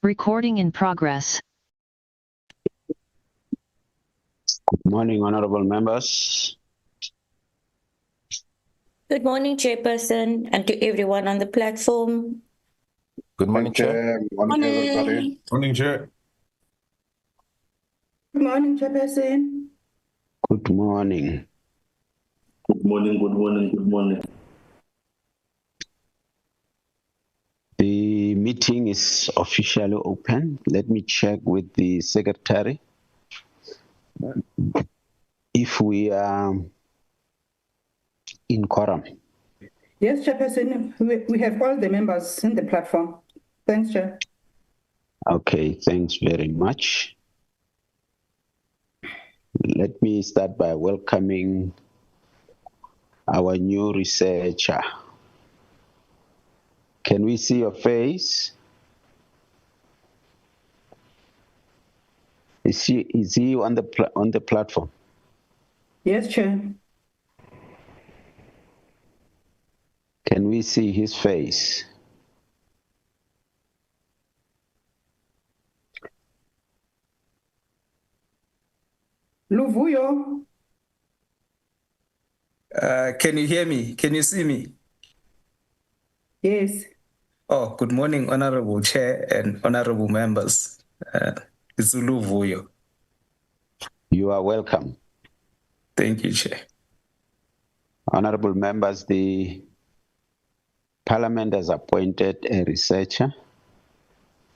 Recording in progress. Good morning, honorable members. Good morning, Chairperson, and to everyone on the platform. Good morning, Chair. Morning, everybody. Morning, Chair. Good morning, Chairperson. Good morning. Good morning, good morning, good morning. The meeting is officially open. Let me check with the secretary if we are in quorum. Yes, Chairperson, we have all the members in the platform. Thanks, Chair. Okay, thanks very much. Let me start by welcoming our new researcher. Can we see your face? Is he on the platform? Yes, Chair. Can we see his face? Luvuyo. Can you hear me? Can you see me? Yes. Oh, good morning, Honorable Chair and Honorable members. It's Luvuyo. You are welcome. Thank you, Chair. Honorable members, the Parliament has appointed a researcher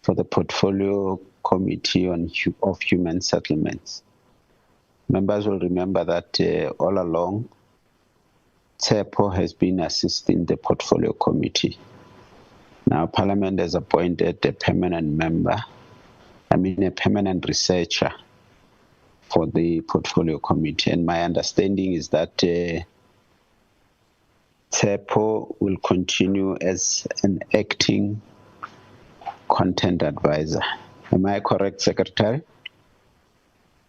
for the Portfolio Committee of Human Settlements. Members will remember that all along, TEPO has been assisting the Portfolio Committee. Now, Parliament has appointed a permanent a permanent researcher for the Portfolio Committee. And my understanding is that TEPO will continue as an acting content advisor. Am I correct, Secretary?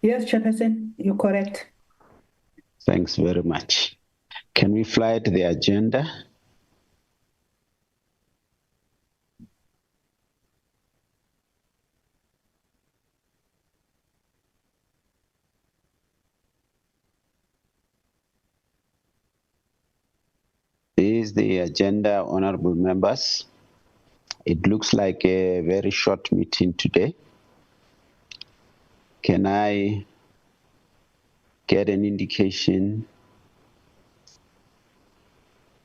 Yes, Chairperson, you're correct. Thanks very much. Can we fly to the agenda? This is the agenda, honorable members. It looks like a very short meeting today. Can I get an indication,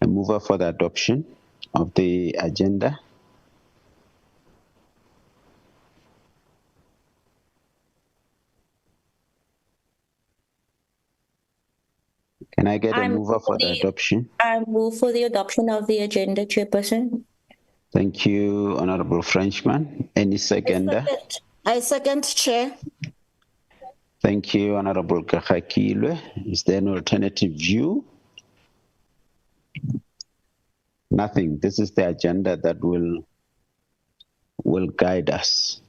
a mover for the adoption of the agenda? Can I get a mover for the adoption? I move for the adoption of the agenda, Chairperson. Thank you, Honorable Frenchman. Any seconder? I second, Chair. Thank you, Honorable Kakakilwe. Is there an alternative view? Nothing. This is the agenda that will guide us.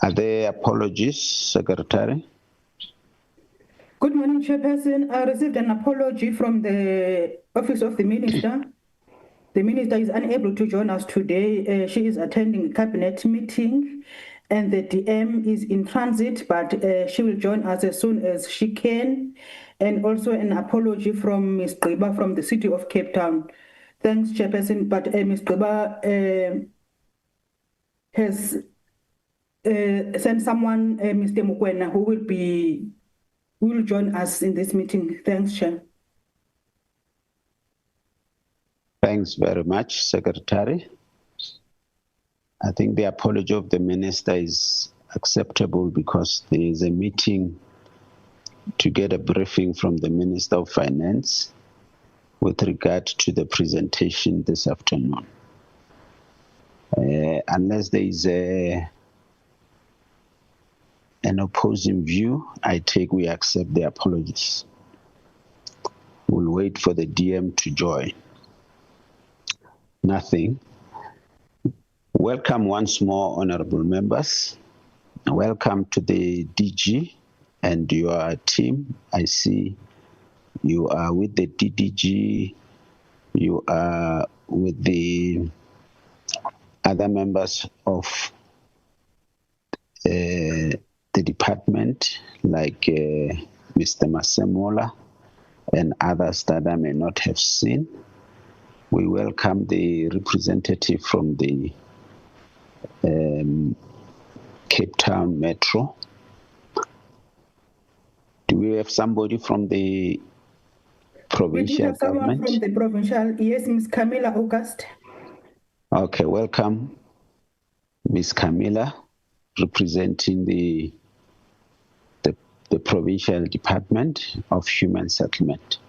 Are there apologies, Secretary? Good morning, Chairperson. I received an apology from the Office of the Minister. The Minister is unable to join us today. She is attending a cabinet meeting and the DM is in transit, but she will join us as soon as she can. And also an apology from Ms. Griba from the City of Cape Town. Thanks, Chairperson. But Ms. Griba has sent someone, Mr. Mukwena, who will join us in this meeting. Thanks, Chair. Thanks very much, Secretary. I think the apology of the Minister is acceptable because there is a meeting to get a briefing from the Minister of Finance with regard to the presentation this afternoon. Unless there is an opposing view, I take we accept the apologies. We'll wait for the DM to join. Nothing. Welcome once more, honorable members. Welcome to the DG and your team. I see you are with the DDG, you are with the other members of the department, like Mr. Masemola and others that I may not have seen. We welcome the representative from the Cape Town Metro. Do we have somebody from the provincial We do have someone government? from the provincial. Yes, Ms. Camilla August. Okay, welcome, Ms. Camilla, representing the Provincial Department of Human Settlement.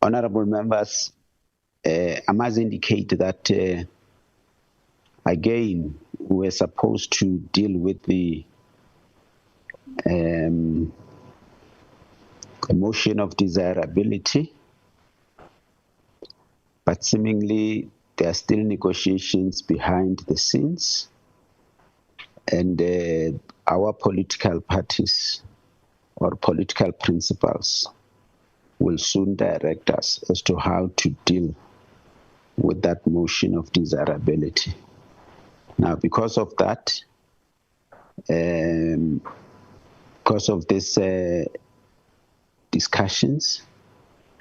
Honorable members, I must indicate that again, we're supposed to deal with the motion of desirability, but seemingly there are still negotiations behind the scenes, and our political parties or political principals will soon direct us as to how to deal with that motion of desirability. Now, because of that, because of these discussions,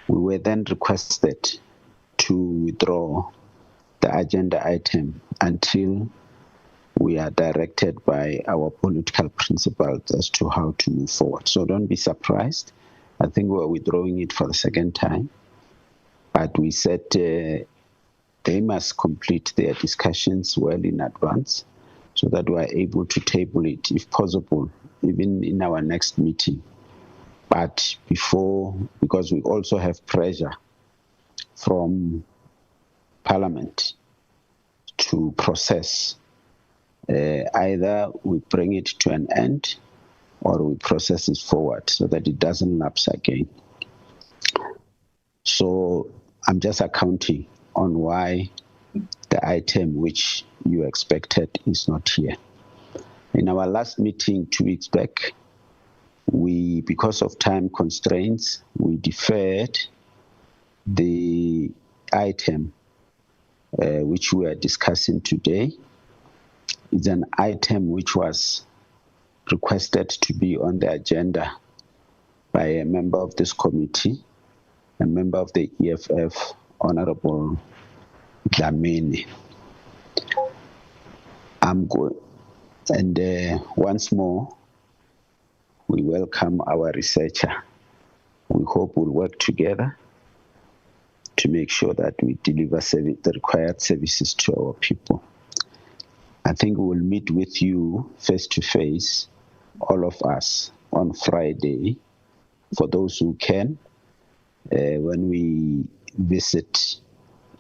we were then requested to withdraw the agenda item until we are directed by our political principals as to how to move forward. So don't be surprised. I think we're withdrawing it for the second time, but we said they must complete their discussions well in advance so that we are able to table it, if possible, even in our next meeting. But before, because we also have pressure from Parliament to process, either we bring it to an end or we process it forward so that it doesn't lapse again. So I'm just accounting on why the item which you expected is not here. In our last meeting 2 weeks back, because of time constraints, we deferred the item which we are discussing today. It's an item which was requested to be on the agenda by a member of this committee, a member of the EFF, Honorable Dlamini. I'm good. And once more, we welcome our researcher. We hope we'll work together to make sure that we deliver the required services to our people. I think we will meet with you face to face, all of us, on Friday, for those who can, when we visit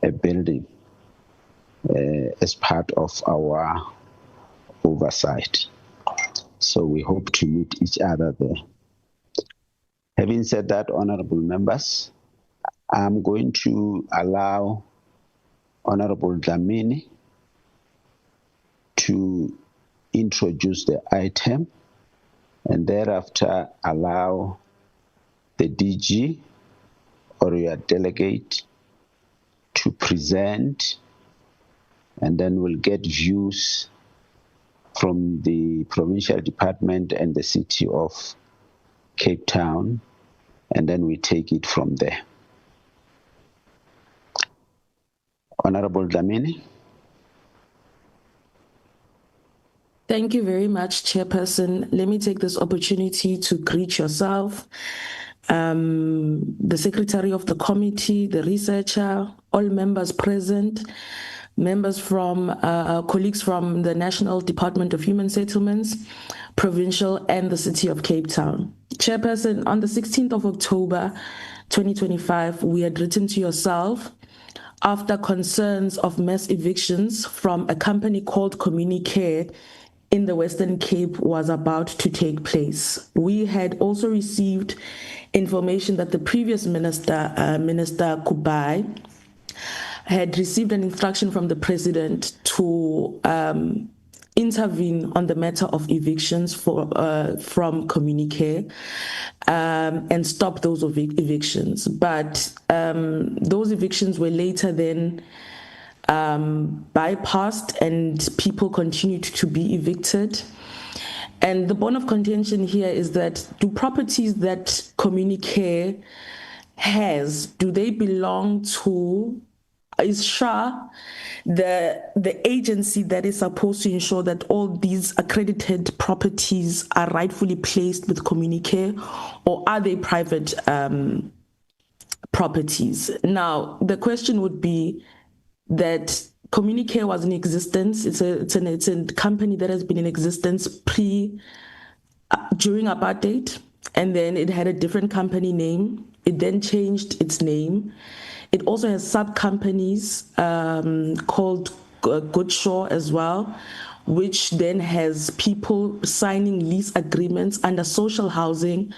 a building as part of our oversight. So we hope to meet each other there. Having said that, honorable members, I'm going to allow Honorable Dlamini to introduce the item and thereafter allow the DG or your delegate to present, and then we'll get views from the provincial department and the city of Cape Town, and then we take it from there. Honorable Dlamini. Thank you very much, Chairperson. Let me take this opportunity to greet yourself, the Secretary of the Committee, the researcher, all members present, members from colleagues from the National Department of Human Settlements, Provincial, and the City of Cape Town. Chairperson, on the 16th of October, 2025, we had written to yourself after concerns of mass evictions from a company called Communicare in the Western Cape was about to take place. We had also received information that the previous minister, Minister Kubai, had received an instruction from the president to intervene on the matter of evictions from Communicare and stop those evictions. But those evictions were later then bypassed and people continued to be evicted. And the bone of contention here is that do properties that Communicare has, do they belong to, is SHA the agency that is supposed to ensure that all these accredited properties are rightfully placed with Communicare, or are they private properties? Now, the question would be that Communicare was in existence. It's a company that has been in existence during apartheid, and then it had a different company name. It then changed its name. It also has sub-companies called Goodshaw as well, which then has people signing lease agreements under social housing,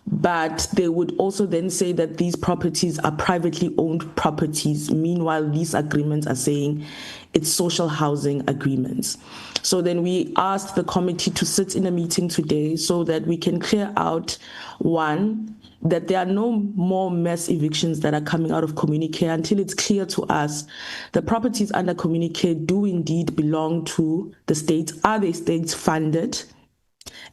but they would also then say that these properties are privately owned properties. Meanwhile, lease agreements are saying it's social housing agreements. So then we asked the committee to sit in a meeting today so that we can clear out, one, that there are no more mass evictions that are coming out of Communicare until it's clear to us the properties under Communicare do indeed belong to the states. Are they states funded?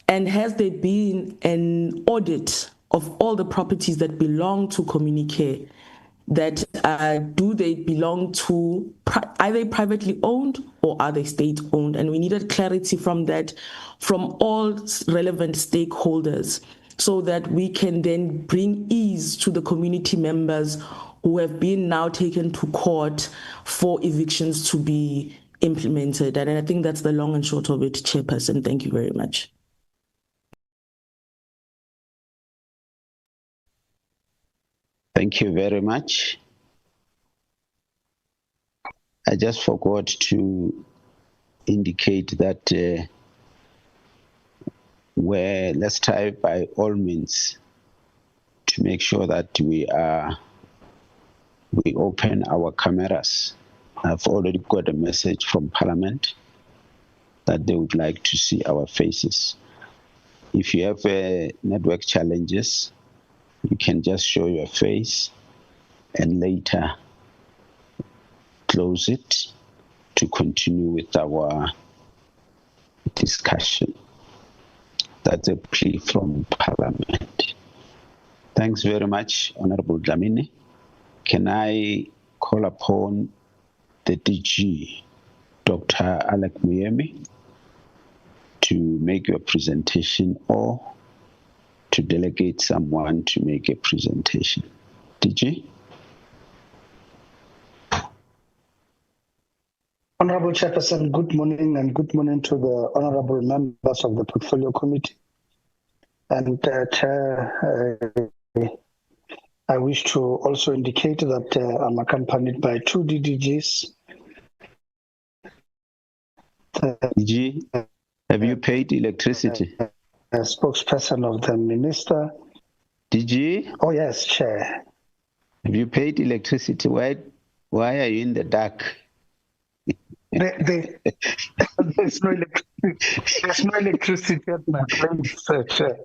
And has there been an audit of all the properties that belong to Communicare? That do they belong to, are they privately owned or are they state owned? And we needed clarity from that, from all relevant stakeholders, so that we can then bring ease to the community members who have been now taken to court for evictions to be implemented. And I think that's the long and short of it, Chairperson. Thank you very much. Thank you very much. I just forgot to indicate that let's try by all means to make sure that we open our cameras. I've already got a message from Parliament that they would like to see our faces. If you have network challenges, you can just show your face and later close it to continue with our discussion. That's a plea from Parliament. Thanks very much, Honorable Dlamini. Can I call upon the DG, Dr. Alec Muyemi, to make your presentation or to delegate someone to make a presentation? DG? Honorable Chairperson, good morning, and good morning to the honorable members of the Portfolio Committee. And Chair, I wish to also indicate that I'm accompanied by two DDGs. DG, have you paid electricity? A spokesperson of the minister. DG? Oh yes, Chair. Have you paid electricity? Why are you in the dark? There's no electricity at my place, Chair.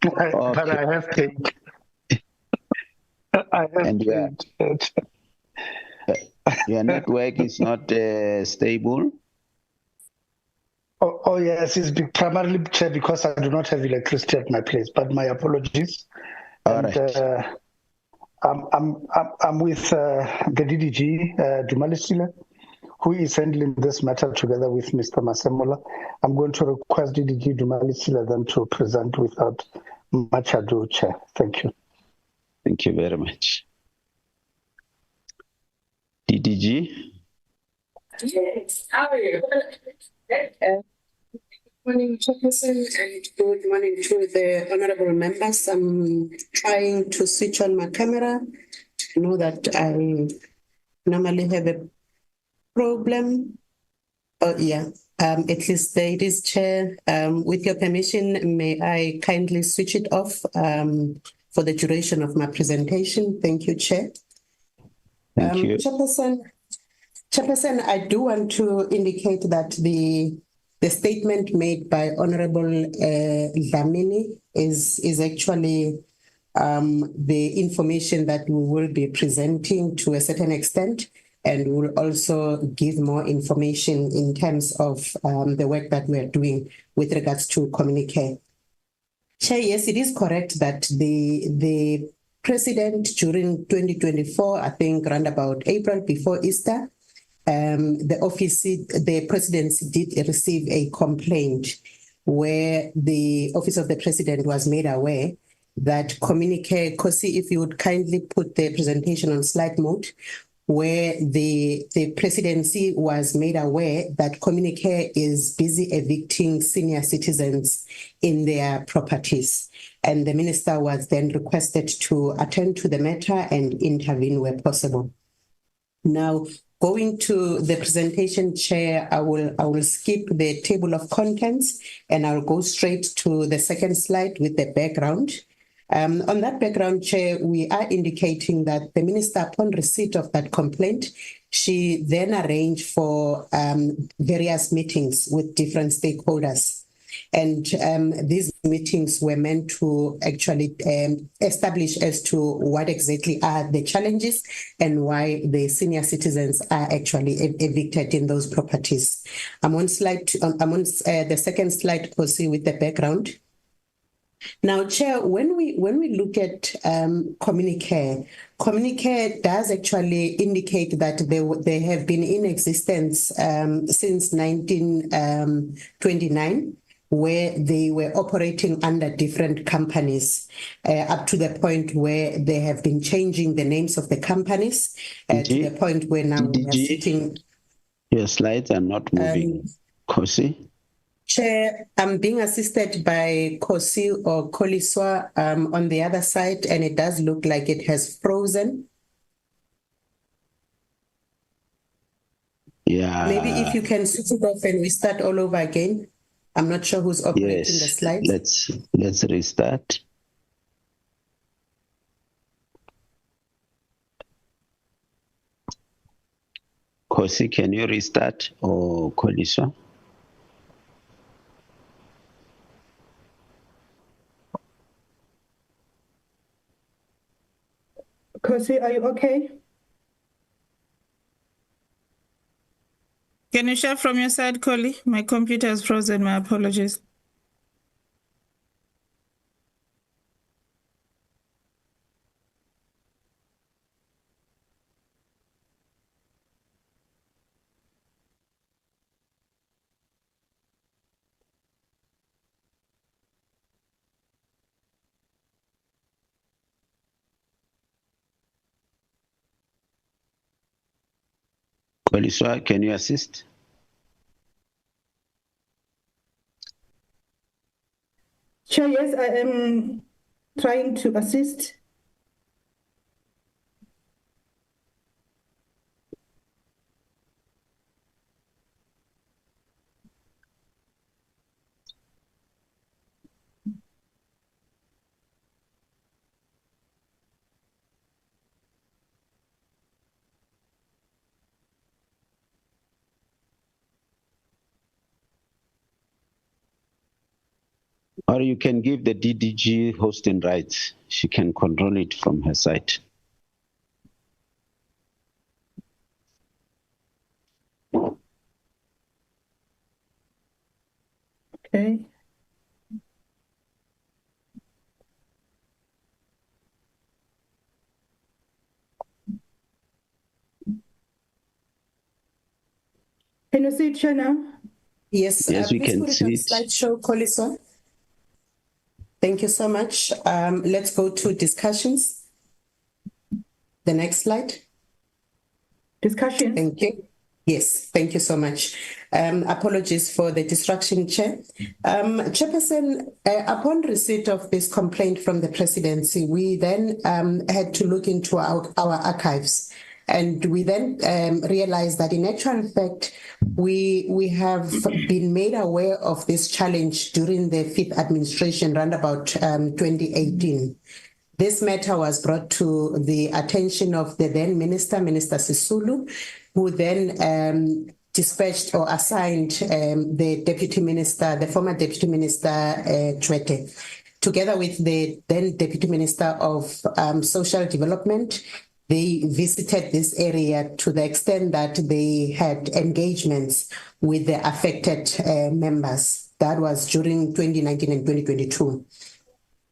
But I have paid. I have paid. Your network is not stable? Oh yes, it's primarily, Chair, because I do not have electricity at my place. But my apologies. All right. I'm with the DDG, Dumalisile, who is handling this matter together with Mr. Masemola. I'm going to request DDG Dumalisile then to present without much ado, Chair. Thank you. Thank you very much. DDG? Yes, how are you? Good morning, Chairperson, and good morning to the honorable members. I'm trying to switch on my camera. I know that I normally have a problem. Oh, yeah. At least there it is, Chair. With your permission, may I kindly switch it off for the duration of my presentation? Thank you, Chair. Thank you. Chairperson, I do want to indicate that the statement made by Honorable Dlamini is actually the information that we will be presenting to a certain extent. and we'll also give more information in terms of the work that we're doing with regards to Communicare. Chair, yes, it is correct that the president during 2024, I think around about April before Easter, the presidency did receive a complaint where the Office of the President was made aware that Communicare, Kosi, if you would kindly put the presentation on slide mode, where the presidency was made aware that Communicare is busy evicting senior citizens in their properties. And the minister was then requested to attend to the matter and intervene where possible. Now, going to the presentation, Chair, I will skip the table of contents and I'll go straight to the second slide with the background. On that background, Chair, we are indicating that the minister, upon receipt of that complaint, she then arranged for various meetings with different stakeholders. And these meetings were meant to actually establish as to what exactly are the challenges and why the senior citizens are actually evicted in those properties. I'm on the second slide, Kosi, with the background. Now, Chair, when we look at Communicare, Communicare does actually indicate that they have been in existence since 1929. Where they were operating under different companies, up to the point where they have been changing the names of the companies, to the point where now we are sitting. Your slides are not moving, Kosi. Chair, I'm being assisted by Kosi or Koliswa on the other side, and it does look like it has frozen. Yeah. Maybe if you can switch it off and we start all over again. I'm not sure who's operating the slides. Let's restart. Kosi, can you restart, or Koliswa? Kosi, are you okay? Can you share from your side, Collie? My computer is frozen. My apologies. Koliswa, can you assist? Chair, yes, I am trying to assist. Or you can give the DDG hosting rights. She can control it from her side. Okay. Can you see it, Chair, now? Yes, we can see it. Slideshow, Koliswa. Thank you so much. Let's go to discussions. The next slide. Discussion. Thank you. Yes, thank you so much. Apologies for the distraction, Chair. Chairperson, upon receipt of this complaint from the presidency, we then had to look into our archives. And we then realized that in actual fact, we have been made aware of this challenge during the fifth administration, around about 2018. This matter was brought to the attention of the then Minister Sisulu, who then dispatched or assigned the Deputy Minister, the former Deputy Minister, Chwete, together with the then Deputy Minister of Social Development they visited this area to the extent that they had engagements with the affected members. That was during 2019 and 2022.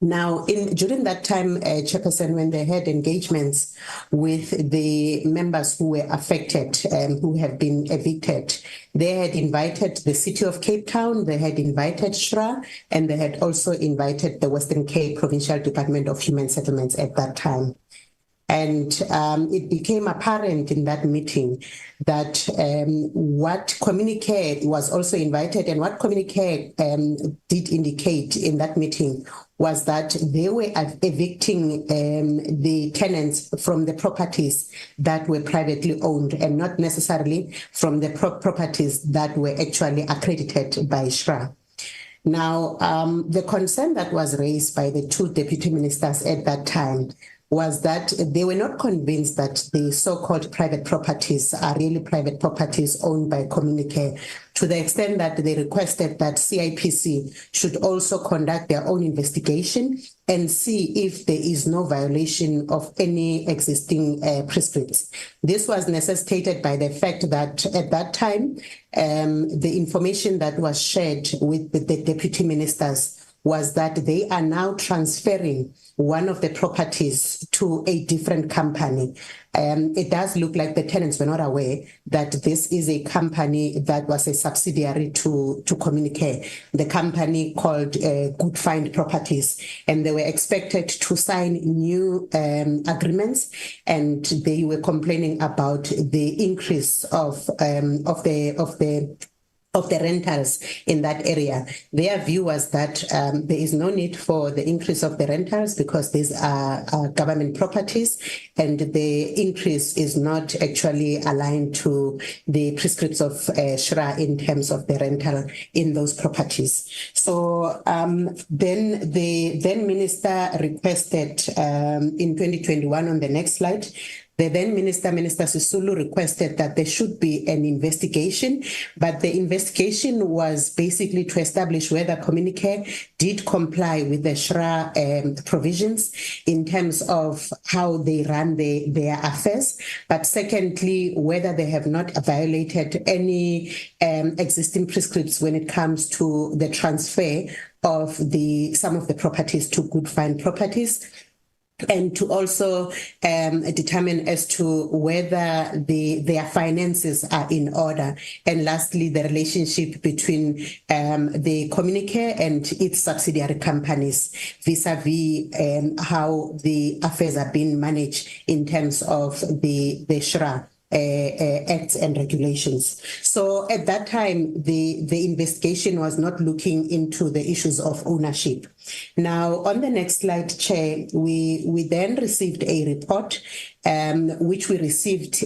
Now, during that time, Chairperson, when they had engagements with the members who were affected, who have been evicted, they had invited the City of Cape Town, they had invited SHRA, and they had also invited the Western Cape Provincial Department of Human Settlements at that time. And it became apparent in that meeting that what Communicare was also invited, and what Communicare did indicate in that meeting was that they were evicting the tenants from the properties that were privately owned and not necessarily from the properties that were actually accredited by SHRA. Now, the concern that was raised by the two deputy ministers at that time was that they were not convinced that the so-called private properties are really private properties owned by Communicare, to the extent that they requested that CIPC should also conduct their own investigation and see if there is no violation of any existing prescripts. This was necessitated by the fact that at that time, the information that was shared with the deputy ministers was that they are now transferring one of the properties to a different company. It does look like the tenants were not aware that this is a company that was a subsidiary to Communicare, the company called Good Find Properties, and they were expected to sign new agreements, and they were complaining about the increase of the rentals in that area. Their view was that there is no need for the increase of the rentals because these are government properties, and the increase is not actually aligned to the prescripts of SHRA in terms of the rental in those properties. So then the then minister requested in 2021, on the next slide, the then Minister Sisulu, requested that there should be an investigation, but the investigation was basically to establish whether Communicare did comply with the SHRA provisions in terms of how they run their affairs, but secondly, whether they have not violated any existing prescripts when it comes to the transfer of some of the properties to Good Find Properties, and to also determine as to whether their finances are in order. And lastly, the relationship between the Communicare and its subsidiary companies vis-a-vis how the affairs are being managed in terms of the SHRA acts and regulations. So at that time, the investigation was not looking into the issues of ownership. Now, on the next slide, Chair, we then received a report which we received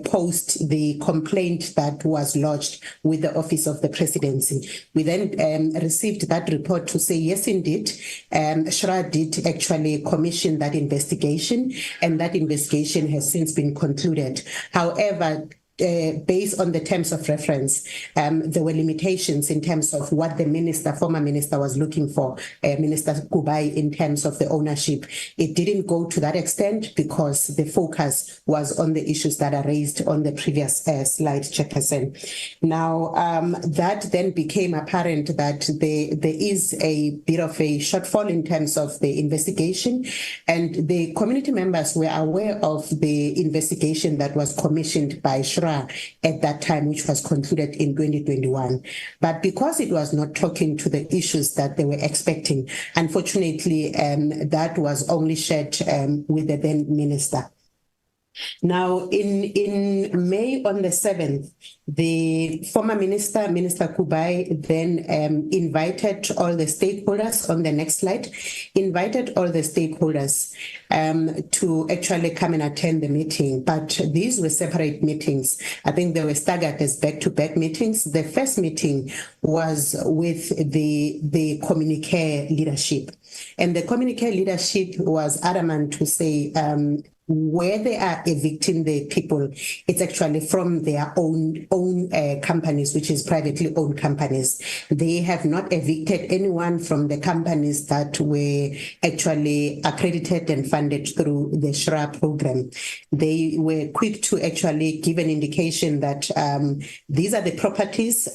post the complaint that was lodged with the Office of the Presidency. We then received that report to say, yes, indeed, SHRA did actually commission that investigation, and that investigation has since been concluded. However, based on the terms of reference, there were limitations in terms of what the former minister was looking for, Minister Kubai, in terms of the ownership. It didn't go to that extent because the focus was on the issues that are raised on the previous slide, Chairperson. Now, that then became apparent that there is a bit of a shortfall in terms of the investigation, and the community members were aware of the investigation that was commissioned by SHRA at that time, which was concluded in 2021. But because it was not talking to the issues that they were expecting, unfortunately, that was only shared with the then minister. Now, in May on the 7th, the former Minister Kubai, then invited all the stakeholders, on the next slide, invited all the stakeholders to actually come and attend the meeting. But these were separate meetings. I think they were staggered as back-to-back meetings. The first meeting was with the Communicare leadership. And the Communicare leadership was adamant to say, where they are evicting the people, it's actually from their own companies, which is privately owned companies. They have not evicted anyone from the companies that were actually accredited and funded through the SHRA program. They were quick to actually give an indication that these are the properties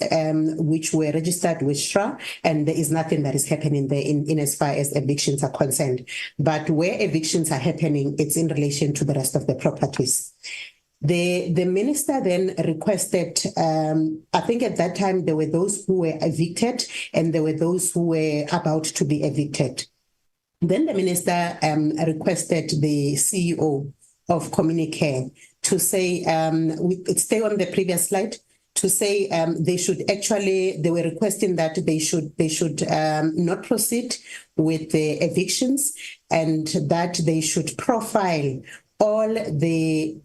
which were registered with SHRA, and there is nothing that is happening there in as far as evictions are concerned. But where evictions are happening, it's in relation to the rest of the properties. The minister then requested, I think at that time there were those who were evicted and there were those who were about to be evicted. Then the minister requested the CEO of Communicare to say, stay on the previous slide, to say they were requesting that they should not proceed with the evictions, and that they should profile all the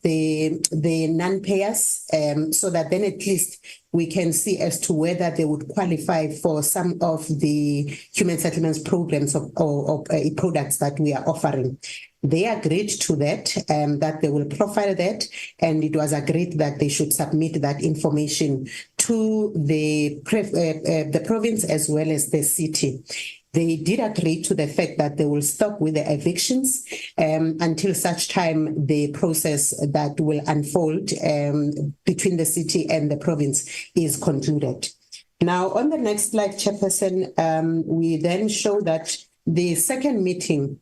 non-payers, so that then at least we can see as to whether they would qualify for some of the human settlements programs or products that we are offering. They agreed to that, that they will profile that, and it was agreed that they should submit that information to the province as well as the city. They did agree to the fact that they will stop with the evictions until such time the process that will unfold between the city and the province is concluded. Now, on the next slide, Chairperson, we then show that the second meeting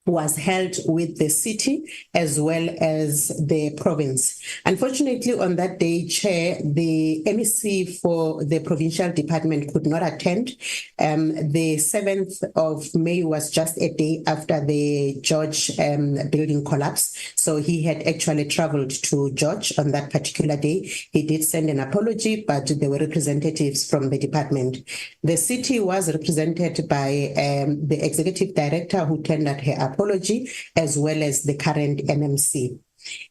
was held with the city as well as the province. Unfortunately, on that day, Chair, the MEC for the provincial department could not attend. The 7th of May was just a day after the George building collapse. So he had actually traveled to George on that particular day. He did send an apology, but there were representatives from the department. The city was represented by the executive director who tendered her apology, as well as the current MMC.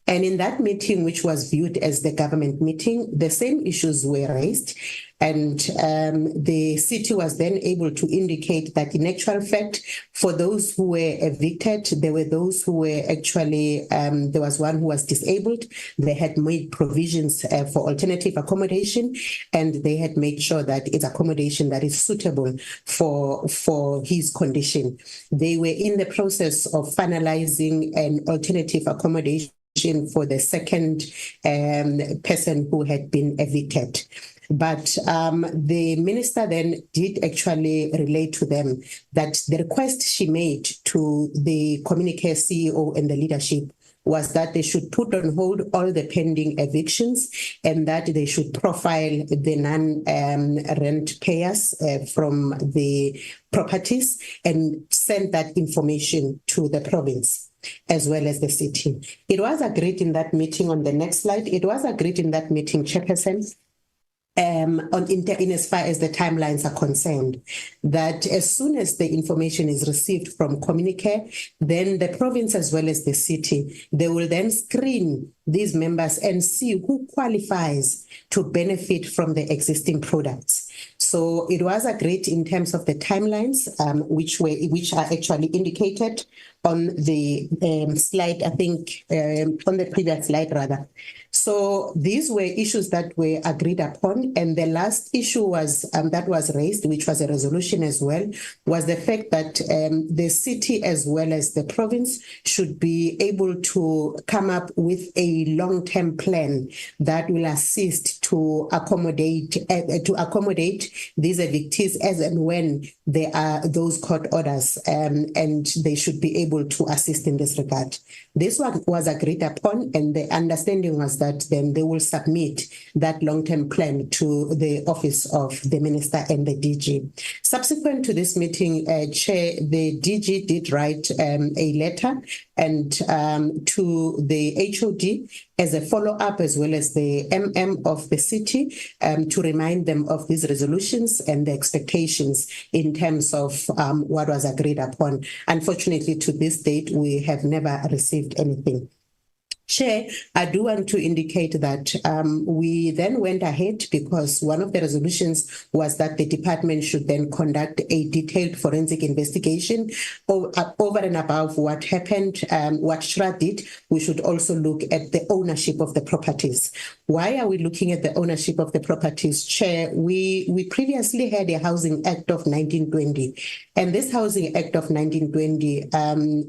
And in that meeting, which was viewed as the government meeting, the same issues were raised. And the city was then able to indicate that in actual fact, for those who were evicted, there were those who were actually, there was one who was disabled. They had made provisions for alternative accommodation, and they had made sure that it's accommodation that is suitable for his condition. They were in the process of finalizing an alternative accommodation for the second person who had been evicted. But the minister then did actually relate to them that the request she made to the Communicare CEO and the leadership was that they should put on hold all the pending evictions and that they should profile the non-rent payers from the properties and send that information to the province as well as the city. It was agreed in that meeting, on the next slide, it was agreed in that meeting, Chairperson, in as far as the timelines are concerned, that as soon as the information is received from Communicare, then the province as well as the city, they will then screen these members and see who qualifies to benefit from the existing products. So it was agreed in terms of the timelines, which are actually indicated on the slide, I think, on the previous slide rather. So these were issues that were agreed upon, and the last issue was that was raised, which was a resolution as well, was the fact that the city as well as the province should be able to come up with a long-term plan that will assist to accommodate these evictees as and when there are those court orders, and they should be able to assist in this regard. This one was agreed upon, and the understanding was that then they will submit that long-term plan to the office of the minister and the DG. Subsequent to this meeting, Chair, the DG did write a letter and to the HOD as a follow-up, as well as the MM of the city, to remind them of these resolutions and the expectations in terms of what was agreed upon. Unfortunately, to this date, we have never received anything. Chair, I do want to indicate that we then went ahead because one of the resolutions was that the department should then conduct a detailed forensic investigation over and above what happened, what Shra did. We should also look at the ownership of the properties. Why are we looking at the ownership of the properties, Chair? We previously had a Housing Act of 1920, and this Housing Act of 1920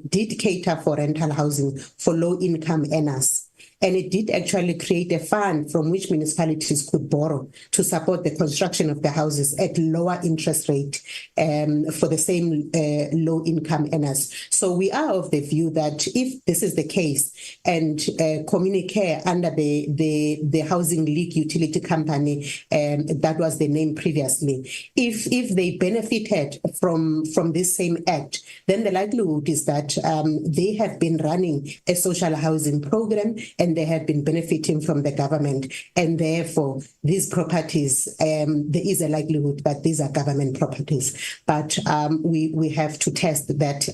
did cater for rental housing for low-income earners. And it did actually create a fund from which municipalities could borrow to support the construction of the houses at lower interest rate for the same low-income earners. So we are of the view that if this is the case and Communicare under the Housing League Utility Company, that was the name previously, if they benefited from this same act, then the likelihood is that they have been running a social housing program and they have been benefiting from the government. And therefore, these properties, there is a likelihood that these are government properties. But we have to test that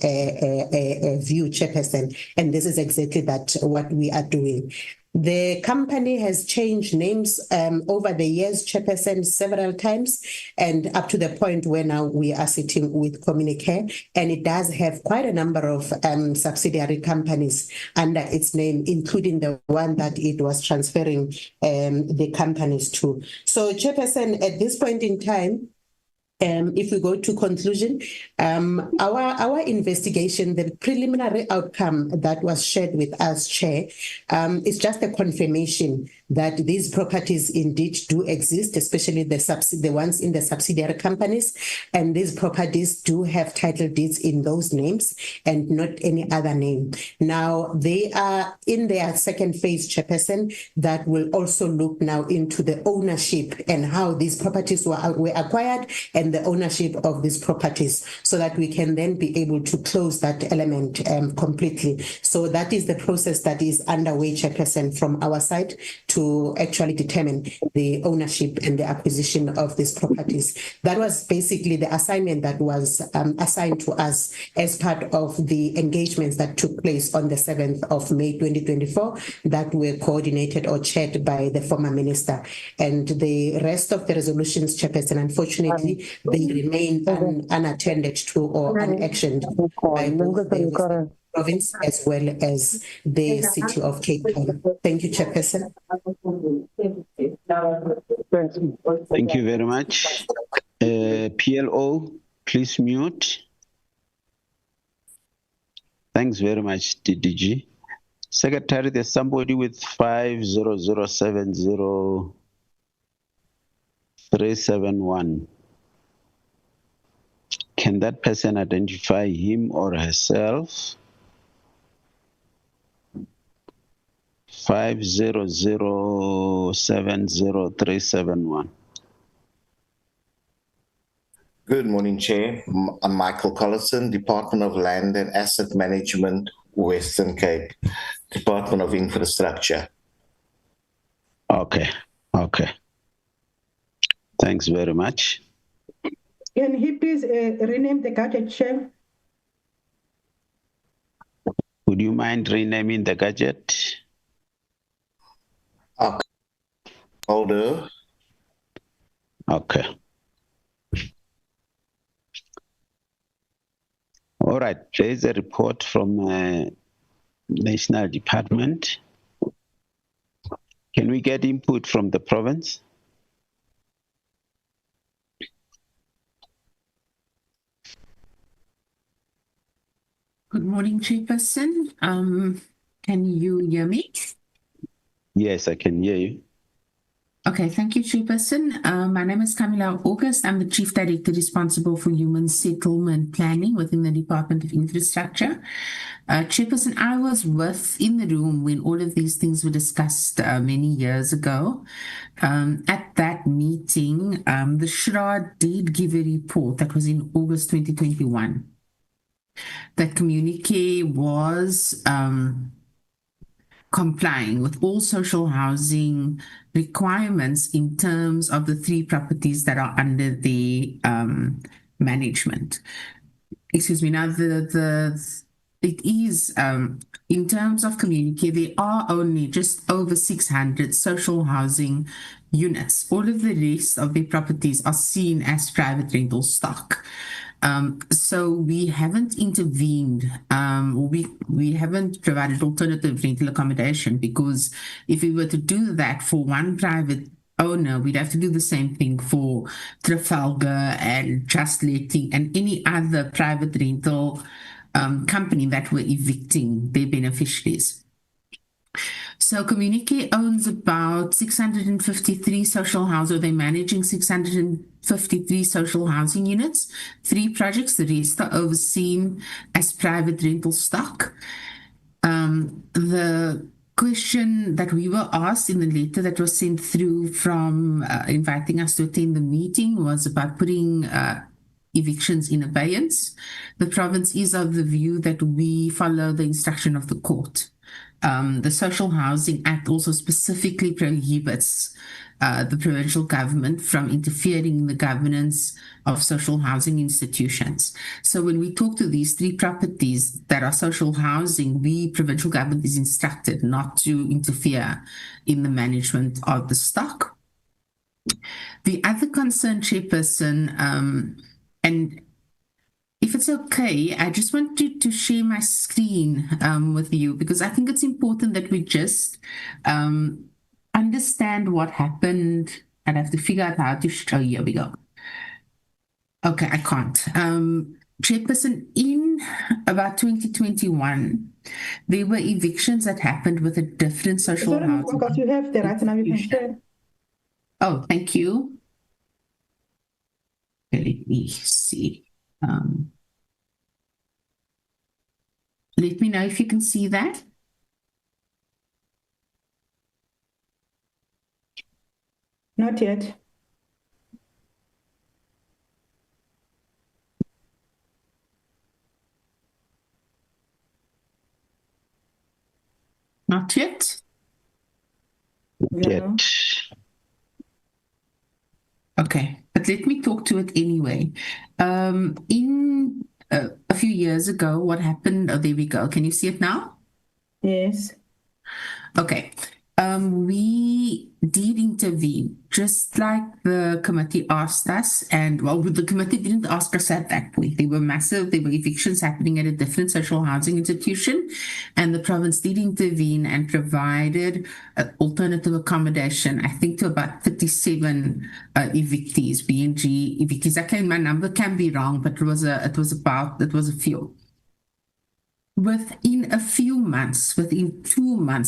view, Chairperson. And this is exactly what we are doing. The company has changed names over the years, Chairperson, several times, and up to the point where now we are sitting with Communicare, and it does have quite a number of subsidiary companies under its name, including the one that it was transferring the companies to. So, Chairperson, at this point in time, if we go to conclusion, our investigation, the preliminary outcome that was shared with us, Chair, is just a confirmation that these properties indeed do exist, especially the ones in the subsidiary companies, and these properties do have title deeds in those names and not any other name. Now, they are in their second phase, Chairperson, that will also look now into the ownership and how these properties were acquired and the ownership of these properties, so that we can then be able to close that element completely. So that is the process that is underway, Chairperson, from our side to actually determine the ownership and the acquisition of these properties. That was basically the assignment that was assigned to us as part of the engagements that took place on the 7th of May 2024 that were coordinated or chaired by the former minister. And the rest of the resolutions, Chairperson, unfortunately, they remain unattended to or unactioned by both the province as well as the city of Cape Town. Thank you, Chairperson. Thank you very much. PLO, please mute. Thanks very much, DDG. Secretary, there's somebody with 50070-371. Can that person identify him or herself? 50070-371. Good morning, Chair. I'm Michael Collison, Department of Land and Asset Management, Western Cape, Department of Infrastructure. Okay. Thanks very much. Can he please rename the gadget, Chair? Would you mind renaming the gadget? Okay. Older. Okay. All right. There is a report from National Department. Can we get input from the province? Good morning, Chairperson. Can you hear me? Yes, I can hear you. Okay, thank you, Chairperson. My name is Camilla August. I'm the Chief Director responsible for Human Settlement Planning within the Department of Infrastructure. Chairperson, I was in the room when all of these things were discussed many years ago. At that meeting, the Shra did give a report that was in August 2021 that Communicare was complying with all social housing requirements in terms of the 3 properties that are under the management. Excuse me. Now, the it is, in terms of Communicare, there are only just over 600 social housing units. All of the rest of their properties are seen as private rental stock. So we haven't intervened, or we haven't provided alternative rental accommodation, because if we were to do that for one private owner, we'd have to do the same thing for Trafalgar and Just Letting and any other private rental company that were evicting their beneficiaries. So Communicare owns about 653 social housing, or they're managing 653 social housing units, 3 projects, the rest are overseen as private rental stock. The question that we were asked in the letter that was sent through from inviting us to attend the meeting was about putting evictions in abeyance. The province is of the view that we follow the instruction of the court. The Social Housing Act also specifically prohibits the provincial government from interfering in the governance of social housing institutions. So when we talk to these 3 properties that are social housing, the provincial government is instructed not to interfere in the management of the stock. The other concern, Chairperson, and if it's okay, I just want to share my screen with you, because I think it's important that we just understand what happened. I'd have to figure out how to show. Here we go. Okay, I can't. Chairperson, in about 2021, there were evictions that happened with a different social housing. Because you have the right now, you can share. Oh, thank you. Okay, let me see. Let me know if you can see that. Not yet. Not yet? Not yet. Okay, but let me talk to it anyway. In a few years ago, what happened? Oh, there we go. Can you see it now? Yes. Okay. We did intervene, just like the committee asked us, and well, the committee didn't ask us at that point. There were evictions happening at a different social housing institution, and the province did intervene and provided alternative accommodation, I think to about 37 evictees, BNG evictees. My number can be wrong, but it was a few. Within 2 months,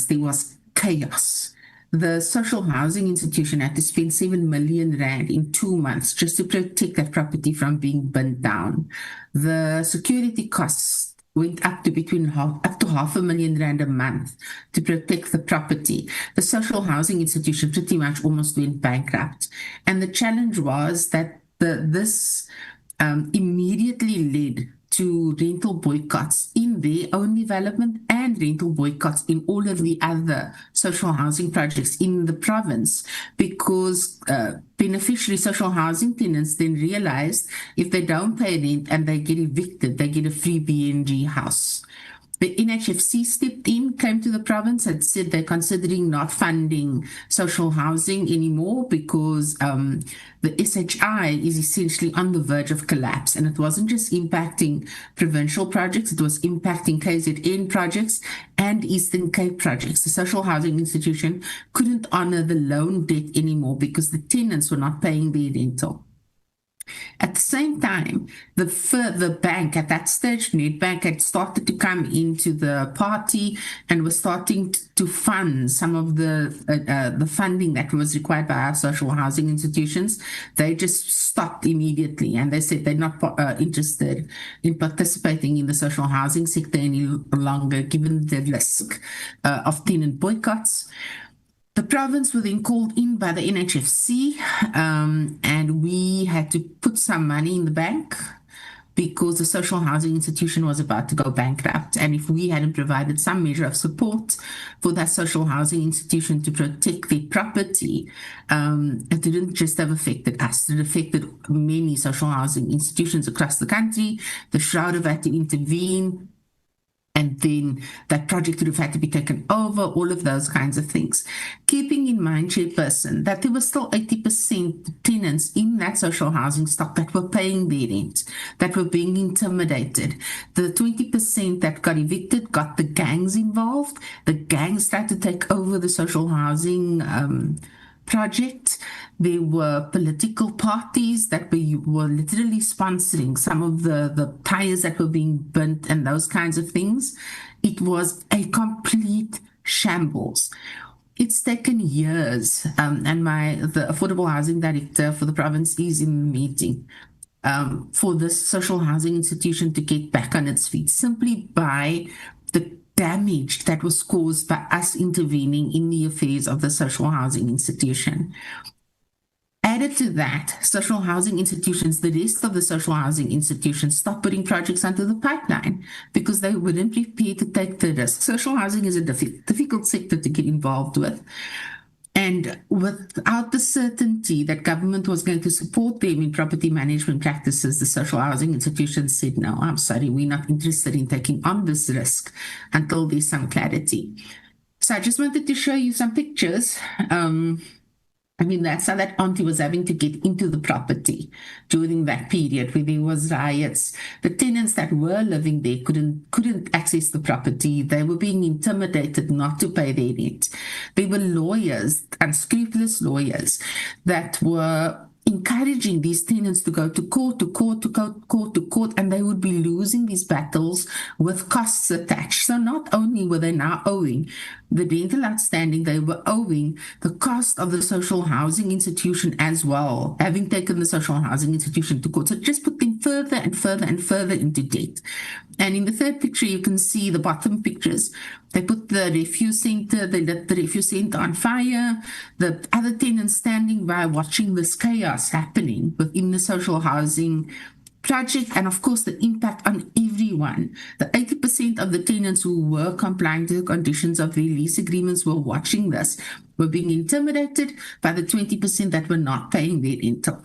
there was chaos. The social housing institution had to spend 7 million rand in 2 months just to protect that property from being burnt down. The security costs went up to up to 500,000 rand a month to protect the property. The social housing institution pretty much almost went bankrupt. And the challenge was that this immediately led to rental boycotts in their own development and rental boycotts in all of the other social housing projects in the province, because beneficiary social housing tenants then realized if they don't pay rent and they get evicted, they get a free BNG house. The NHFC stepped in, came to the province and said they're considering not funding social housing anymore because the SHI is essentially on the verge of collapse. And it wasn't just impacting provincial projects, it was impacting KZN projects and Eastern Cape projects. The social housing institution couldn't honor the loan debt anymore because the tenants were not paying their rental. At the same time, the bank at that stage, Nedbank, had started to come into the party and was starting to fund some of the funding that was required by our social housing institutions. They just stopped immediately and they said they're not interested in participating in the social housing sector any longer, given the risk of tenant boycotts. The province was then called in by the NHFC, and we had to put some money in the bank because the social housing institution was about to go bankrupt. And if we hadn't provided some measure of support for that social housing institution to protect their property, it didn't just have affected us, it affected many social housing institutions across the country. The Shroud had to intervene. and then that project would have had to be taken over, all of those kinds of things. Keeping in mind, Chairperson, that there were still 80% tenants in that social housing stock that were paying their rent, that were being intimidated. The 20% that got evicted got the gangs involved. The gangs tried to take over the social housing project. There were political parties that were literally sponsoring some of the tires that were being burnt and those kinds of things. It was a complete shambles. It's taken years, and the affordable housing director for the province is in the meeting for this social housing institution to get back on its feet simply by the damage that was caused by us intervening in the affairs of the social housing institution. Added to that, social housing institutions, the rest of the social housing institutions stopped putting projects onto the pipeline because they wouldn't prepare to take the risk. Social housing is a difficult sector to get involved with. And without the certainty that government was going to support them in property management practices, the social housing institutions said, no, I'm sorry, we're not interested in taking on this risk until there's some clarity. So I just wanted to show you some pictures. That's how that auntie was having to get into the property during that period where there was riots. The tenants that were living there couldn't access the property. They were being intimidated not to pay their rent. There were lawyers, unscrupulous lawyers, that were encouraging these tenants to go to court, and they would be losing these battles with costs attached. So not only were they now owing the rental outstanding, they were owing the cost of the social housing institution as well, having taken the social housing institution to court. So it just put them further and further and further into debt. And in the third picture, you can see the bottom pictures. They put the refuse center, they lit the refuse center on fire. The other tenants standing by watching this chaos happening within the social housing project, and of course the impact on everyone. The 80% of the tenants who were complying to the conditions of their lease agreements were watching this, were being intimidated by the 20% that were not paying their rental.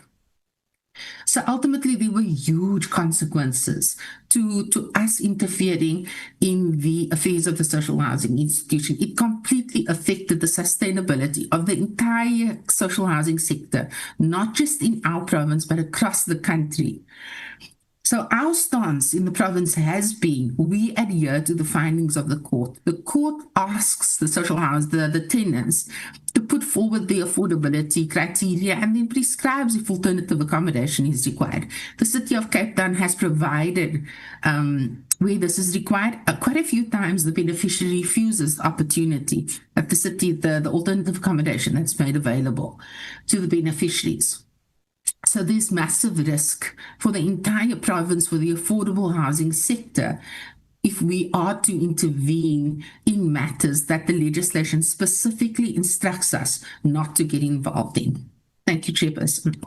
So ultimately, there were huge consequences to us interfering in the affairs of the social housing institution. It completely affected the sustainability of the entire social housing sector, not just in our province, but across the country. So our stance in the province has been, we adhere to the findings of the court. The court asks the social house, the tenants, to put forward the affordability criteria and then prescribes if alternative accommodation is required. The City of Cape Town has provided, where this is required, quite a few times the beneficiary refuses the opportunity at the city, the alternative accommodation that's made available to the beneficiaries. So there's massive risk for the entire province for the affordable housing sector if we are to intervene in matters that the legislation specifically instructs us not to get involved in. Thank you, Chairperson.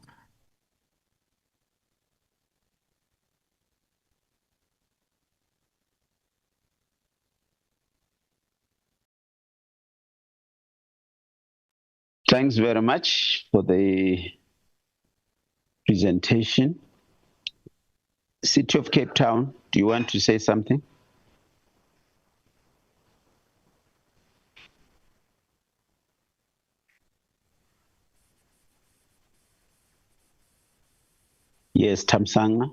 Thanks very much for the presentation. City of Cape Town, do you want to say something? Yes, Tamsanga.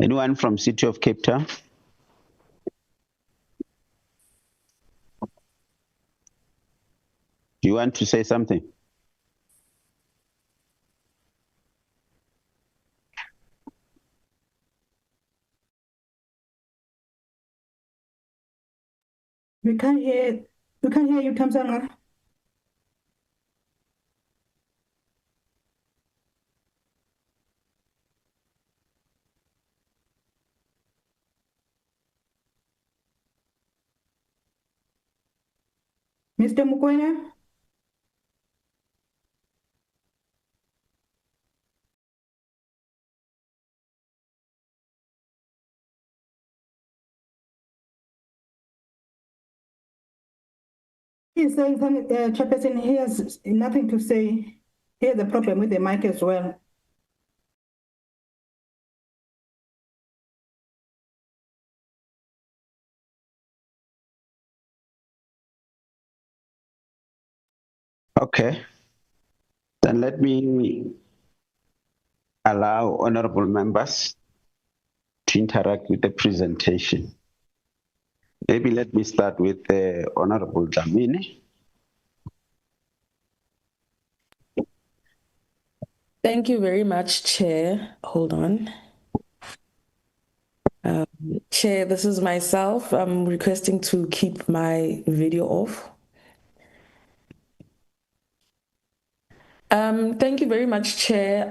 Anyone from City of Cape Town? Do you want to say something? We can't hear you, Tamsanga. Mr. Mukwena? He's saying something, Chairperson, he has nothing to say. He has a problem with the mic as well. Okay, then let me allow honorable members to interact with the presentation. Maybe let me start with the Honorable Dlamini. Thank you very much, Chair. Hold on. Chair, this is myself. I'm requesting to keep my video off. Thank you very much, Chair.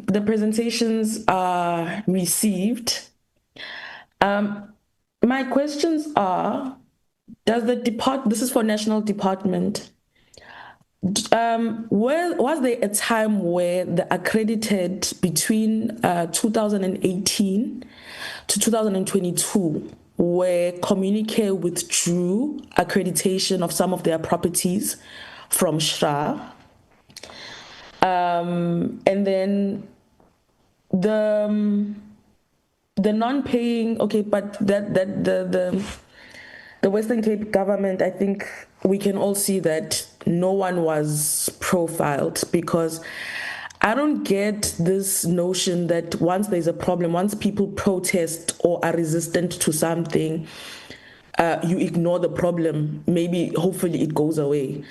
The presentations are received. My questions are, this is for National Department, was there a time where the accredited between 2018 to 2022 where Communicare withdrew accreditation of some of their properties from SHRA? And then the non-paying, okay, but the Western Cape government, I think we can all see that no one was profiled, because I don't get this notion that once there's a problem, once people protest or are resistant to something, you ignore the problem. Maybe, hopefully it goes away.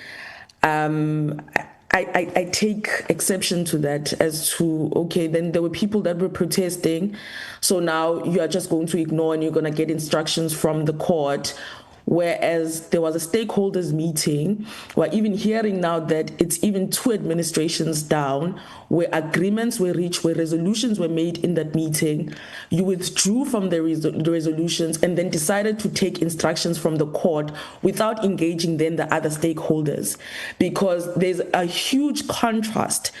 I take exception to that as to, okay, then there were people that were protesting, so now you are just going to ignore and you're going to get instructions from the court. Whereas there was a stakeholders meeting, we're even hearing now that it's even 2 administrations down, where agreements were reached, where resolutions were made in that meeting. You withdrew from the resolutions and then decided to take instructions from the court without engaging then the other stakeholders, because there's a huge contrast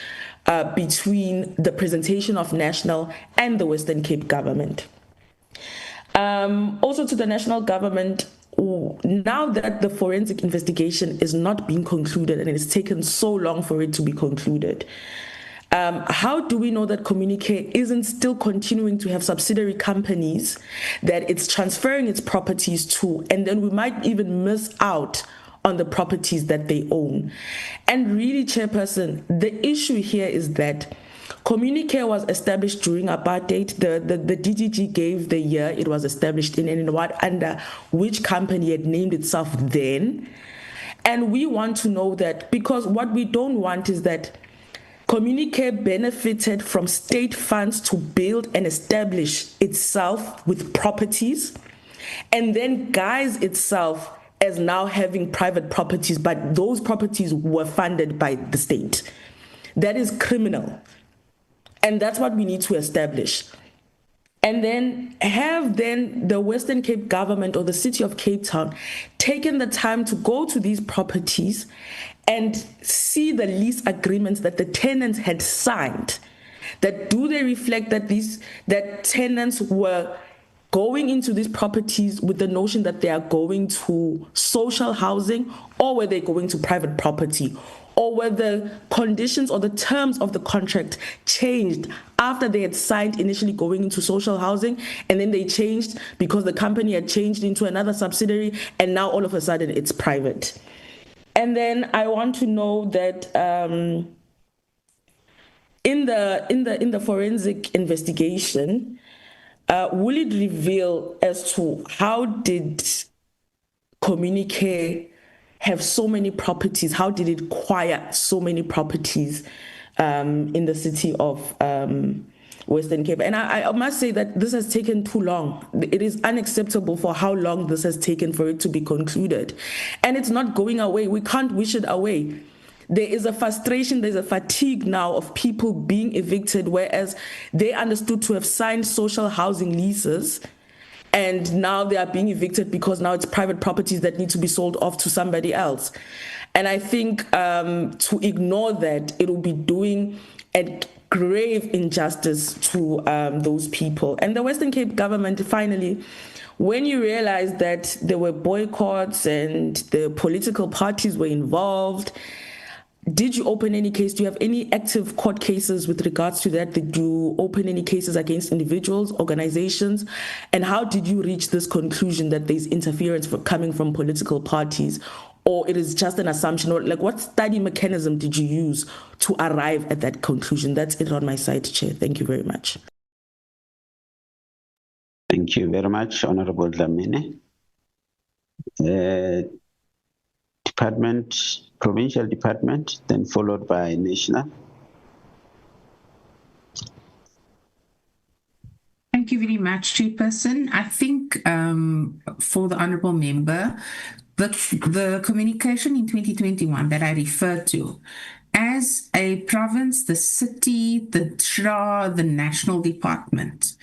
between the presentation of National and the Western Cape government. Also to the national government, now that the forensic investigation is not being concluded and it's taken so long for it to be concluded, how do we know that Communicare isn't still continuing to have subsidiary companies that it's transferring its properties to, and then we might even miss out on the properties that they own? And really, Chairperson, the issue here is that Communicare was established during apartheid. The DGG gave the year it was established in and what under which company had named itself then. And we want to know that, because what we don't want is that Communicare benefited from state funds to build and establish itself with properties, and then guise itself as now having private properties, but those properties were funded by the state. That is criminal. And that's what we need to establish. And then have the Western Cape government or the city of Cape Town taken the time to go to these properties and see the lease agreements that the tenants had signed. That do they reflect that tenants were going into these properties with the notion that they are going to social housing, or were they going to private property? Or were the conditions or the terms of the contract changed after they had signed initially going into social housing, and then they changed because the company had changed into another subsidiary, and now all of a sudden it's private? And then I want to know that in the forensic investigation, will it reveal as to how did Communicare have so many properties? How did it acquire so many properties in the city of Western Cape? And I must say that this has taken too long. It is unacceptable for how long this has taken for it to be concluded. And it's not going away. We can't wish it away. There is a frustration, there's a fatigue now of people being evicted, whereas they understood to have signed social housing leases, and now they are being evicted because now it's private properties that need to be sold off to somebody else. And I think to ignore that, it will be doing and grave injustice to those people. And the Western Cape government, finally, when you realize that there were boycotts and the political parties were involved, did you open any case? Do you have any active court cases with regards to that? Did you open any cases against individuals, organizations? And how did you reach this conclusion that there's interference coming from political parties? Or it is just an assumption? Or like, what study mechanism did you use to arrive at that conclusion? That's it on my side, Chair. Thank you very much. Thank you very much, Honorable Dlamini. Provincial department, then followed by national. Thank you very much, Chairperson. I think for the honourable member, the communication in 2021 that I referred to, as a province, the city, the TRA, the national department,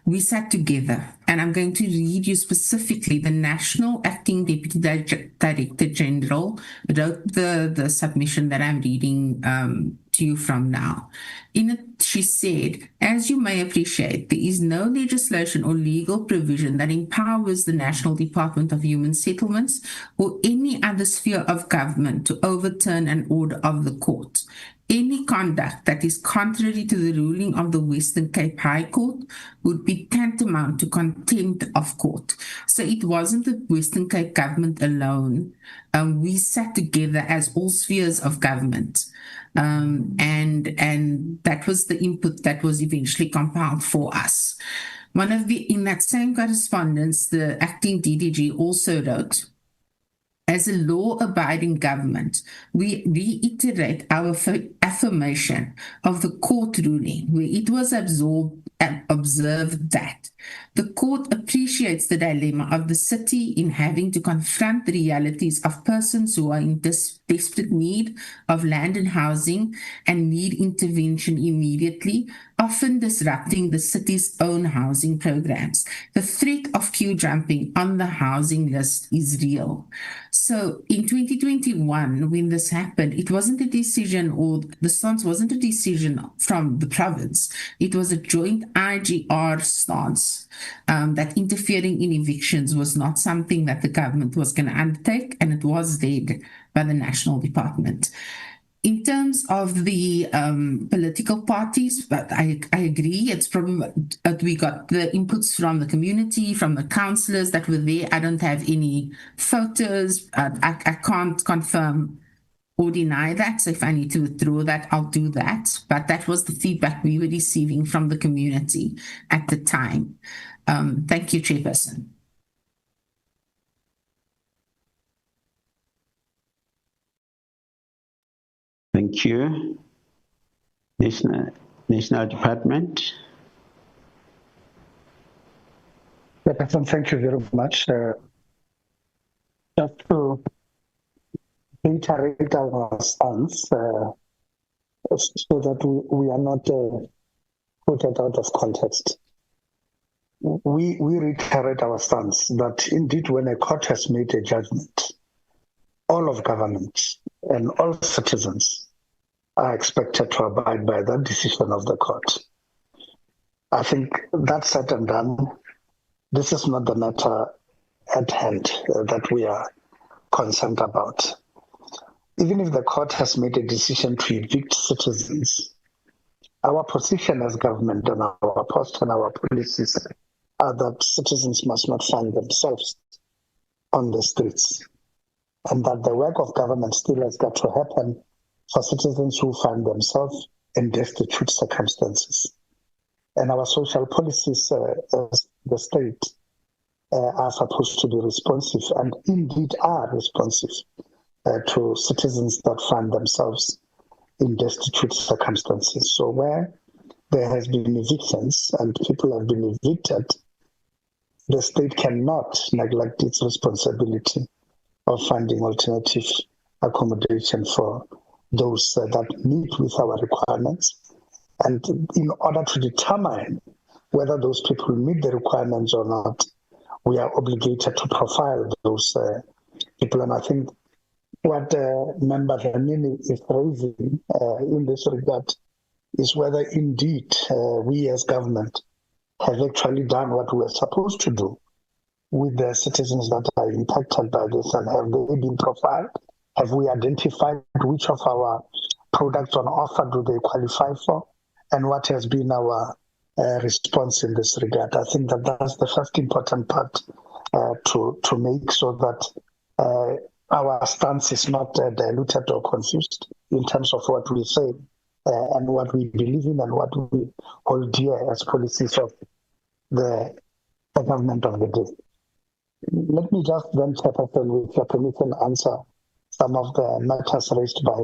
we sat together, and I'm going to read you specifically. The National Acting Deputy Director General wrote the submission that I'm reading to you from now. In it, she said, as you may appreciate, there is no legislation or legal provision that empowers the National Department of Human Settlements or any other sphere of government to overturn an order of the court. Any conduct that is contrary to the ruling of the Western Cape High Court would be tantamount to contempt of court. So it wasn't the Western Cape government alone. We sat together as all spheres of government. And that was the input that was eventually compiled for us. In that same correspondence, the acting DDG also wrote, as a law-abiding government, we reiterate our affirmation of the court ruling, where it was observed that the court appreciates the dilemma of the city in having to confront the realities of persons who are in desperate need of land and housing and need intervention immediately, often disrupting the city's own housing programs. The threat of queue jumping on the housing list is real. So in 2021, when this happened, it wasn't a decision, or the stance wasn't a decision from the province. It was a joint IGR stance that interfering in evictions was not something that the government was going to undertake, and it was led by the National Department. In terms of the political parties, but I agree, it's probably we got the inputs from the community, from the councillors that were there. I don't have any photos. I can't confirm or deny that. So if I need to withdraw that, I'll do that. But that was the feedback we were receiving from the community at the time. Thank you, Chairperson. Thank you. National Department. Thank you very much. Just to reiterate our stance so that we are not put out of context. We reiterate our stance that indeed when a court has made a judgment, all of government and all citizens are expected to abide by that decision of the court. I think that's said and done. This is not the matter at hand that we are concerned about. Even if the court has made a decision to evict citizens, our position as government and our post and our policies are that citizens must not find themselves on the streets, and that the work of government still has got to happen for citizens who find themselves in destitute circumstances. And our social policies, as the state, are supposed to be responsive, and indeed are responsive to citizens that find themselves in destitute circumstances. So where there has been evictions and people have been evicted, the state cannot neglect its responsibility of finding alternative accommodation for those that meet with our requirements. And in order to determine whether those people meet the requirements or not, we are obligated to profile those people. And I think what Member Dlamini is raising in this regard is whether indeed we as government have actually done what we're supposed to do with the citizens that are impacted by this, and have they been profiled? Have we identified which of our products on offer do they qualify for, and what has been our response in this regard? I think that that's the first important part to make, so that our stance is not diluted or confused in terms of what we say and what we believe in and what we hold dear as policies of the government of the day. Let me just then, Chairperson, with your permission, answer some of the matters raised by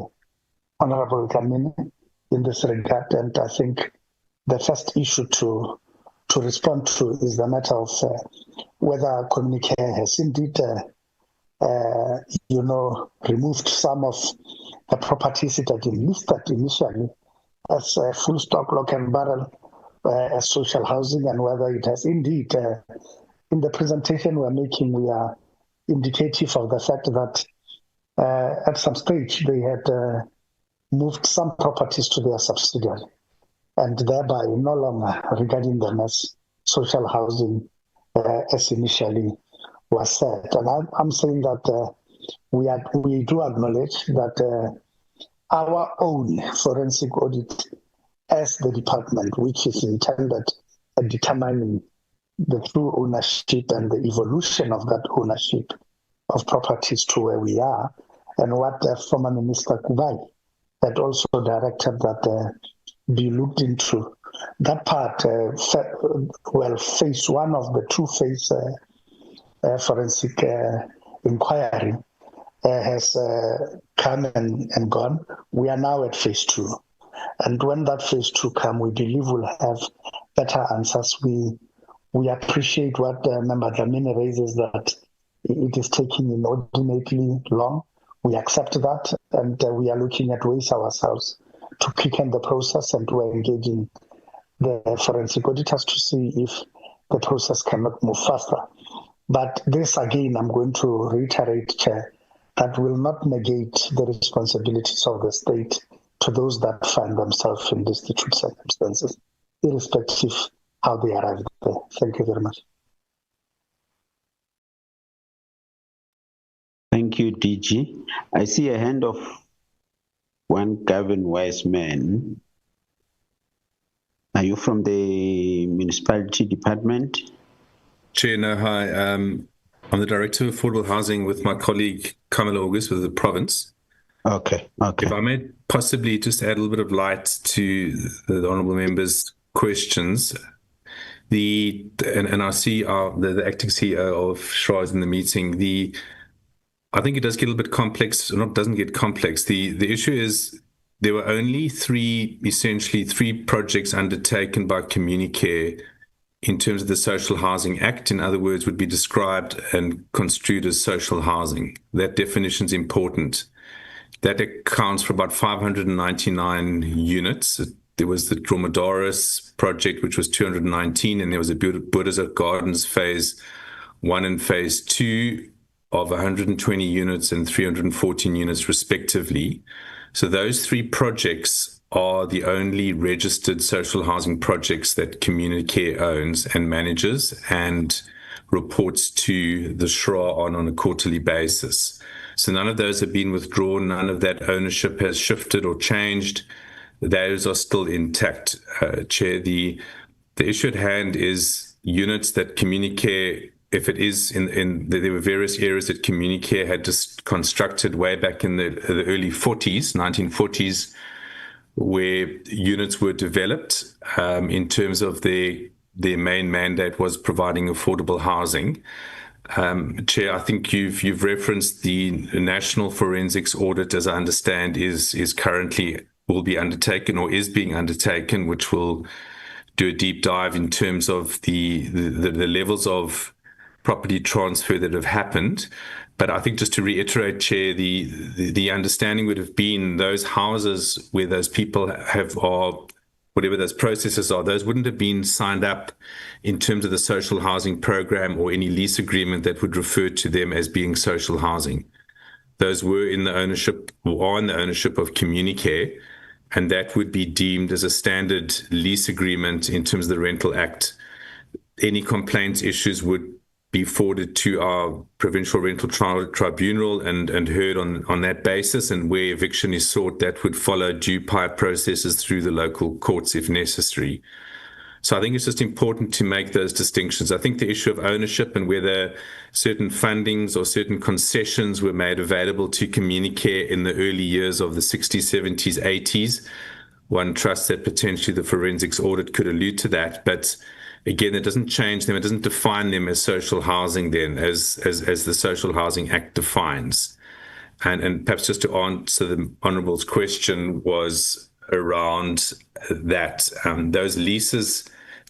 Honorable Dlamini in this regard. And I think the first issue to respond to is the matter of whether Communicare has indeed, removed some of the properties it had listed initially as full stock, lock and barrel, as social housing, and whether it has indeed, in the presentation we're making, we are indicative of the fact that at some stage they had moved some properties to their subsidiary, and thereby no longer regarding them as social housing as initially was said. And I'm saying that we do acknowledge that our own forensic audit as the department, which is intended at determining the true ownership and the evolution of that ownership of properties to where we are, and what former Minister Kubai had also directed that be looked into. That part, phase one of the two-phase forensic inquiry has come and gone. We are now at phase two. And when that phase two comes, we believe we'll have better answers. We appreciate what Member Dlamini raises, that it is taking inordinately long. We accept that, and we are looking at ways ourselves to quicken the process, and we're engaging the forensic auditors to see if the process cannot move faster. But this, again, I'm going to reiterate, Chair, that will not negate the responsibilities of the state to those that find themselves in destitute circumstances, irrespective how they arrived there. Thank you very much. Thank you, DG. I see a hand of one Gavin Wiseman. Are you from the municipality department? Chair, no, hi. I'm the Director of Affordable Housing with my colleague Kamala August with the province. Okay. If I may possibly just add a little bit of light to the honourable members' questions. And I see the acting CEO of SHRA is in the meeting. I think it does get a little bit complex, or not doesn't get complex. The issue is there were only essentially three projects undertaken by Communicare in terms of the Social Housing Act. In other words, would be described and construed as social housing. That definition is important. That accounts for about 599 units. There was the Dromedaris project, which was 219, and there was a Buddhist Gardens phase 1 and phase 2 of 120 units and 314 units respectively. So those three projects are the only registered social housing projects that Communicare owns and manages and reports to the SHRA on a quarterly basis. So none of those have been withdrawn. None of that ownership has shifted or changed. Those are still intact. Chair, the issue at hand is units that Communicare, if it is there were various areas that Communicare had just constructed way back in the early 1940s, where units were developed in terms of their main mandate was providing affordable housing. Chair, I think you've referenced the national forensics audit, as I understand, is currently will be undertaken or is being undertaken, which will do a deep dive in terms of the levels of property transfer that have happened. But I think just to reiterate, Chair, the understanding would have been those houses where those people are, whatever those processes are, those wouldn't have been signed up in terms of the social housing program or any lease agreement that would refer to them as being social housing. Those were in the ownership, or are in the ownership of Communicare, and that would be deemed as a standard lease agreement in terms of the Rental Act. Any complaints issues would be forwarded to our provincial rental tribunal and heard on that basis, and where eviction is sought, that would follow due processes through the local courts if necessary. So I think it's just important to make those distinctions. I think the issue of ownership and whether certain fundings or certain concessions were made available to Communicare in the early years of the 60s, 70s, 80s, one trusts that potentially the forensics audit could allude to that. But again, it doesn't change them. It doesn't define them as social housing then, as the Social Housing Act defines. And perhaps just to answer the Honourable's question was around that those leases,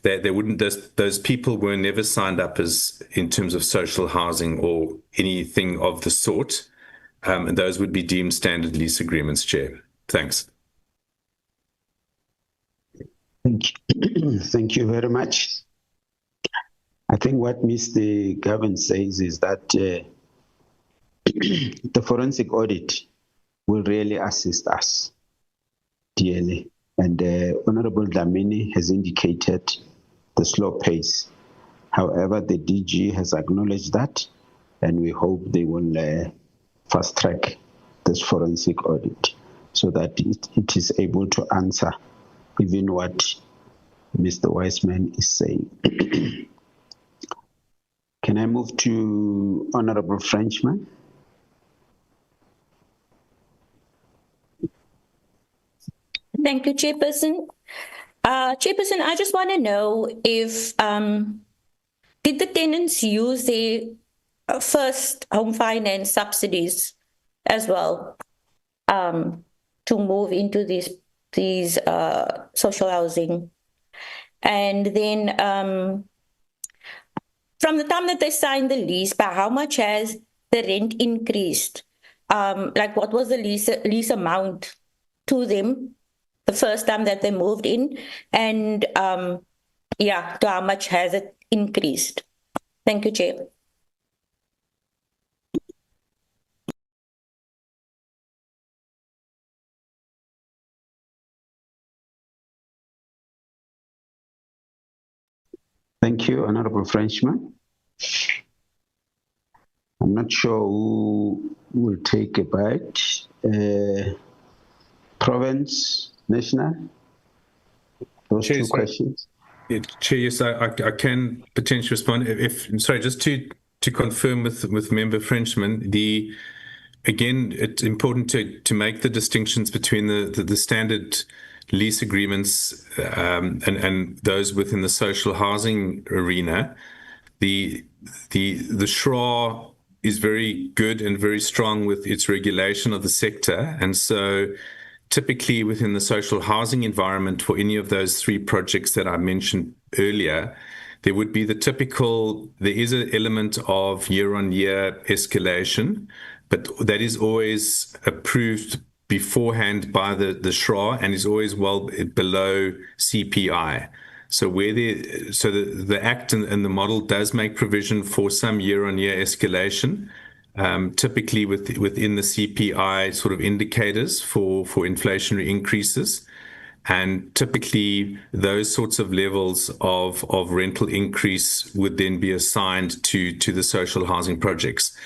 they wouldn't, those people were never signed up as in terms of social housing or anything of the sort. And those would be deemed standard lease agreements, Chair. Thanks. Thank you very much. I think what Mr. Gavin says is that the forensic audit will really assist us dearly. And Honorable Dlamini has indicated the slow pace. However, the DG has acknowledged that, and we hope they will fast track this forensic audit so that it is able to answer even what Mr. Wiseman is saying. Can I move to Honorable Frenchman? Thank you, Chairperson. Chairperson, I just want to know if, did the tenants use their first home finance subsidies as well to move into these social housing? And then from the time that they signed the lease, by how much has the rent increased? Like what was the lease amount to them the first time that they moved in? And yeah, to how much has it increased? Thank you, Chair. Thank you, Honorable Frenchman. I'm not sure who will take a bite. Province, National? Those Chair, two questions. Chair, yes, I can potentially respond. Sorry, just to confirm with Member Frenchman, again, it's important to make the distinctions between the standard lease agreements and those within the social housing arena. The SHRA is very good and very strong with its regulation of the sector, and so typically within the social housing environment for any of those three projects that I mentioned earlier, there would be there is an element of year-on-year escalation, but that is always approved beforehand by the SHRA and is always well below CPI. So the Act and the model does make provision for some year-on-year escalation, typically within the CPI sort of indicators for inflationary increases. And typically those sorts of levels of rental increase would then be assigned to the social housing projects.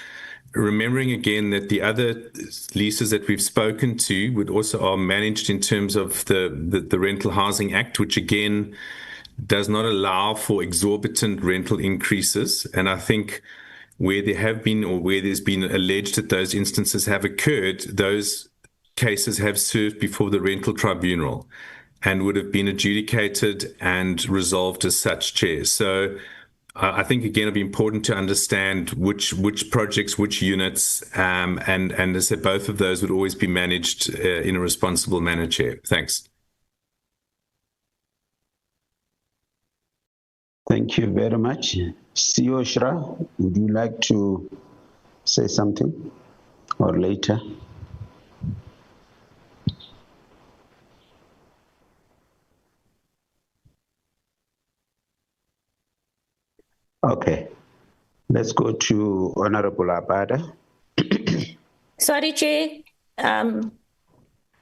Remembering again that the other leases that we've spoken to would also are managed in terms of the Rental Housing Act, which again does not allow for exorbitant rental increases. And I think where there have been or where there's been alleged that those instances have occurred, those cases have served before the rental tribunal and would have been adjudicated and resolved as such, Chair. So I think, again, it'd be important to understand which projects, which units, and as I said, both of those would always be managed in a responsible manner, Chair. Thanks. Thank you very much. CEO Shra, would you like to say something or later? Okay, let's go to Honorable Abada. Sorry, Chair.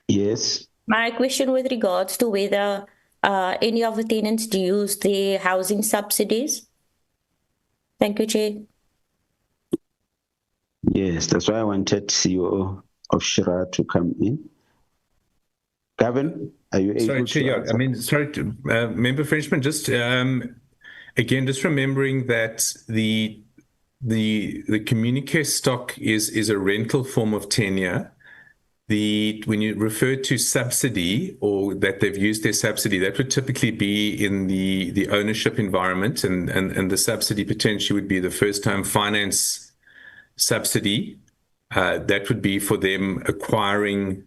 Yes. My question with regards to whether any of the tenants do use their housing subsidies. Thank you, Chair. Yes, that's why I wanted CEO of Shira to come in. Gavin, are you able Sorry, to Chair, answer? Member Frenchman, just again, just remembering that the Communicare stock is a rental form of tenure. When you refer to subsidy or that they've used their subsidy, that would typically be in the ownership environment, and the subsidy potentially would be the first-time finance subsidy. That would be for them acquiring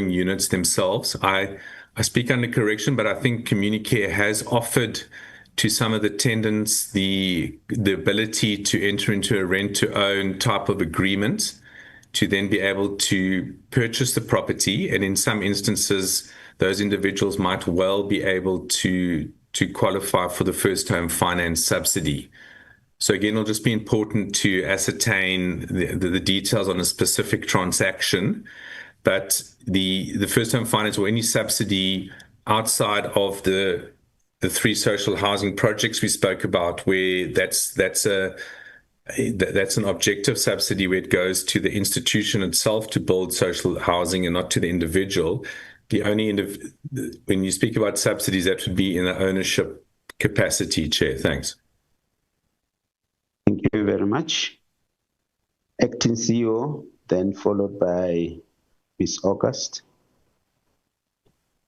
units themselves. I speak under correction, but I think Communicare has offered to some of the tenants the ability to enter into a rent-to-own type of agreement to then be able to purchase the property. And in some instances, those individuals might well be able to qualify for the first-home finance subsidy. So again, it'll just be important to ascertain the details on a specific transaction. But the first-home finance or any subsidy outside of the three social housing projects we spoke about, where that's an objective subsidy where it goes to the institution itself to build social housing and not to the individual. When you speak about subsidies, that would be in the ownership capacity, Chair. Thanks. Thank you very much. Acting CEO, then followed by Ms. August.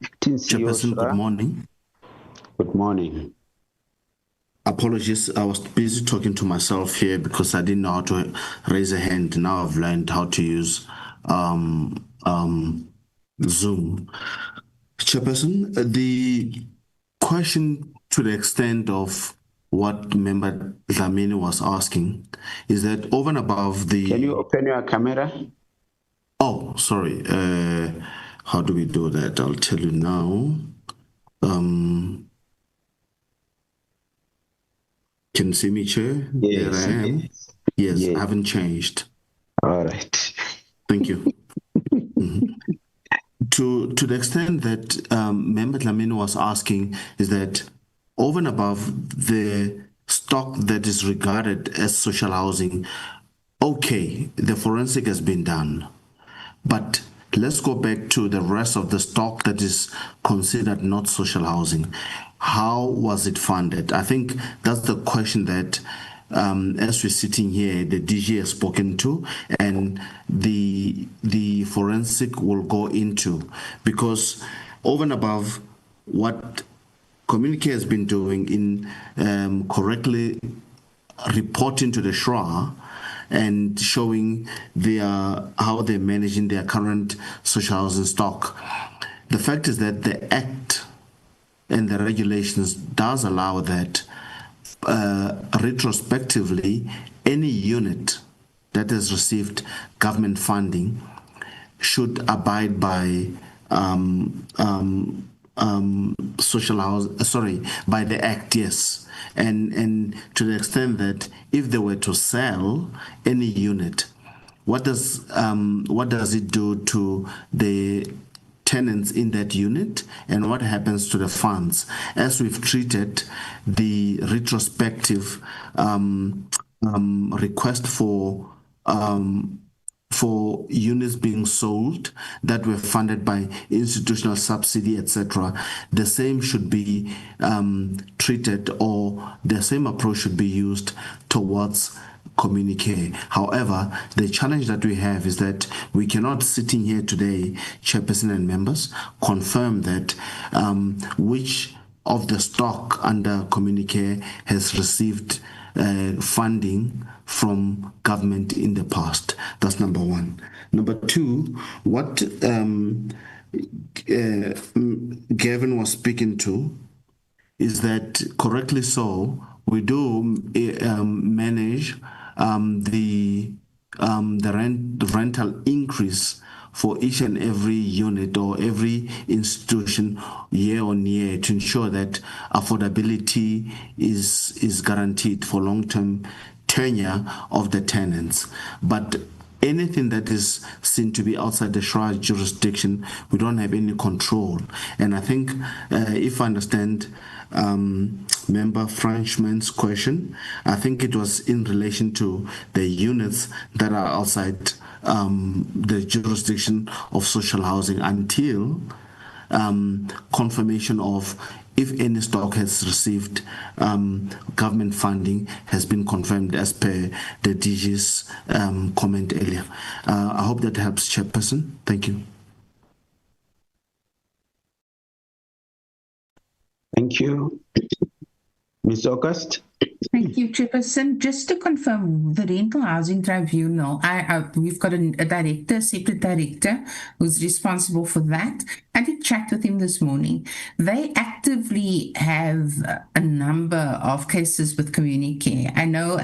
Acting CEO. Chairperson, good morning. Good morning. Apologies, I was busy talking to myself here because I didn't know how to raise a hand. Now I've learned how to use Zoom. Chairperson, the question to the extent of what Member Dlamini was asking is that over and above the... Can you open your camera? Oh, sorry. How do we do that? I'll tell you now. Can you see me, Chair? Yes. There I am. Yes, I haven't changed. All right. Thank you. To the extent that Member Dlamini was asking is that over and above the stock that is regarded as social housing, okay, the forensic has been done, but let's go back to the rest of the stock that is considered not social housing. How was it funded? I think that's the question that, as we're sitting here, the DG has spoken to, and the forensic will go into, because over and above what Communicare has been doing in correctly reporting to the SHRA and showing how they're managing their current social housing stock. The fact is that the Act and the regulations does allow that retrospectively any unit that has received government funding should abide by social housing, by the Act, yes. And to the extent that if they were to sell any unit, what does it do to the tenants in that unit, and what happens to the funds? As we've treated the retrospective request for units being sold that were funded by institutional subsidy, etc., the same should be treated, or the same approach should be used towards Communicare. However, the challenge that we have is that we cannot, sitting here today, Chairperson and members, confirm that which of the stock under Communicare has received funding from government in the past. That's number one. Number two, what Gavin was speaking to is that, correctly so, we do manage the rental increase for each and every unit or every institution year on year to ensure that affordability is guaranteed for long-term tenure of the tenants. But anything that is seen to be outside the SHRA jurisdiction, we don't have any control. And I think, if I understand Member Frenchman's question, I think it was in relation to the units that are outside the jurisdiction of social housing until confirmation of if any stock has received government funding has been confirmed as per the DG's comment earlier. I hope that helps, Chairperson. Thank you. Thank you. Ms. August? Thank you, Chairperson. Just to confirm, the Rental Housing Tribunal, we've got a director, separate director, who's responsible for that. I did chat with him this morning. They actively have a number of cases with Communicare. I know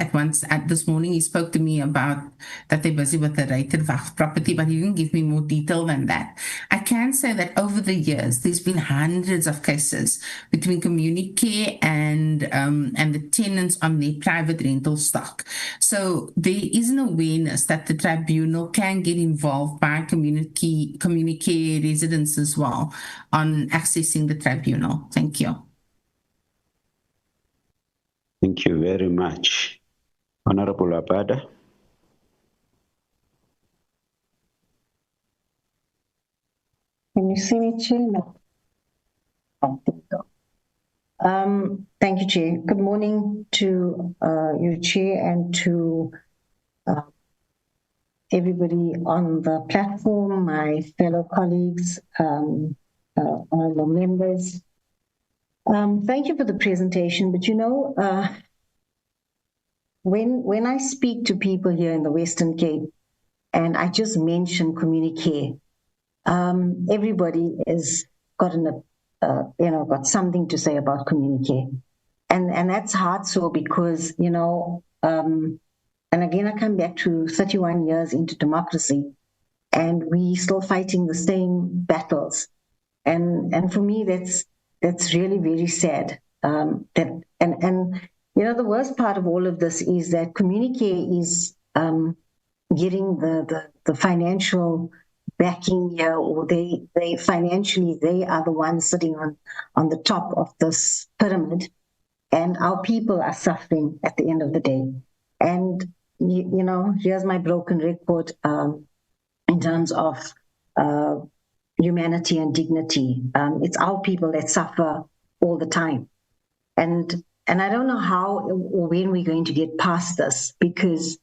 this morning he spoke to me about that they're busy with the rated property, but he didn't give me more detail than that. I can say that over the years, there's been hundreds of cases between Communicare and the tenants on their private rental stock. So there is an awareness that the tribunal can get involved by Communicare residents as well on accessing the tribunal. Thank you. Thank you very much. Honorable Abada. Can you see me, Chair? No. Oh, there we go. Thank you, Chair. Good morning to you, Chair, and to everybody on the platform, my fellow colleagues, honorable members. Thank you for the presentation, but you know, when I speak to people here in the Western Cape, and I just mention Communicare, everybody is got something to say about Communicare, and that's hard so because and again I come back to 31 years into democracy, and we still fighting the same battles, and for me that's really very sad. The worst part of all of this is that Communicare is getting the financial backing here, or they financially, they are the ones sitting on the top of this pyramid, and our people are suffering at the end of the day. And here's my broken record in terms of humanity and dignity. It's our people that suffer all the time, and I don't know how or when we're going to get past this, because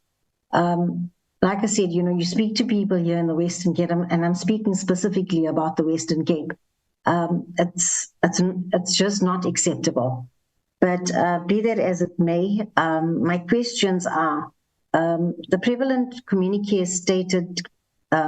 like I said, you speak to people here in the Western Cape, and I'm speaking specifically about the Western Cape. It's just not acceptable. But be that as it may, my questions are, the prevalent Communicare stated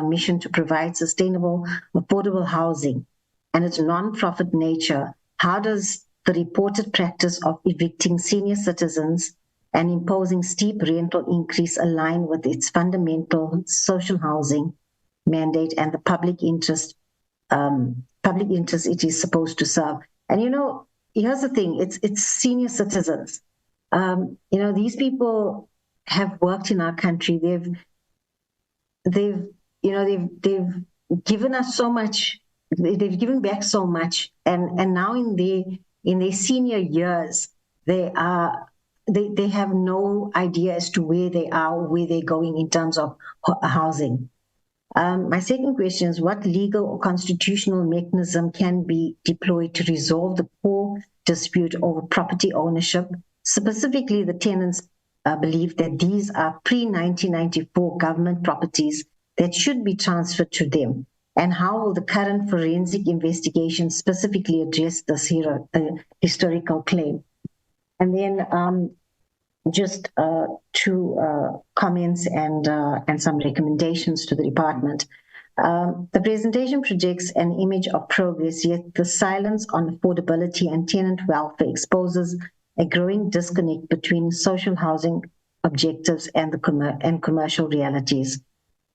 mission to provide sustainable, affordable housing and its non-profit nature, how does the reported practice of evicting senior citizens and imposing steep rental increase align with its fundamental social housing mandate and the public interest it is supposed to serve? And here's the thing: it's senior citizens. These people have worked in our country. They've given us so much. They've given back so much, and now in their senior years, they have no idea as to where they are, where they're going in terms of housing. My second question is, what legal or constitutional mechanism can be deployed to resolve the core dispute over property ownership? Specifically, the tenants believe that these are pre-1994 government properties that should be transferred to them. And how will the current forensic investigation specifically address this historical claim? And then just two comments and some recommendations to the department. The presentation projects an image of progress, yet the silence on affordability and tenant welfare exposes a growing disconnect between social housing objectives and commercial realities.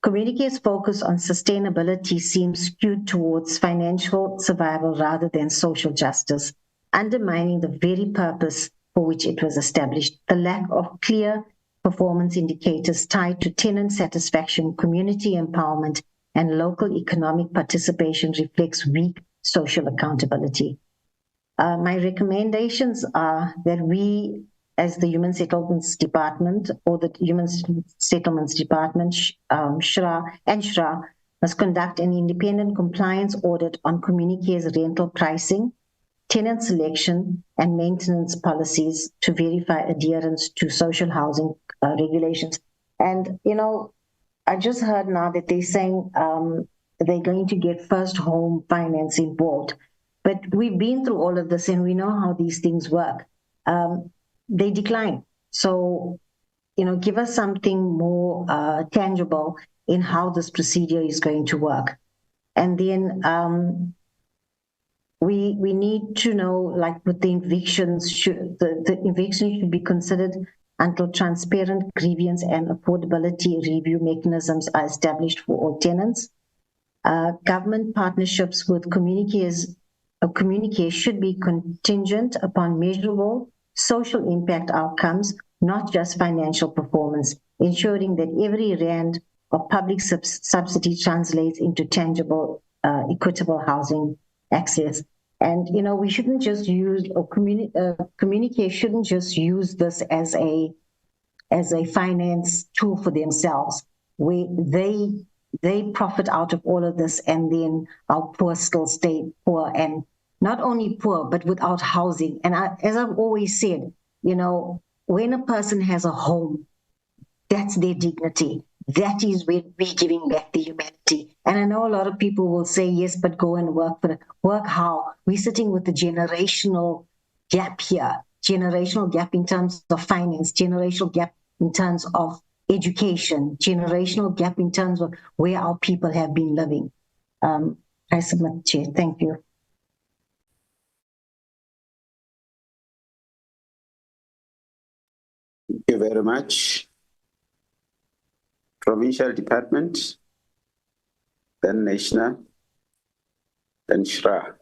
Communicare's focus on sustainability seems skewed towards financial survival rather than social justice, undermining the very purpose for which it was established. The lack of clear performance indicators tied to tenant satisfaction, community empowerment, and local economic participation reflects weak social accountability. My recommendations are that we, as the Human Settlements Department or the Human Settlements Department, SHRA, must conduct an independent compliance audit on Communicare's rental pricing, tenant selection, and maintenance policies to verify adherence to social housing regulations. And, you know, I just heard now that they're saying they're going to get first home finance involved. But we've been through all of this and we know how these things work. They decline. So, you know, give us something more tangible in how this procedure is going to work. And then we need to know, like with the evictions, the eviction should be considered until transparent grievance and affordability review mechanisms are established for all tenants. Government partnerships with Communicare should be contingent upon measurable social impact outcomes, not just financial performance, ensuring that every rand of public subsidy translates into tangible, equitable housing access. And, you know, we shouldn't just use, or Communicare shouldn't just use this as a finance tool for themselves. They profit out of all of this, and then our poor still stay poor, and not only poor, but without housing. And as I've always said, you know, when a person has a home, that's their dignity. That is when we're giving back the humanity. And I know a lot of people will say, yes, but go and work for it. Work how? We're sitting with a generational gap here, generational gap in terms of finance, generational gap in terms of education, generational gap in terms of where our people have been living. I submit, Chair. Thank you. Thank you very much. Provincial Department, then National, then SHRA.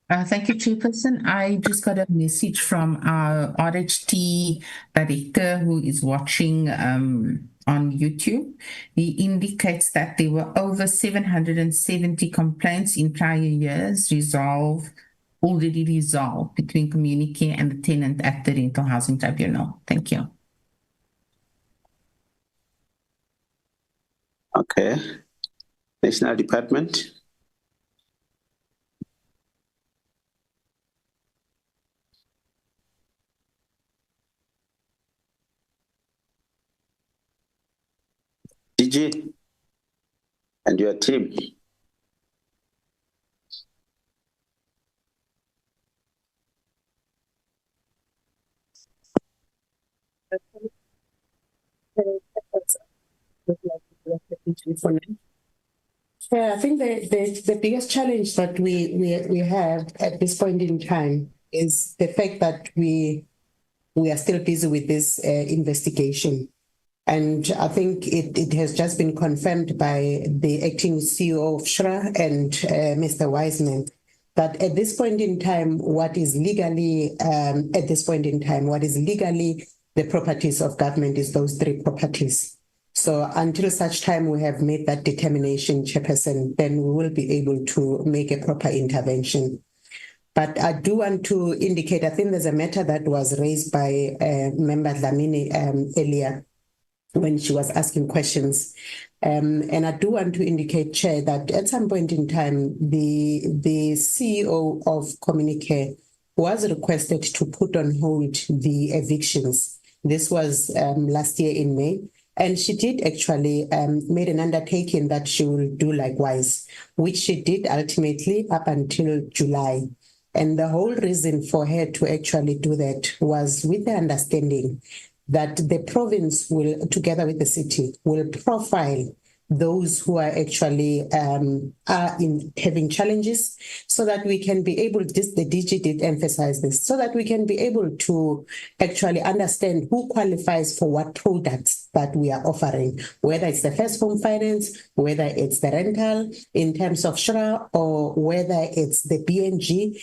Thank you, Chairperson. I just got a message from our Audit director who is watching on YouTube. He indicates that there were over 770 complaints in prior years already resolved between Communicare and the tenant at the Rental Housing Tribunal. Thank you. Okay. National Department. DG and your team. Yeah, I think the biggest challenge that we have at this point in time is the fact that we are still busy with this investigation. And I think it has just been confirmed by the acting CEO of SHRA and Mr. Wiseman that at this point in time, what is legally the properties of government is those 3 properties. So until such time we have made that determination, Chairperson, then we will be able to make a proper intervention. But I do want to indicate, I think there's a matter that was raised by Member Dlamini earlier when she was asking questions. And I do want to indicate, Chair, that at some point in time, the CEO of Communicare was requested to put on hold the evictions. This was last year in May. And she did actually made an undertaking that she will do likewise, which she did ultimately up until July. And the whole reason for her to actually do that was with the understanding that the province will, together with the city, will profile those who are actually having challenges, so that we can be able, the DG did emphasize this, so that we can be able to actually understand who qualifies for what products that we are offering, whether it's the first home finance, whether it's the rental in terms of SHRA, or whether it's the BNG,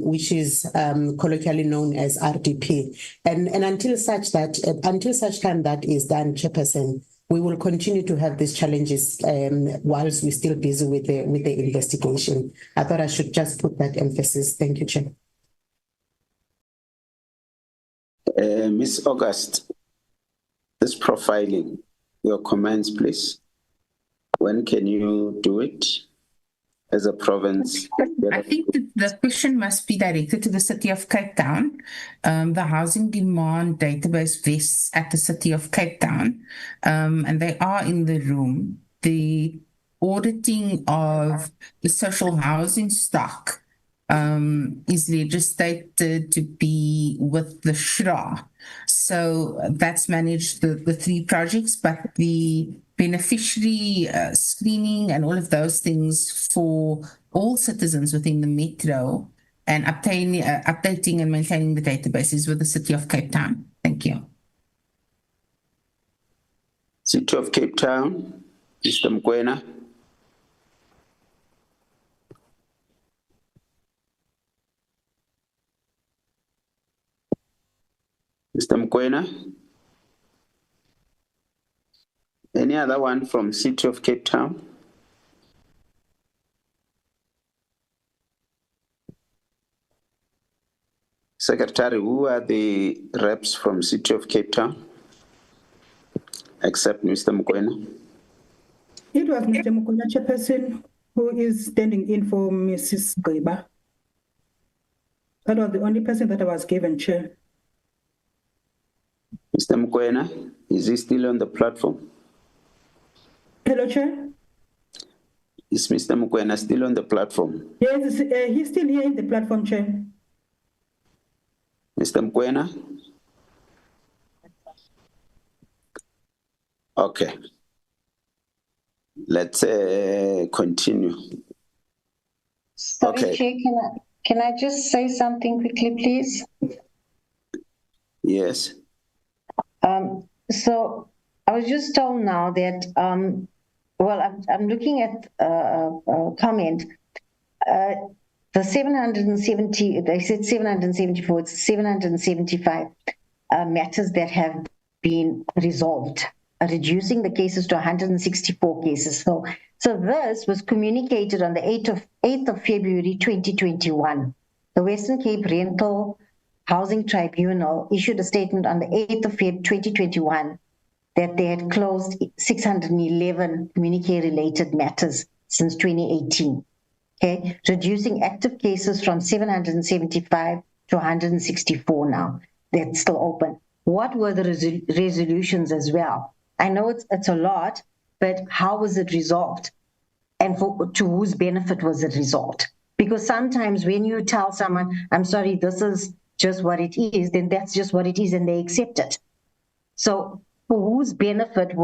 which is colloquially known as RDP. And until such time that is done, Chairperson, we will continue to have these challenges whilst we're still busy with the investigation. I thought I should just put that emphasis. Thank you, Chair. Ms. August, this profiling, your comments, please. When can you do it as a province? I think the question must be directed to the City of Cape Town. The housing demand database vests at the City of Cape Town, and they are in the room. The auditing of the social housing stock is legislated to be with the SHRA. So that's managed the three projects, but the beneficiary screening and all of those things for all citizens within the metro and updating and maintaining the databases with the City of Cape Town. Thank you. City of Cape Town, Mr. Mkwena. Mr. Mkwena? Any other one from City of Cape Town? Secretary, who are the reps from City of Cape Town? Except Mr. Mkwena. It was Mr. Mkwena, Chairperson, who is standing in for Mrs. Gaiba. That was the only person that I was given, Chair. Mr. Mkwena, is he still on the platform? Hello, Chair. Is Mr. Mkwena still on the platform? Yes, he's still here in the platform, Chair. Mr. Mkwena? Okay. Let's continue. Sorry, okay. Chair, can I just say something quickly, please? Yes. So I was just told now that, well, I'm looking at a comment. The 770, they said 774, it's 775 matters that have been resolved, reducing the cases to 164 cases. So this was communicated on the 8th of February 2021. The Western Cape Rental Housing Tribunal issued a statement on the 8th of February 2021 that they had closed 611 Communicare-related matters since 2018, okay, reducing active cases from 775 to 164 now. That's still open. What were the resolutions as well? I know it's a lot, but how was it resolved? And to whose benefit was it resolved? Because sometimes when you tell someone, I'm sorry, this is just what it is, then that's just what it is and they accept it. So for whose benefit,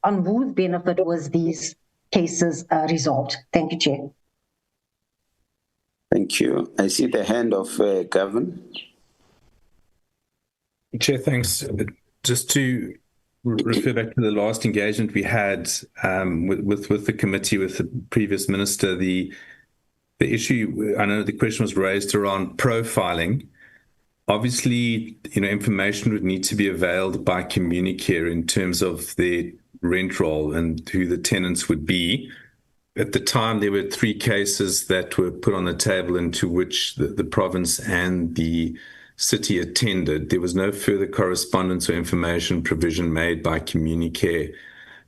on whose benefit was these cases resolved? Thank you, Chair. Thank you. I see the hand of Gavin. Chair, thanks. Just to refer back to the last engagement we had with the committee, with the previous minister, the issue, I know the question was raised around profiling. Obviously, information would need to be availed by Communicare in terms of their rent roll and who the tenants would be. At the time, there were 3 cases that were put on the table into which the province and the city attended. There was no further correspondence or information provision made by Communicare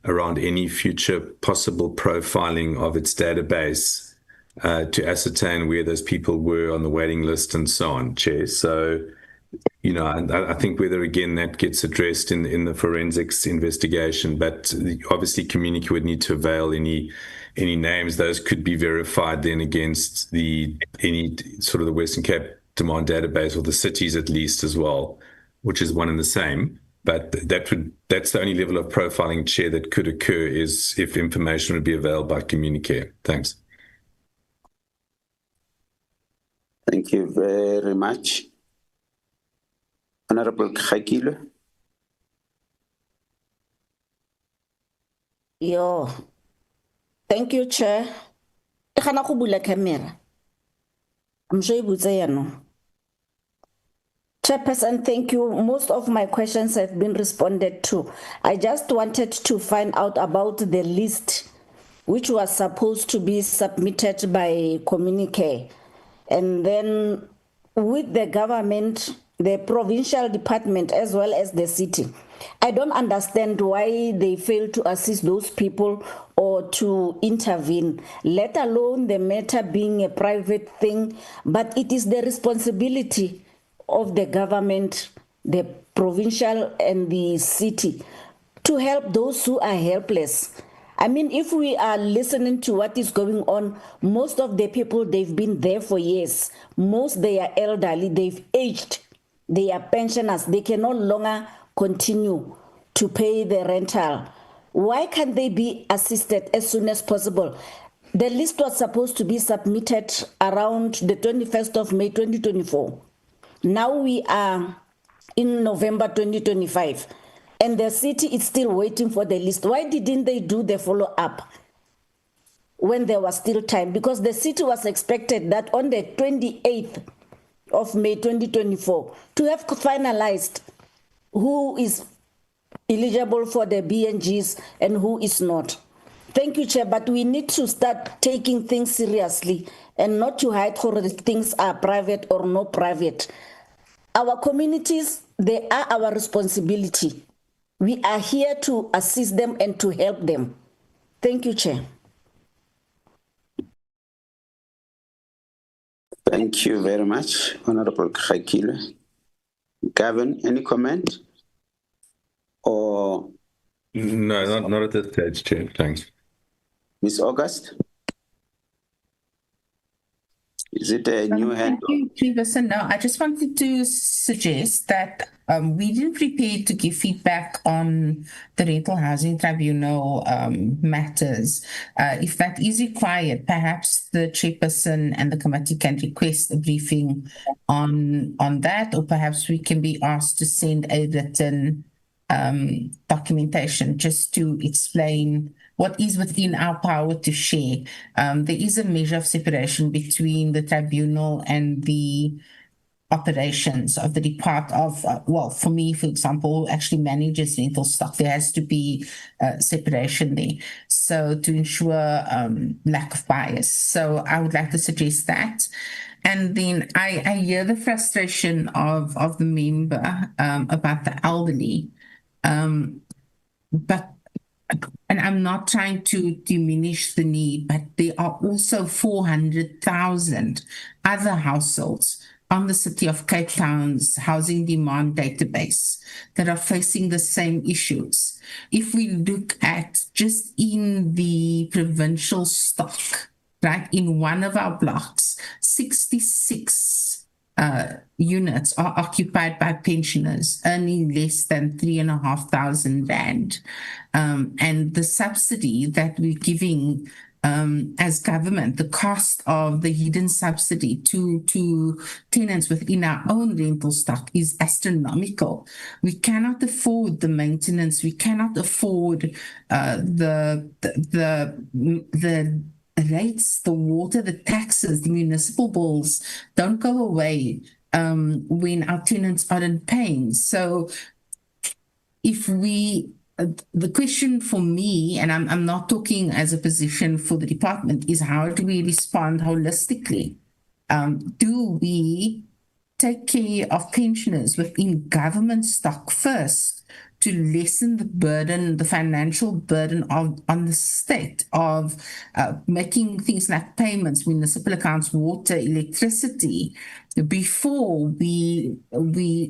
around any future possible profiling of its database to ascertain where those people were on the waiting list and so on, Chair. So, I think whether, again, that gets addressed in the forensics investigation, but obviously Communicare would need to avail any names. Those could be verified then against any sort of the Western Cape demand database, or the cities at least as well, which is one and the same. But that's the only level of profiling, Chair, that could occur, is if information would be availed by Communicare. Thanks. Thank you very much. Honorable Khakile. Yo, thank you, Chair. Ke gana go bula camera. I'm sure you would say no. Chairperson, thank you. Most of my questions have been responded to. I just wanted to find out about the list which was supposed to be submitted by Communicare. And then with the government, the provincial department, as well as the city. I don't understand why they fail to assist those people or to intervene, let alone the matter being a private thing, but it is the responsibility of the government, the provincial and the city, to help those who are helpless. I mean, if we are listening to what is going on, most of the people, they've been there for years. Most, they are elderly, they've aged, they are pensioners, they can no longer continue to pay the rental. Why can't they be assisted as soon as possible? The list was supposed to be submitted around the 21st of May 2024. Now we are in November 2025, and the city is still waiting for the list. Why didn't they do the follow-up when there was still time? Because the city was expected that on the 28th of May 2024 to have finalized who is eligible for the BNGs and who is not. Thank you, Chair, but we need to start taking things seriously and not to hide whether things are private or not private. Our communities, they are our responsibility. We are here to assist them and to help them. Thank you, Chair. Thank you very much, Honorable Khakile. Gavin, any comment? Or no, not at this stage, Chair. Thanks. Ms. August? Is it a new hand? Thank you, Chairperson. No, I just wanted to suggest that we didn't prepare to give feedback on the Rental Housing Tribunal matters. If that is required, perhaps the Chairperson and the committee can request a briefing on that, or perhaps we can be asked to send a written documentation just to explain what is within our power to share. There is a measure of separation between the tribunal and the operations of the depart of, well, for me, for example, actually manages rental stock. There has to be separation there. So to ensure lack of bias. So I would like to suggest that. And then I hear the frustration of the member about the elderly. But and I'm not trying to diminish the need, but there are also 400,000 other households on the City of Cape Town's housing demand database that are facing the same issues. If we look at just in the provincial stock, right, in one of our blocks, 66 units are occupied by pensioners earning less than 3,500 rand. And the subsidy that we're giving as government, the cost of the hidden subsidy to tenants within our own rental stock is astronomical. We cannot afford the maintenance. We cannot afford the rates, the water, the taxes, the municipal bills don't go away when our tenants aren't paying. So if we, the question for me, and I'm not talking as a position for the department, is how do we respond holistically? Do we take care of pensioners within government stock first to lessen the burden, the financial burden on the state of making things like payments, municipal accounts, water, electricity, before we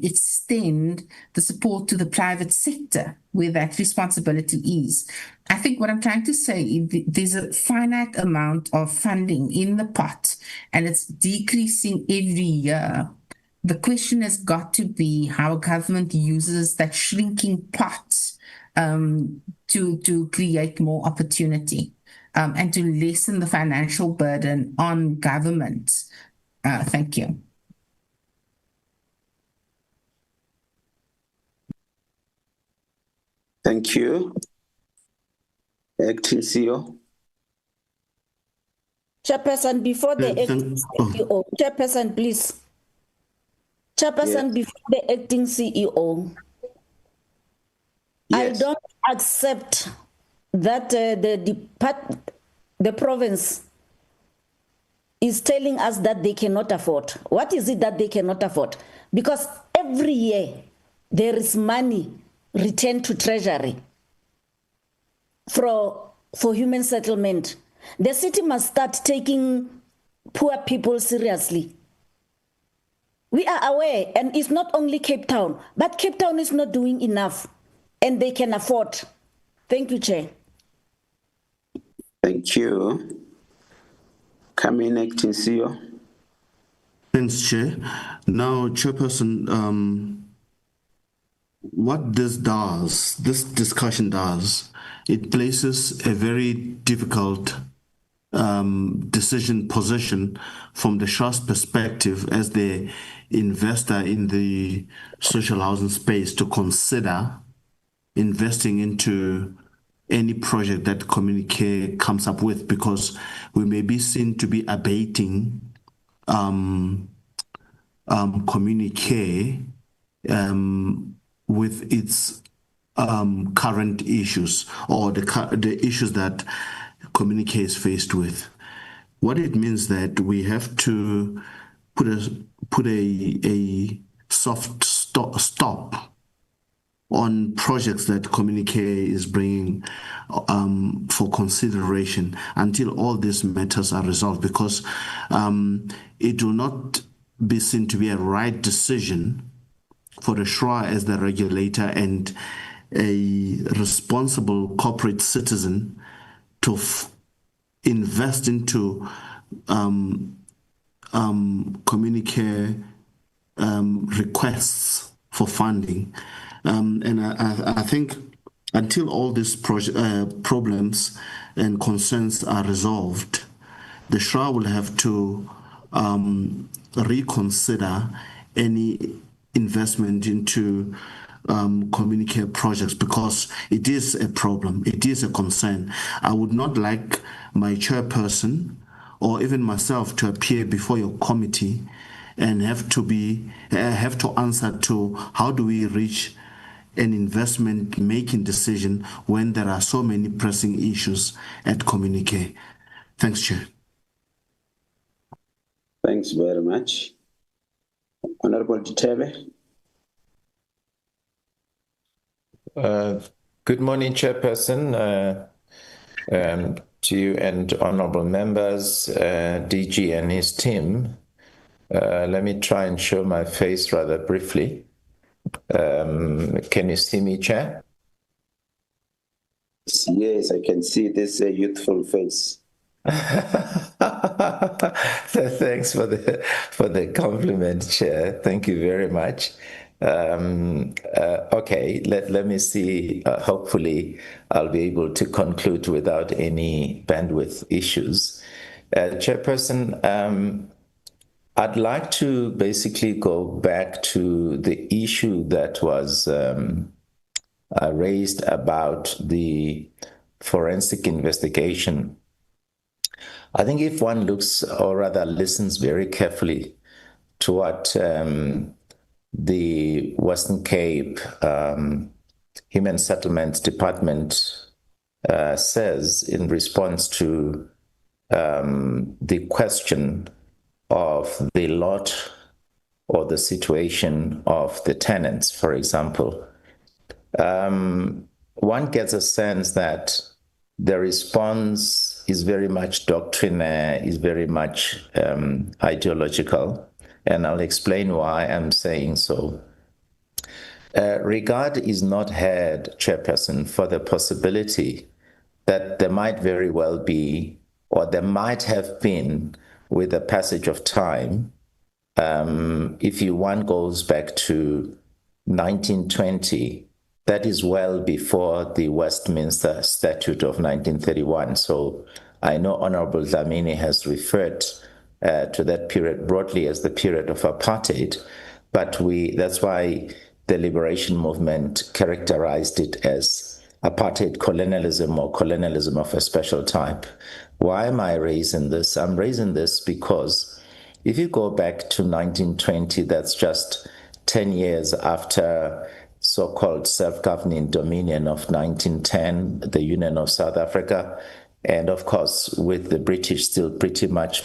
extend the support to the private sector where that responsibility is? I think what I'm trying to say is there's a finite amount of funding in the pot and it's decreasing every year. The question has got to be how government uses that shrinking pot to create more opportunity and to lessen the financial burden on government. Thank you. Thank you. Acting CEO. Chairperson, before the acting CEO, Chairperson, please. Chairperson, before the acting CEO, I don't accept that the province is telling us that they cannot afford. What is it that they cannot afford? Because every year there is money returned to Treasury for human settlement. The city must start taking poor people seriously. We are aware, and it's not only Cape Town, but Cape Town is not doing enough, and they can afford. Thank you, Chair. Thank you. Coming acting CEO. Thanks, Chair. Now, Chairperson, what this discussion does, it places a very difficult decision position from the SHA's perspective as the investor in the social housing space to consider investing into any project that Communicare comes up with, because we may be seen to be abating Communicare with its current issues, or the issues that Communicare is faced with. What it means that we have to put a soft stop on projects that Communicare is bringing for consideration until all these matters are resolved, because it will not be seen to be a right decision for the SHRA as the regulator and a responsible corporate citizen to invest into Communicare requests for funding. And I think until all these problems and concerns are resolved, the SHRA will have to reconsider any investment into Communicare projects, because it is a problem, it is a concern. I would not like my chairperson or even myself to appear before your committee and have to answer to how do we reach an investment making decision when there are so many pressing issues at Communicare. Thanks, Chair. Thanks very much. Honorable Ditebe. Good morning, Chairperson, to you and honorable members, DG and his team. Let me try and show my face rather briefly. Can you see me, Chair? Yes, I can see this youthful face. Thanks for the compliment, Chair. Thank you very much. Okay, let me see. Hopefully, I'll be able to conclude without any bandwidth issues. Chairperson, I'd like to basically go back to the issue that was raised about the forensic investigation. I think if one looks, or rather listens very carefully to what the Western Cape Human Settlements Department says in response to the question of the lot or the situation of the tenants, for example, one gets a sense that the response is very much doctrinaire, is very much ideological. And I'll explain why I'm saying so. Regard is not had, Chairperson, for the possibility that there might very well be, or there might have been, with the passage of time, if one goes back to 1920, that is well before the Westminster Statute of 1931. So I know Honorable Dlamini has referred to that period broadly as the period of apartheid, but that's why the liberation movement characterized it as apartheid colonialism or colonialism of a special type. Why am I raising this? I'm raising this because if you go back to 1920, that's just 10 years after so-called self-governing dominion of 1910, the Union of South Africa, and of course, with the British still pretty much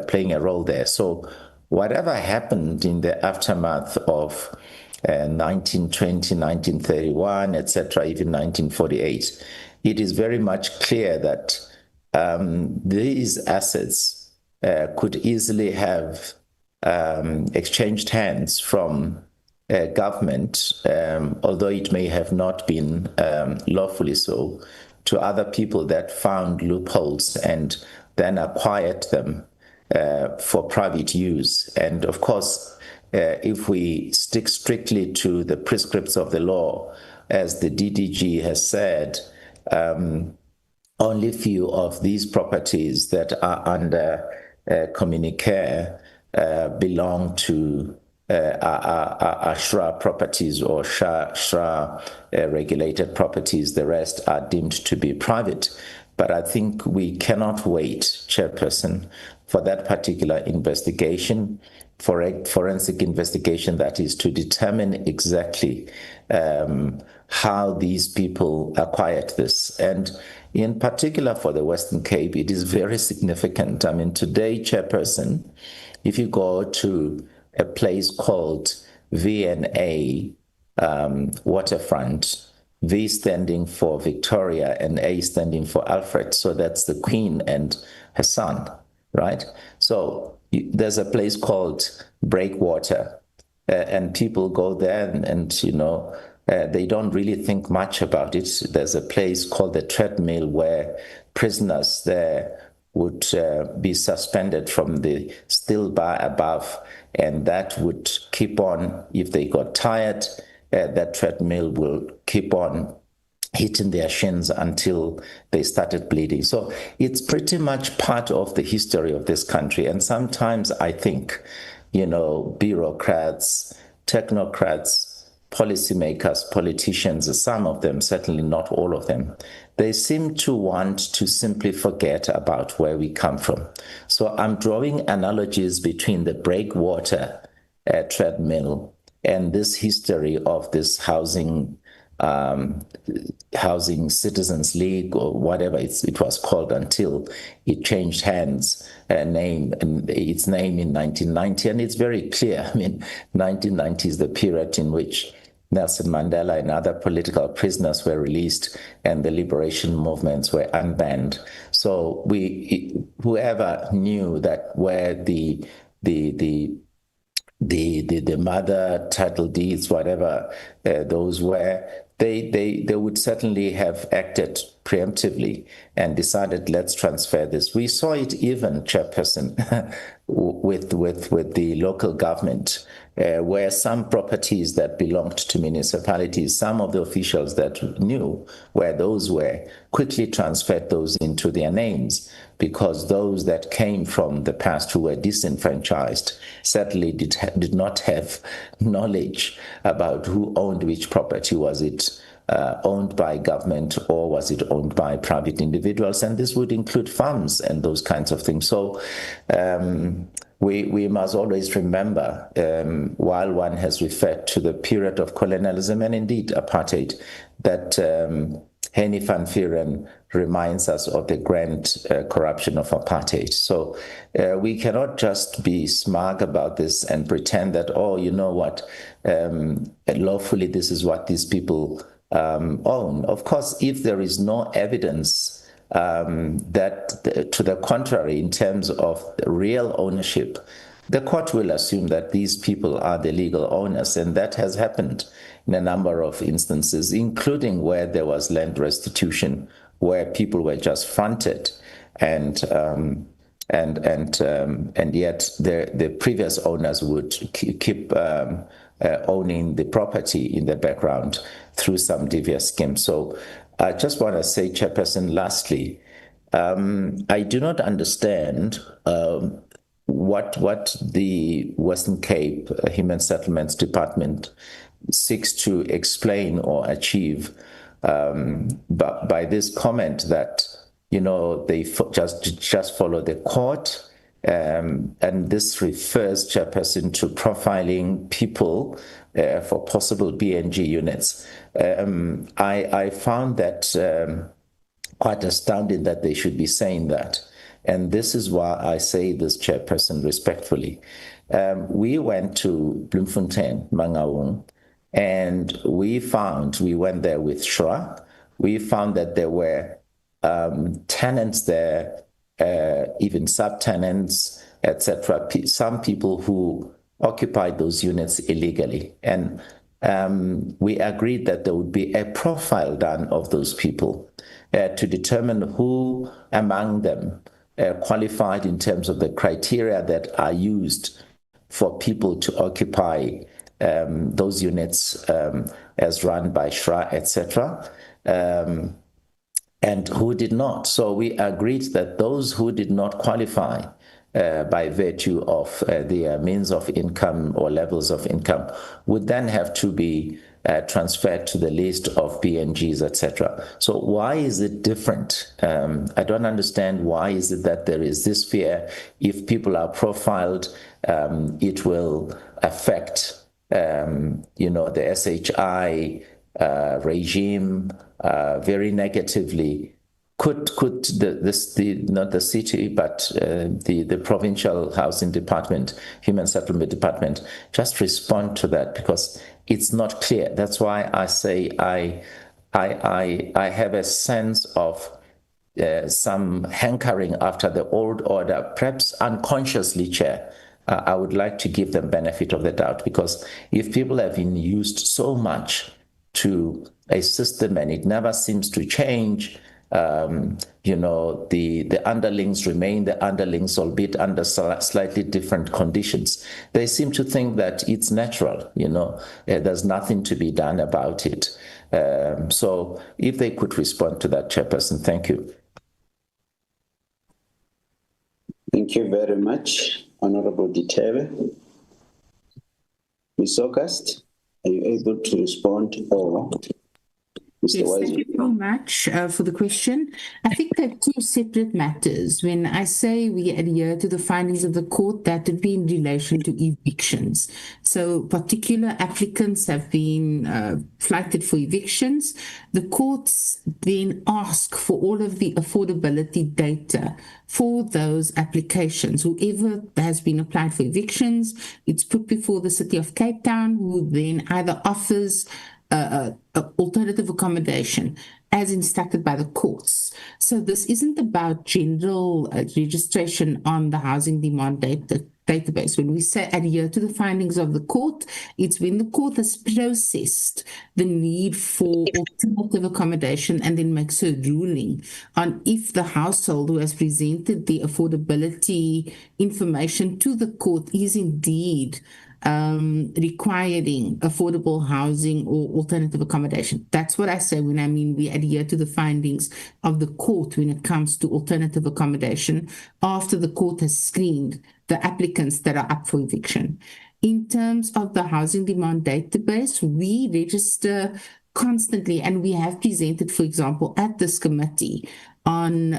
playing a role there. So whatever happened in the aftermath of 1920, 1931, etc., even 1948, it is very much clear that these assets could easily have exchanged hands from government, although it may have not been lawfully so, to other people that found loopholes and then acquired them for private use. And of course, if we stick strictly to the prescripts of the law, as the DDG has said, only few of these properties that are under Communicare belong to SHRA properties or SHRA regulated properties. The rest are deemed to be private. But I think we cannot wait, Chairperson, for that particular investigation, for a forensic investigation that is to determine exactly how these people acquired this. And in particular for the Western Cape, it is very significant. I mean, today, Chairperson, if you go to a place called V&A Waterfront, V standing for Victoria and A standing for Alfred. So that's the Queen and her son, right? So there's a place called Breakwater, and people go there and you know, they don't really think much about it. There's a place called the Treadmill where prisoners there would be suspended from the steel bar above, and that would keep on. If they got tired, that treadmill will keep on hitting their shins until they started bleeding. So it's pretty much part of the history of this country. And sometimes I think, you know, bureaucrats, technocrats, policymakers, politicians, some of them, certainly not all of them, they seem to want to simply forget about where we come from. So I'm drawing analogies between the Breakwater treadmill and this history of this housing Citizens League or whatever it was called until it changed hands, its name in 1990. And it's very clear. I mean, 1990 is the period in which Nelson Mandela and other political prisoners were released and the liberation movements were unbanned. So whoever knew that where the mother title deeds, whatever those were, they would certainly have acted preemptively and decided, let's transfer this. We saw it even, Chairperson, with the local government, where some properties that belonged to municipalities, some of the officials that knew where those were quickly transferred those into their names, because those that came from the past who were disenfranchised certainly did not have knowledge about who owned which property. Was it owned by government or was it owned by private individuals? And this would include farms and those kinds of things. So we must always remember, while one has referred to the period of colonialism and indeed apartheid, that Henny van Vuren reminds us of the grand corruption of apartheid. So we cannot just be smug about this and pretend that, oh, you know what, lawfully this is what these people own. Of course, if there is no evidence that to the contrary, in terms of real ownership, the court will assume that these people are the legal owners, and that has happened in a number of instances, including where there was land restitution, where people were just fronted, and yet the previous owners would keep owning the property in the background through some devious scheme. So I just want to say, Chairperson, lastly, I do not understand what the Western Cape Human Settlements Department seeks to explain or achieve but by this comment that, they just follow the court. And this refers, Chairperson, to profiling people for possible BNG units. I found that quite astounding that they should be saying that. And this is why I say this, Chairperson, respectfully. We went to Bloemfontein, Mangaung, and we went there with Shra. We found that there were tenants there, even subtenants, etc. Some people who occupied those units illegally. And we agreed that there would be a profile done of those people to determine who among them qualified in terms of the criteria that are used for people to occupy those units as run by Shra, etc., and who did not. So we agreed that those who did not qualify by virtue of their means of income or levels of income would then have to be transferred to the list of BNGs, etc. So why is it different? I don't understand why is it that there is this fear. If people are profiled, it will affect, the SHI regime very negatively. Could not the city, but the provincial housing department, human settlement department, just respond to that, because it's not clear. That's why I say I have a sense of some hankering after the old order, perhaps unconsciously, Chair. I would like to give them benefit of the doubt, because if people have been used so much to a system and it never seems to change, the underlings remain the underlings, albeit under slightly different conditions. They seem to think that it's natural, there's nothing to be done about it. So if they could respond to that, Chairperson, thank you. Thank you very much, Honorable Ditebe. Ms. August, are you able to respond, or Mr. Yes, Wiseman? thank you very much for the question. I think there are two separate matters. When I say we adhere to the findings of the court, that would be in relation to evictions. So particular applicants have been flighted for evictions. The courts then ask for all of the affordability data for those applications. Whoever has been applied for evictions, it's put before the City of Cape Town, who then either offers alternative accommodation as instructed by the courts. So this isn't about general registration on the housing demand database. When we say adhere to the findings of the court, it's when the court has processed the need for alternative accommodation and then makes a ruling on if the household who has presented the affordability information to the court is indeed requiring affordable housing or alternative accommodation. That's what I say when I mean we adhere to the findings of the court when it comes to alternative accommodation after the court has screened the applicants that are up for eviction. In terms of the housing demand database, we register constantly, and we have presented, for example, at this committee on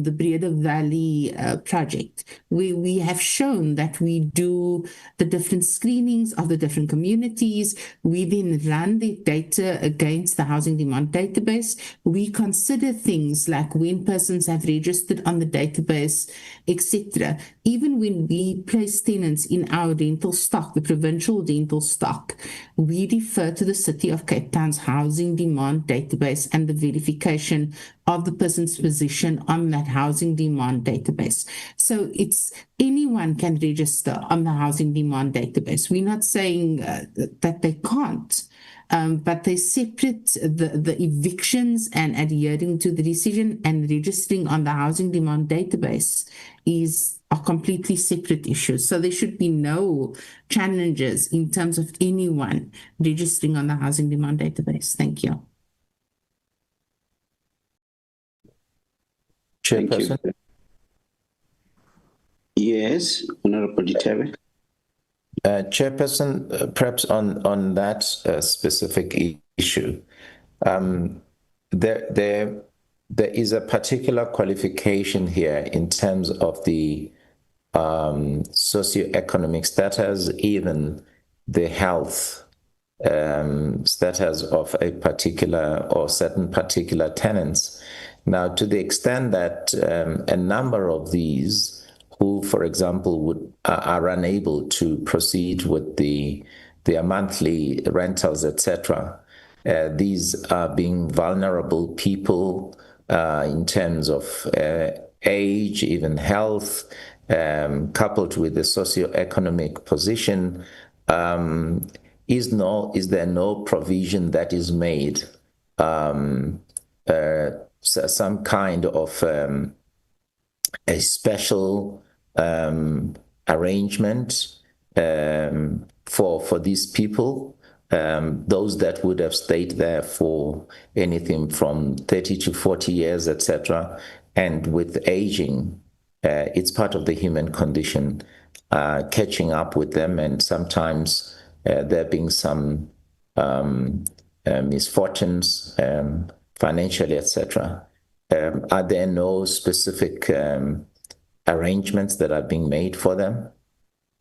the Breda Valley project, we have shown that we do the different screenings of the different communities. We then run the data against the housing demand database. We consider things like when persons have registered on the database, etc. Even when we place tenants in our rental stock, the provincial rental stock, we refer to the City of Cape Town's housing demand database and the verification of the person's position on that housing demand database. So it's anyone can register on the housing demand database. We're not saying that they can't, but they separate the evictions and adhering to the decision and registering on the housing demand database are completely separate issues. So there should be no challenges in terms of anyone registering on the housing demand database. Thank you. Chairperson? Yes, Honorable Ditebe. Chairperson, perhaps on that specific issue, there is a particular qualification here in terms of the socioeconomic status, even the health status of a particular or certain particular tenants. Now, to the extent that a number of these who, for example, are unable to proceed with their monthly rentals, etc., these are being vulnerable people in terms of age, even health, coupled with the socioeconomic position. Is there no provision that is made, some kind of a special arrangement for these people, those that would have stayed there for anything from 30 to 40 years, etc., and with aging, it's part of the human condition, catching up with them, and sometimes there being some misfortunes financially, etc. Are there no specific arrangements that are being made for them?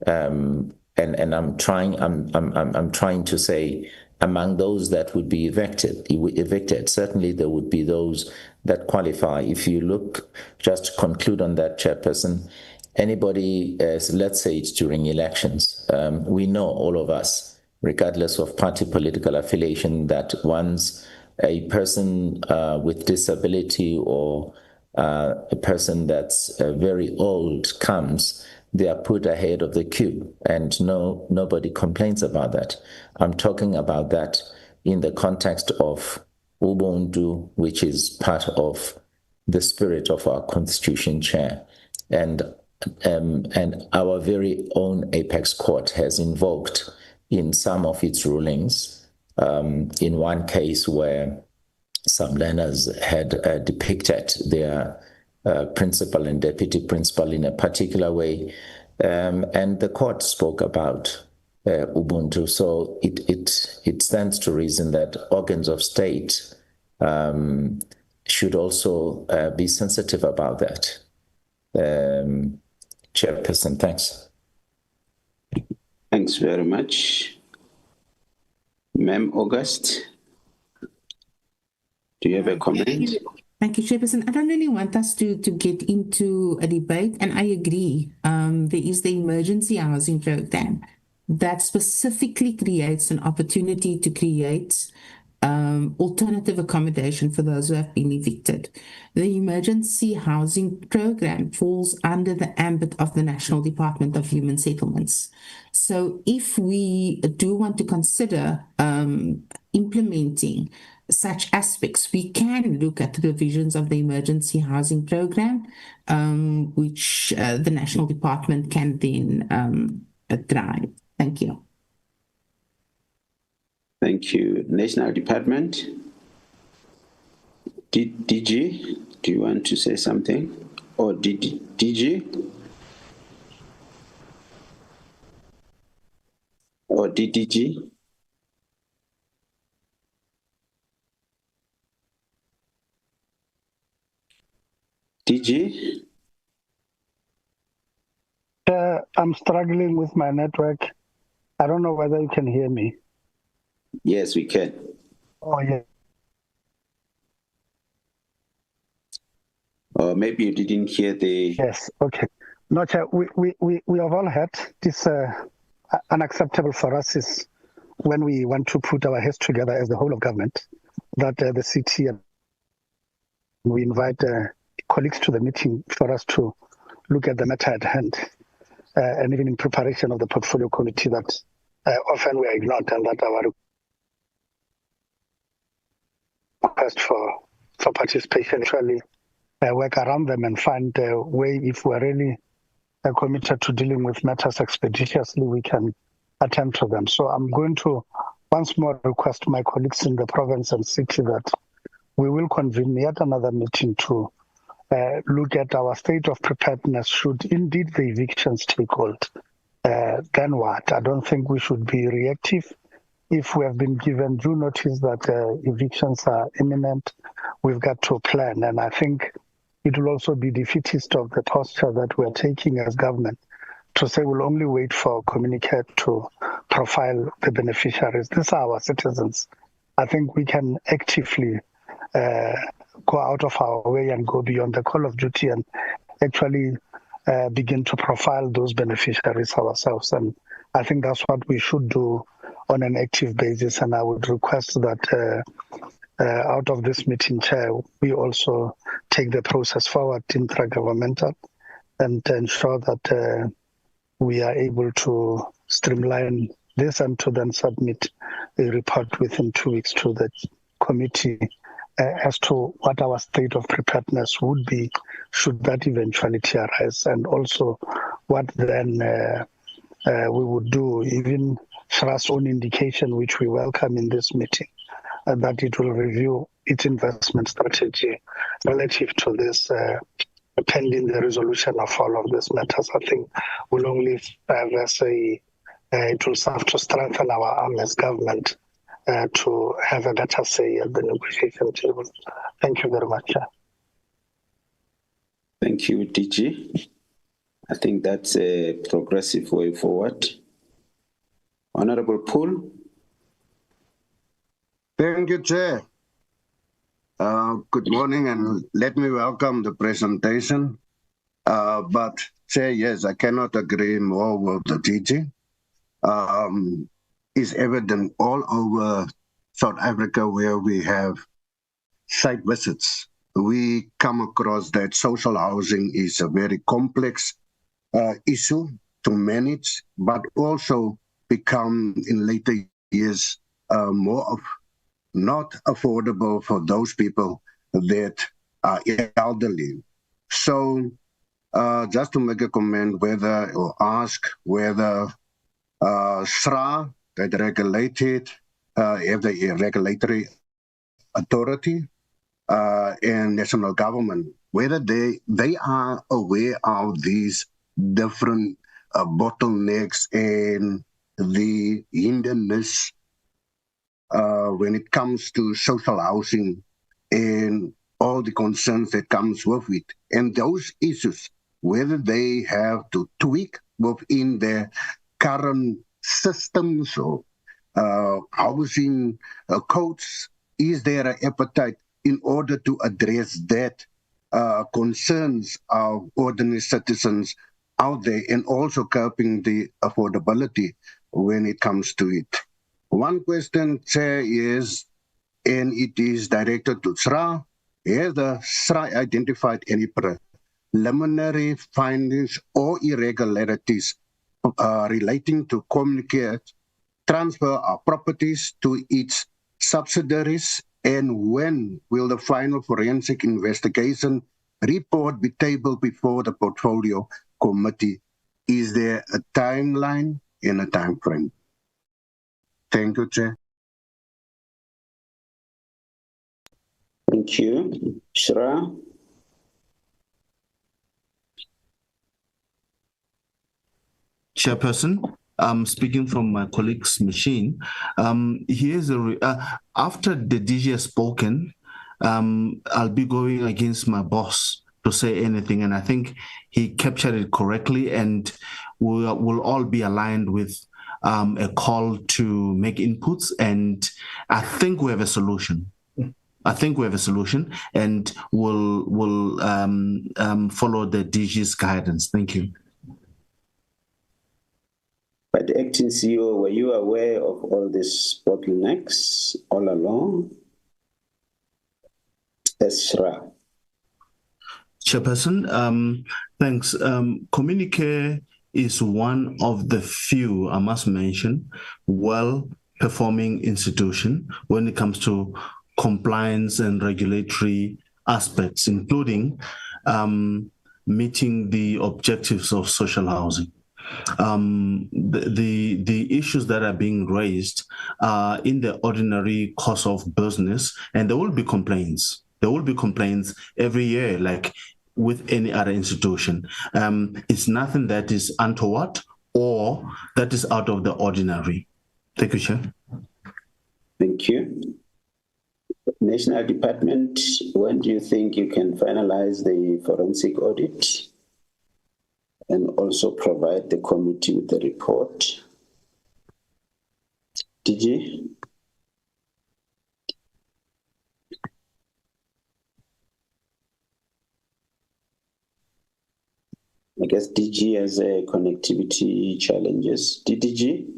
And I'm trying to say, among those that would be evicted, certainly there would be those that qualify. If you look, just to conclude on that, Chairperson, anybody, let's say it's during elections, we know, all of us, regardless of party political affiliation, that once a person with disability or a person that's very old comes, they are put ahead of the queue, and nobody complains about that. I'm talking about that in the context of Ubuntu, which is part of the spirit of our Constitution, Chair. And our very own Apex Court has invoked in some of its rulings, in one case where some learners had depicted their principal and deputy principal in a particular way, and the court spoke about Ubuntu. So it stands to reason that organs of state should also be sensitive about that. Chairperson, thanks. Thanks very much. Ma'am August, do you have a comment? Thank you, Chairperson. I don't really want us to get into a debate, and I agree. There is the emergency housing program that specifically creates an opportunity to create alternative accommodation for those who have been evicted. The emergency housing program falls under the ambit of the National Department of Human Settlements. So if we do want to consider implementing such aspects, we can look at the provisions of the emergency housing program, which the National Department can then drive. Thank you. Thank you. National Department. DG, do you want to say something? Or DG? Or DDG? DG? I'm struggling with my network. I don't know whether you can hear me. Yes, we can. Oh, yeah. Or maybe you didn't hear the... Yes, okay. No, Chair, we have all heard this unacceptable for us is when we want to put our heads together as the whole of government, that the city, we invite colleagues to the meeting for us to look at the matter at hand, and even in preparation of the portfolio committee that often we are ignored, and that our request for participation actually work around them and find a way, if we're really committed to dealing with matters expeditiously, we can attend to them. So I'm going to once more request my colleagues in the province and city that we will convene yet another meeting to look at our state of preparedness should indeed the evictions take hold. Then what? I don't think we should be reactive. If we have been given due notice that evictions are imminent, we've got to plan. And I think it will also be defeatist of the posture that we're taking as government to say we'll only wait for Communicare to profile the beneficiaries. These are our citizens. I think we can actively go out of our way and go beyond the call of duty and actually begin to profile those beneficiaries ourselves. And I think that's what we should do on an active basis. And I would request that out of this meeting, Chair, we also take the process forward intra-governmental and ensure that we are able to streamline this and to then submit a report within 2 weeks to the committee as to what our state of preparedness would be should that eventuality arise, and also what then we would do, even Shra's own indication, which we welcome in this meeting, that it will review its investment strategy relative to this pending the resolution of all of these matters. I think we'll only it will serve to strengthen our arm as government to have a better say at the negotiation table. Thank you very much, Chair. Thank you, DG. I think that's a progressive way forward. Honorable Poole. Thank you, Chair. Good morning, and let me welcome the presentation. But Chair, yes, I cannot agree more with the DG. It's evident all over South Africa where we have site visits. We come across that social housing is a very complex issue to manage, but also become in later years more of not affordable for those people that are elderly. So just to make a comment whether, or ask whether SRA that regulated, have the regulatory authority and national government, whether they are aware of these different bottlenecks and the hinderness when it comes to social housing and all the concerns that comes with it. And those issues, whether they have to tweak within their current systems or housing codes, is there an appetite in order to address that concerns of ordinary citizens out there, and also curbing the affordability when it comes to it? One question, Chair, is, and it is directed to SRA, has the SRA identified any preliminary findings or irregularities relating to Communicare transfer of properties to its subsidiaries, and when will the final forensic investigation report be tabled before the portfolio committee? Is there a timeline and a time frame? Thank you, Chair. Thank you. Shra. Chairperson, speaking from my colleague's machine. Here's after the DG has spoken, I'll be going against my boss to say anything, and I think he captured it correctly, and we'll all be aligned with a call to make inputs, and I think we have a solution. And we'll follow the DG's guidance. Thank you. But Acting CEO, were you aware of all these bottlenecks all along? Shra. Chairperson, thanks. Communicare is one of the few, I must mention, well-performing institution when it comes to compliance and regulatory aspects, including meeting the objectives of social housing. The issues that are being raised are in the ordinary course of business, and there will be complaints. There will be complaints every year, like with any other institution. It's nothing that is untoward or that is out of the ordinary. Thank you, Chair. Thank you. National Department, when do you think you can finalize the forensic audit and also provide the committee with the report? DG? I guess DG has connectivity challenges. DDG?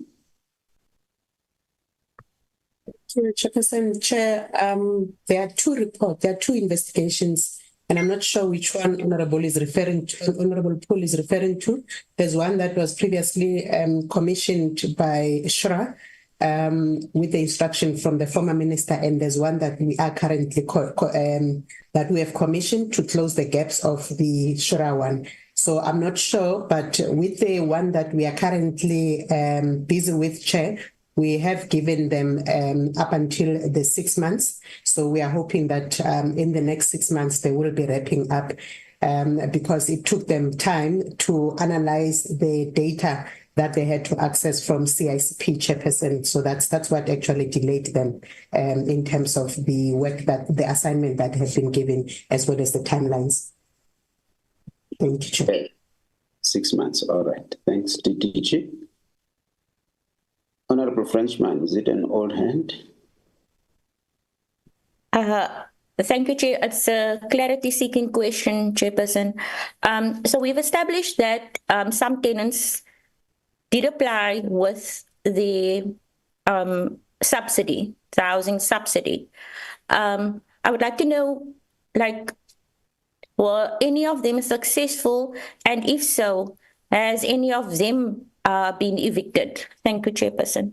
Chairperson, Chair, there are two reports, there are two investigations, and I'm not sure which one Honorable Paul is referring to. There's one that was previously commissioned by Shra with the instruction from the former minister, and there's one that we are currently that we have commissioned to close the gaps of the Shra one. So I'm not sure, but with the one that we are currently busy with, Chair, we have given them up until the 6 months. So we are hoping that in the next 6 months, they will be wrapping up because it took them time to analyze the data that they had to access from CICP chairperson. So that's what actually delayed them in terms of the work the assignment that has been given, as well as the timelines. Thank you, Chair. 6 months, all right. Thanks, DDG. Honorable Frenchman, is it an old hand? Thank you, Chair. It's a clarity-seeking question, Chairperson. So we've established that some tenants did apply with the subsidy, the housing subsidy. I would like to know, were any of them successful? And if so, has any of them been evicted? Thank you, Chairperson.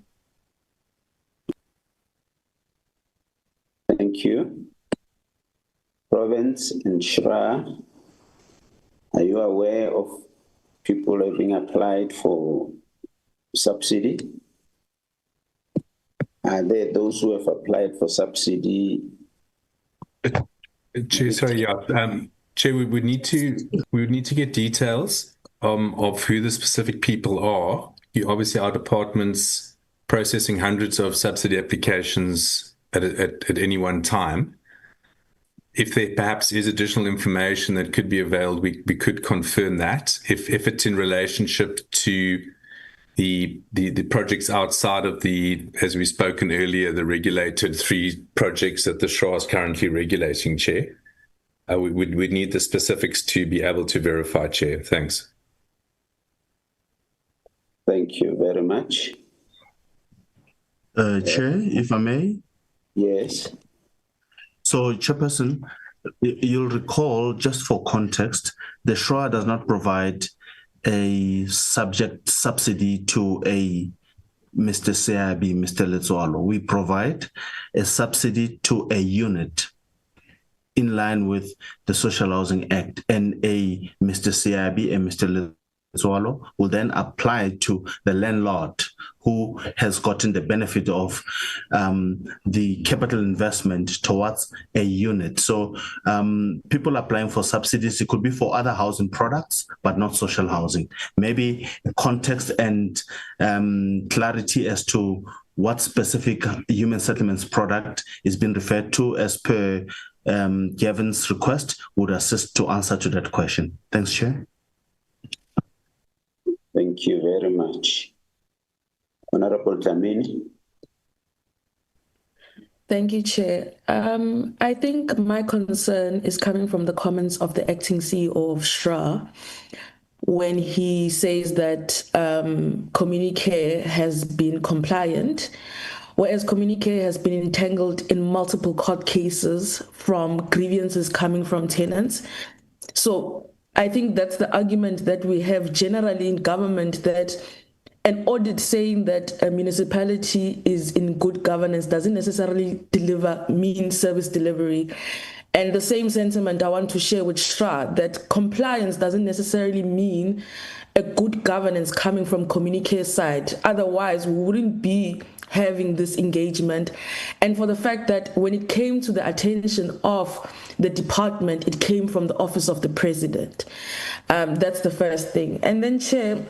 Thank you. Province and Shra, are you aware of people having applied for subsidy? Are there those who have applied for subsidy? Chair, sorry, yeah. Chair, we would need to get details of who the specific people are. Obviously, our department's processing hundreds of subsidy applications at any one time. If there perhaps is additional information that could be availed, we could confirm that. If it's in relationship to the projects outside of the, as we've spoken earlier, the regulated 3 projects that the SHRA is currently regulating, Chair, we'd need the specifics to be able to verify, Chair. Thanks. Thank you very much. Chair, if I may? Yes. So, Chairperson, you'll recall, just for context, the SHRA does not provide a subsidy to a Mr. CIB, Mr. Letswalo. We provide a subsidy to a unit in line with the Social Housing Act, and a Mr. CIB and Mr. Letswalo will then apply to the landlord who has gotten the benefit of the capital investment towards a unit. So people applying for subsidies, it could be for other housing products, but not social housing. Maybe context and clarity as to what specific human settlements product is being referred to as per Gavin's request would assist to answer to that question. Thanks, Chair. Thank you very much. Honorable Dlamini. Thank you, Chair. I think my concern is coming from the comments of the acting CEO of SHRA when he says that Communicare has been compliant, whereas Communicare has been entangled in multiple court cases from grievances coming from tenants. So I think that's the argument that we have generally in government, that an audit saying that a municipality is in good governance doesn't necessarily mean service delivery. And the same sentiment I want to share with SHRA, that compliance doesn't necessarily mean a good governance coming from Communicare side. Otherwise, we wouldn't be having this engagement. And for the fact that when it came to the attention of the department, it came from the office of the president. That's the first thing. And then, Chair,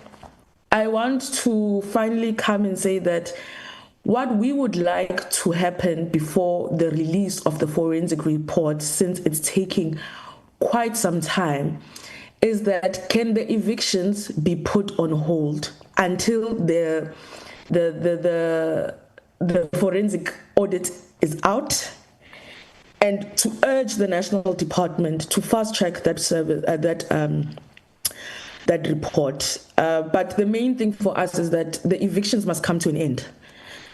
I want to finally come and say that What we would like to happen before the release of the forensic report, since it's taking quite some time, is that can the evictions be put on hold until the forensic audit is out, and to urge the national department to fast track that service, that report. But the main thing for us is that the evictions must come to an end.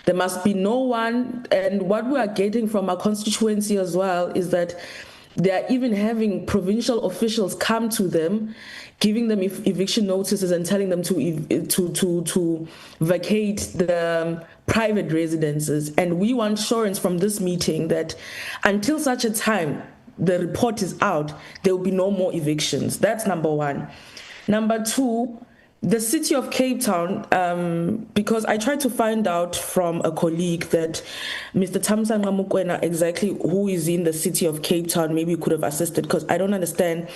There must be no one, and what we are getting from our constituency as well is that they are even having provincial officials come to them, giving them eviction notices and telling them to vacate the private residences. And we want assurance from this meeting that until such a time the report is out, there will be no more evictions. That's number one. Number two, the city of Cape Town, because I tried to find out from a colleague that Mr. Thamsanqa Mokoena, exactly who is in the city of Cape Town, maybe could have assisted, because I don't understand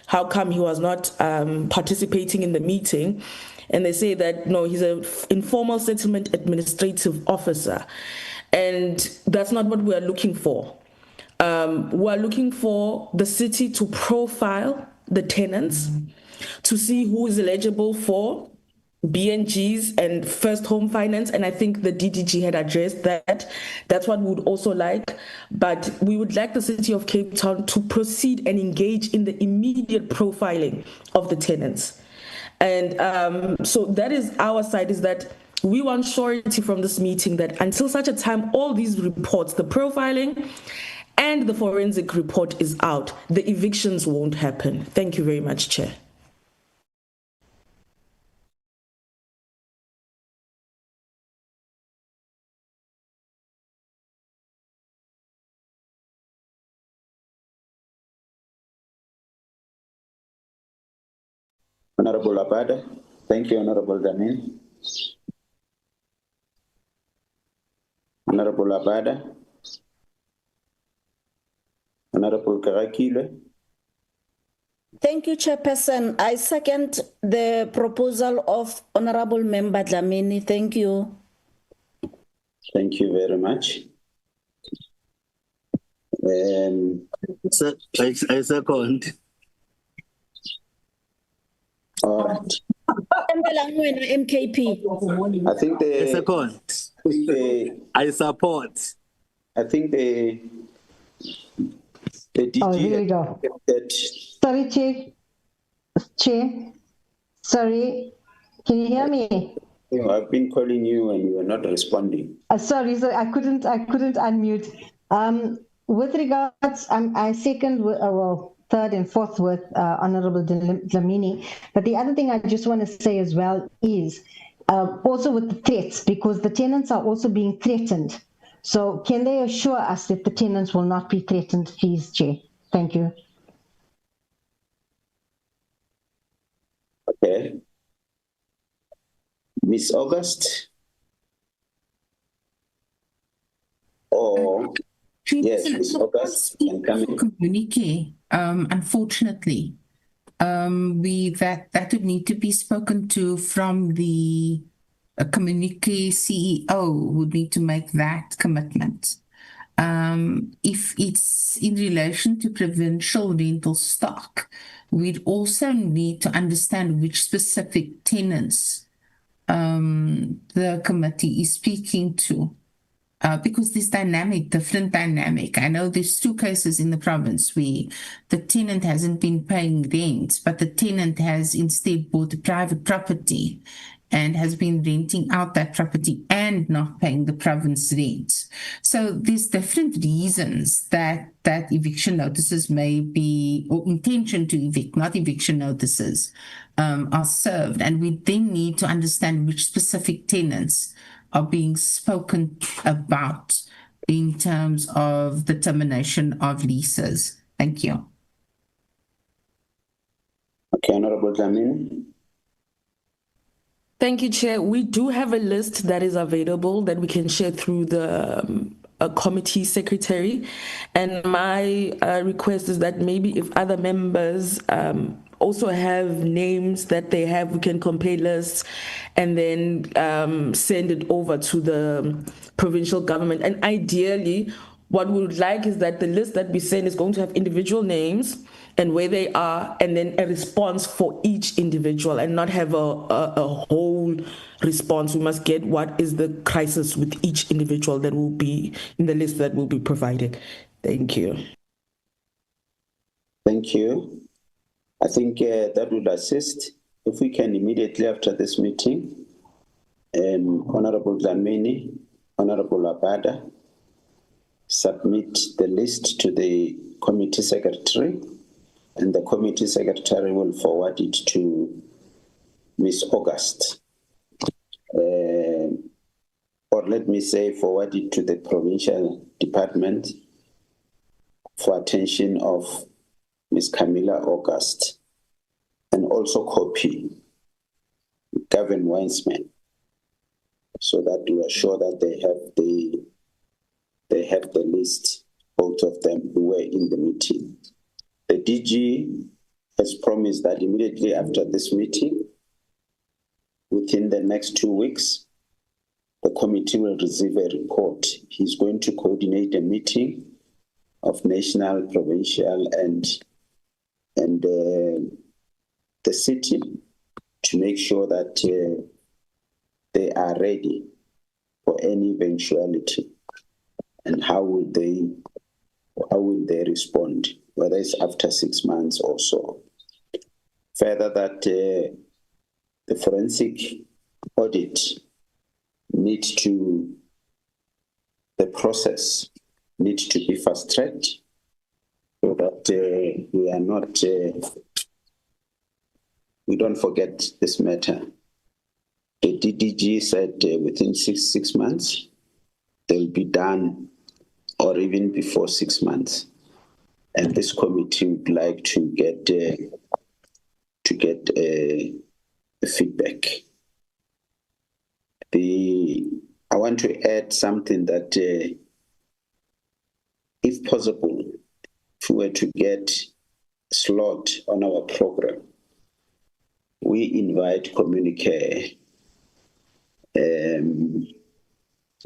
how come he was not participating in the meeting. And they say that, no, he's an informal settlement administrative officer. And that's not what we are looking for. We are looking for the city to profile the tenants, to see who is eligible for BNGs and first home finance. And I think the DDG had addressed that. That's what we would also like. But we would like the city of Cape Town to proceed and engage in the immediate profiling of the tenants. And so that is our side, is that we want surety from this meeting that until such a time all these reports, the profiling and the forensic report is out, the evictions won't happen. Thank you very much, Chair. Honorable Abada. Thank you, Honorable Dlamini. Honorable Abada. Honorable Karakile. Thank you, Chairperson. I second the proposal of Honorable Member Dlamini. Thank you. Thank you very much. I second. All right. MKP. I think I second. I support. I think the DG. Oh, here we go. Sorry, Chair. Sorry. Can you hear me? I've been calling you and you are not responding. Sorry, I couldn't unmute. With regards, I second, third and fourth with Honorable Dlamini. But the other thing I just want to say as well is also with the threats, because the tenants are also being threatened. So can they assure us that the tenants will not be threatened, please, Chair? Thank you. Okay. Miss August? Or yes, Miss August can come in. Communicare, unfortunately, that would need to be spoken to from the Communicare CEO, would need to make that commitment. If it's in relation to provincial rental stock, we'd also need to understand which specific tenants the committee is speaking to. Because this different dynamic. I know there's two cases in the province where the tenant hasn't been paying rent, but the tenant has instead bought a private property and has been renting out that property and not paying the province rent. So there's different reasons that eviction notices may be, or intention to evict, not eviction notices, are served. And we then need to understand which specific tenants are being spoken about in terms of the termination of leases. Thank you. Okay, Honorable Dlamini. Thank you, Chair. We do have a list that is available that we can share through the committee secretary. And my request is that maybe if other members also have names that they have. We can compare lists and then send it over to the provincial government. And ideally, what we would like is that the list that we send is going to have individual names and where they are, and then a response for each individual, and not have a whole response. We must get what is the crisis with each individual that will be in the list that will be provided. Thank you. Thank you. I think that would assist if we can immediately after this meeting, Honorable Dlamini, Honorable Abada, submit the list to the committee secretary, and the committee secretary will forward it to Ms. August. Or let me say, forward it to the provincial department for attention of Ms. Camilla August, and also copy Gavin Weinsman, so that we are sure that they have the list, both of them who were in the meeting. The DG has promised that immediately after this meeting, within the next 2 weeks, the committee will receive a report. He's going to coordinate a meeting of national, provincial, and the city to make sure that they are ready for any eventuality. And how will they respond, whether it's after 6 months or so. Further, that the forensic audit the process needs to be fast-tracked, so that we are not, we don't forget this matter. The DDG said within six months, they'll be done, or even before 6 months. And this committee would like to get feedback. I want to add something that, if possible, if we were to get a slot on our program, we invite Communicare, and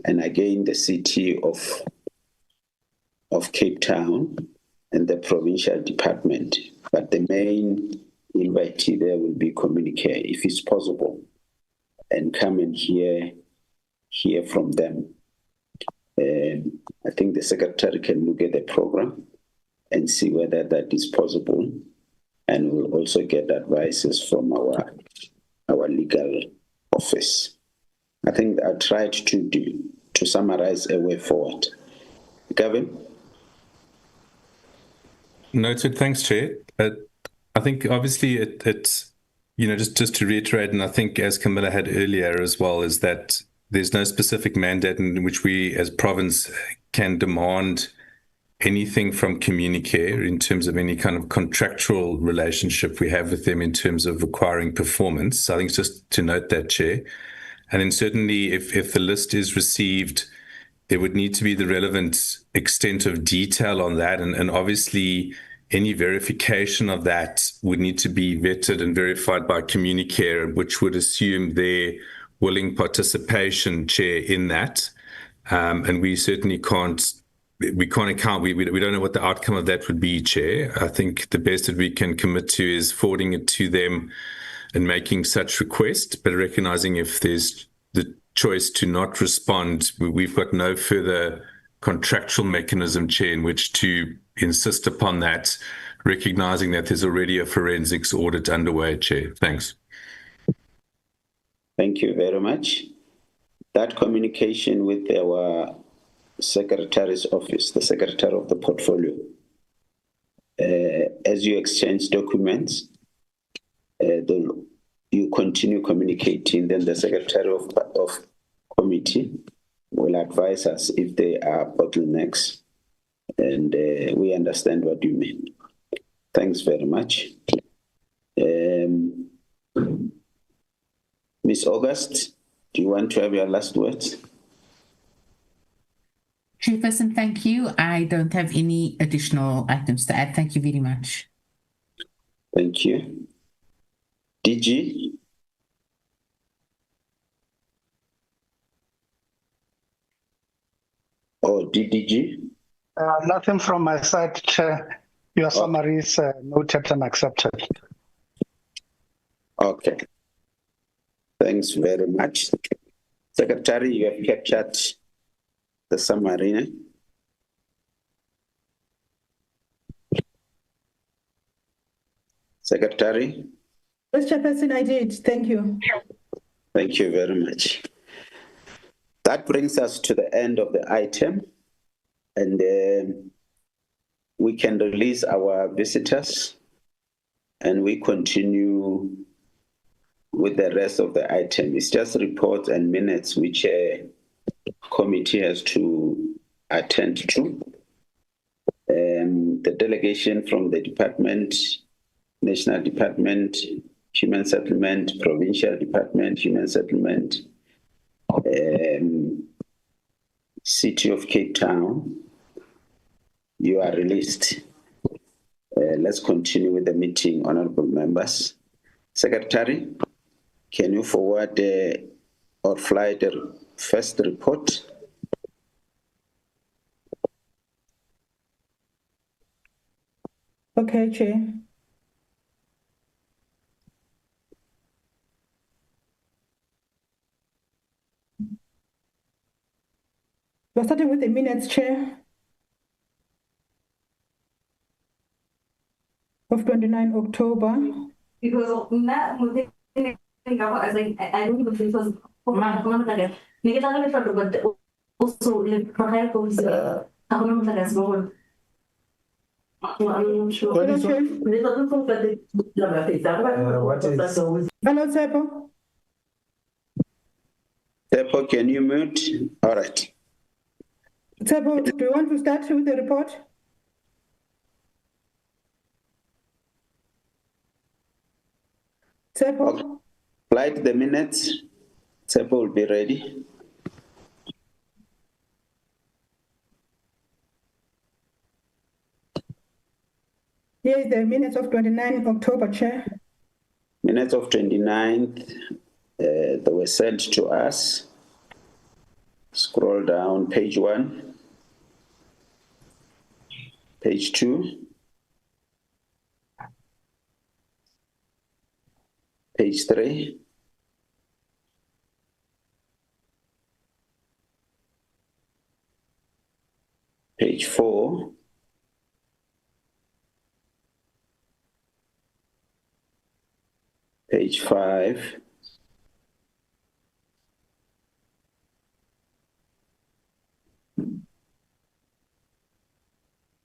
again the city of Cape Town and the provincial department, but the main invitee there will be Communicare, if it's possible, and come and hear from them. I think the secretary can look at the program and see whether that is possible, and we'll also get advices from our legal office. I think I tried to summarize a way forward. Gavin? Noted. Thanks, Chair. I think obviously it's just to reiterate, and I think as Camilla had earlier as well, is that there's no specific mandate in which we as province can demand anything from Communicare in terms of any kind of contractual relationship we have with them in terms of requiring performance. So I think it's just to note that, Chair. And then certainly if the list is received, there would need to be the relevant extent of detail on that. And obviously any verification of that would need to be vetted and verified by Communicare, which would assume their willing participation, Chair, in that. And we certainly can't account, we don't know what the outcome of that would be, Chair. I think the best that we can commit to is forwarding it to them and making such request, but recognizing if there's the choice to not respond, we've got no further contractual mechanism, Chair, in which to insist upon that, recognizing that there's already a forensics audit underway, Chair. Thanks. Thank you very much. That communication with our Secretary's office, the Secretary of the Portfolio, as you exchange documents, you continue communicating, then the Secretary of Committee will advise us if there are bottlenecks, and we understand what you mean. Thanks very much. Ms. August, do you want to have your last words? Chairperson, thank you. I don't have any additional items to add. Thank you very much. Thank you. DG? Or DDG? Nothing from my side, Chair. Your summary is noted and accepted. Okay. Thanks very much. Secretary, you have captured the summary. Secretary? Yes, Chairperson, I did. Thank you. Thank you very much. That brings us to the end of the item, and we can release our visitors, and we continue with the rest of the item. It's just reports and minutes which a committee has to attend to. The delegation from the department, National Department, Human Settlement, Provincial Department, Human Settlement, City of Cape Town, you are released. Let's continue with the meeting, honorable members. Secretary, can you forward or fly the first report? Okay, Chair. We're starting with the minutes, Chair, of 29 October. Because I don't even think it was also I'm sure. Hello, Tsepo. Tsepo, can you mute? All right. Tsepo, do you want to start with the report? Tsepo? Okay. Flight the minutes. Tsepo will be ready. Here is the minutes of 29 October, Chair. Minutes of 29th, they were sent to us. Scroll down, page 1, page 2, page 3, page 4, page 5,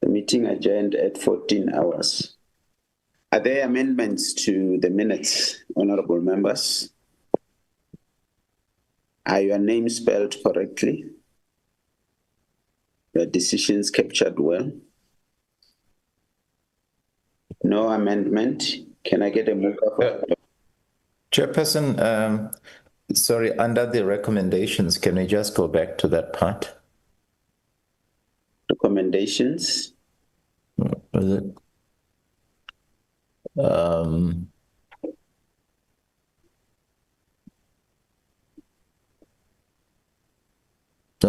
the meeting adjourned at 14 hours. Are there amendments to the minutes, honorable members? Are your names spelled correctly? Your decisions captured well? No amendment. Can I get a move? Chairperson, sorry, under the recommendations, can we just go back to that part? Recommendations? Was it? No,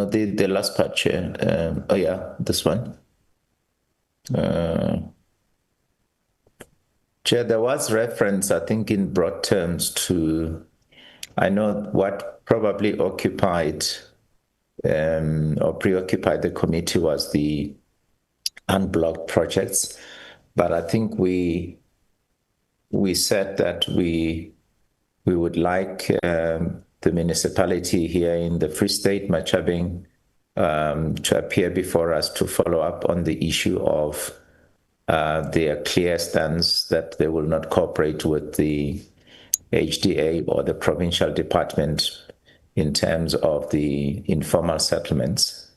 the last part, Chair. Oh yeah, this one. Chair, there was reference, I think, in broad terms to, I know what probably occupied or preoccupied the committee was the unblocked projects, but I think we said that we would like the municipality here in the Free State, Machabeng, to appear before us to follow up on the issue of their clear stance that they will not cooperate with the HDA or the provincial department in terms of the informal settlements.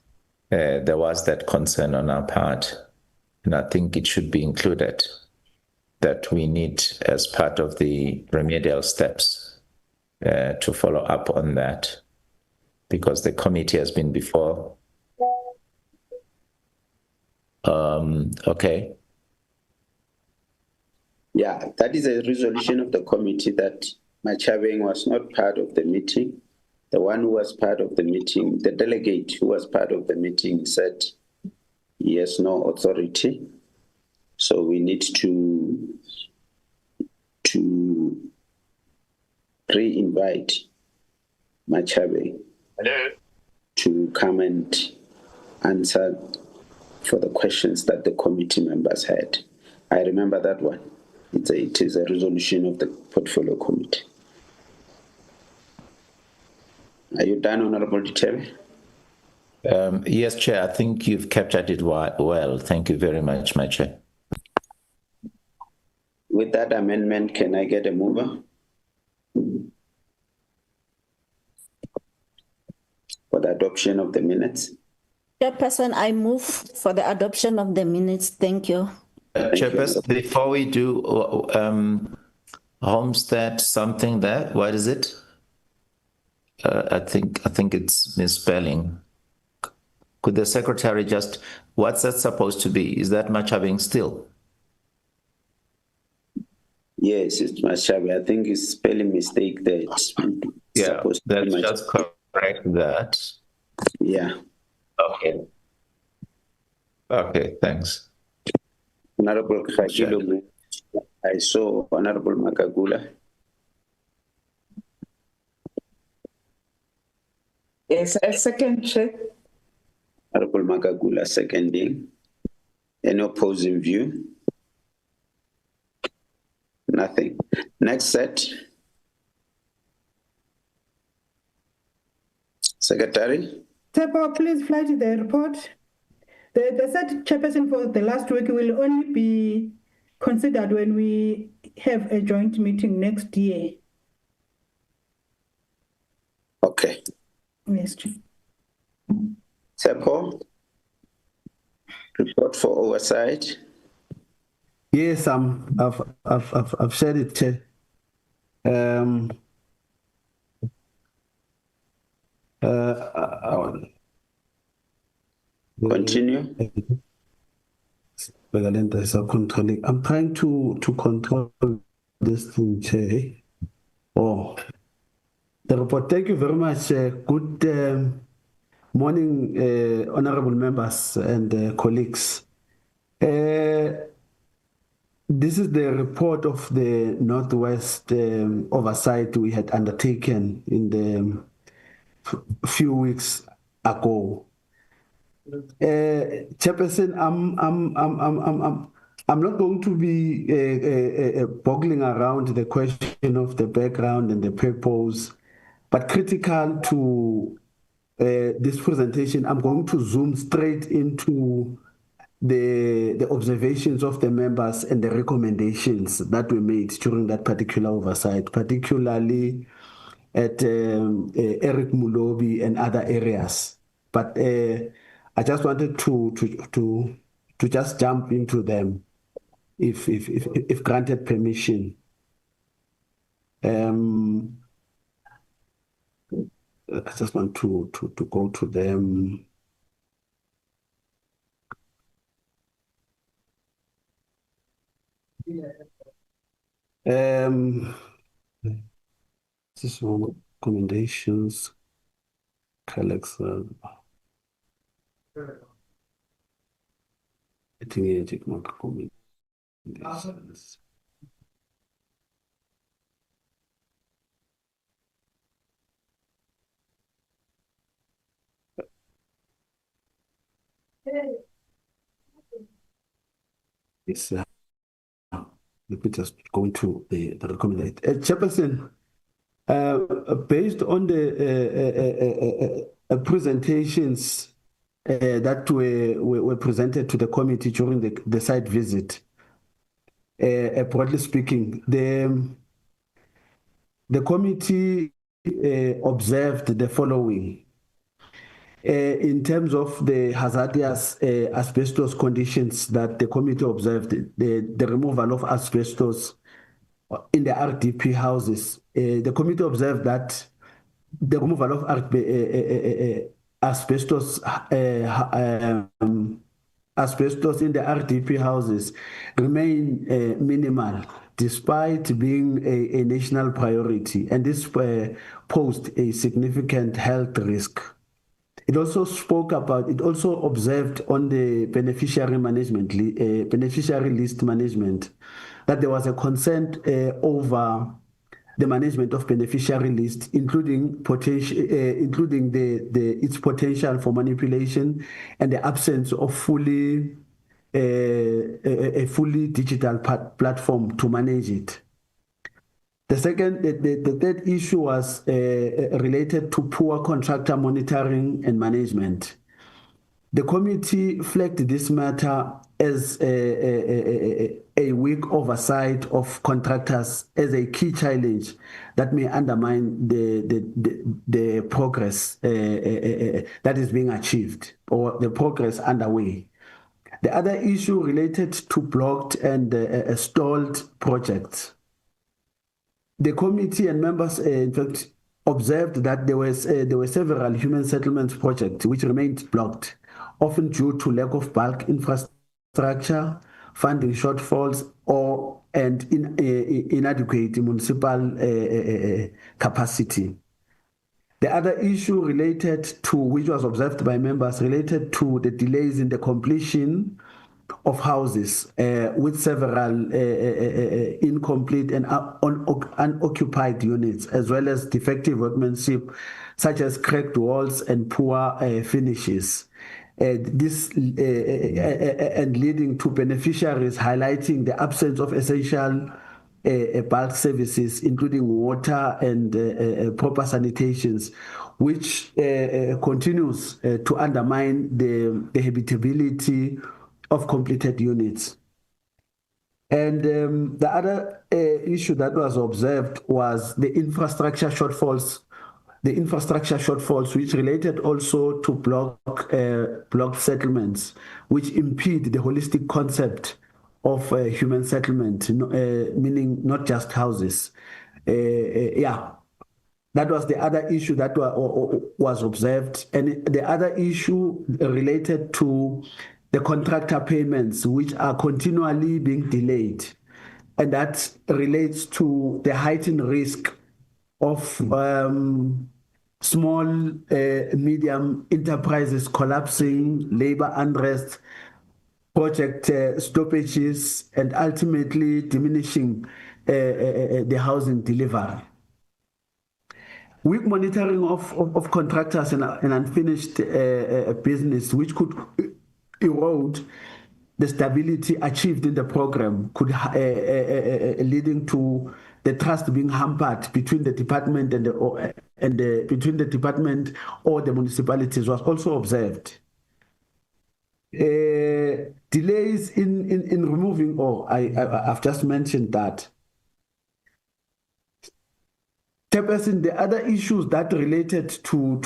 There was that concern on our part, and I think it should be included that we need, as part of the remedial steps, to follow up on that, because the committee has been before. Okay. Yeah, that is a resolution of the committee that Machabeng was not part of the meeting. The one who was part of the meeting, the delegate who was part of the meeting said he has no authority. So we need to re-invite Machabeng to come and answer for the questions that the committee members had. I remember that one. It is a resolution of the portfolio committee. Are you done, Honorable Chair? Yes, Chair, I think you've captured it well. Thank you very much, my Chair. With that amendment, can I get a mover? For the adoption of the minutes? Chairperson, I move for the adoption of the minutes. Thank you. Chairperson, before we do Homestead something there, what is it? I think it's misspelling. Could the secretary just, what's that supposed to be? Is that Machabeng still? Yes, it's Machabeng. I think it's spelling mistake there. Yeah, let's just correct that. Yeah. Okay. Okay, thanks. Honorable Khakilo, I saw Honorable Makagula. Yes, a second, Chair. Honorable Makagula seconding. Any opposing view? Nothing. Next set. Secretary. Tepo, please fly to the report. The set chairperson for the last week will only be considered when we have a joint meeting next year. Okay. Yes, Chair. Tepo. Report for oversight. Yes, I've shared it, Chair. Continue. I'm trying to control this thing, Chair. Oh, the report. Thank you very much. Good morning, honorable members and colleagues. This is the report of the Northwest oversight we had undertaken in the few weeks ago. Chairperson, I'm not going to be boggling around the question of the background and the purpose, but critical to this presentation, I'm going to zoom straight into the observations of the members and the recommendations that were made during that particular oversight, particularly at Eric Mulobi and other areas. But I just wanted to just jump into them, if granted permission. I just want to go to them. This is one recommendations. Collects. I think I take my recommendations. Yes, let me just go into the recommendation. Chairperson, based on the presentations that were presented to the committee during the site visit, broadly speaking, the committee observed the following. In terms of the hazardous asbestos conditions that the committee observed, the removal of asbestos in the RDP houses, the committee observed that the removal of asbestos asbestos in the RDP houses remain minimal, despite being a national priority, and this posed a significant health risk. It also observed on the beneficiary list management that there was a concern over the management of beneficiary list, including its potential for manipulation and the absence of a fully digital platform to manage it. The third issue was related to poor contractor monitoring and management. The committee flagged this matter as a weak oversight of contractors as a key challenge that may undermine the progress that is being achieved or the progress underway. The other issue related to blocked and stalled projects. The committee and members, in fact, observed that there were several human settlements projects which remained blocked, often due to lack of bulk infrastructure, funding shortfalls, and inadequate municipal capacity. The other issue which was observed by members, related to the delays in the completion of houses with several incomplete and unoccupied units, as well as defective workmanship, such as cracked walls and poor finishes. This and leading to beneficiaries highlighting the absence of essential bulk services, including water and proper sanitations, which continues to undermine the habitability of completed units. And the other issue that was observed was the infrastructure shortfalls, which related also to block settlements, which impede the holistic concept of human settlement, meaning not just houses. That was the other issue that was observed. And the other issue related to the contractor payments, which are continually being delayed. And that relates to the heightened risk of small, medium enterprises collapsing, labor unrest, project stoppages, and ultimately diminishing the housing delivery. Weak monitoring of contractors and unfinished business, which could erode the stability achieved in the program, could leading to the trust being hampered between the department between the department or the municipalities, was also observed. Delays in removing, I've just mentioned that. Chairperson, the other issues that related to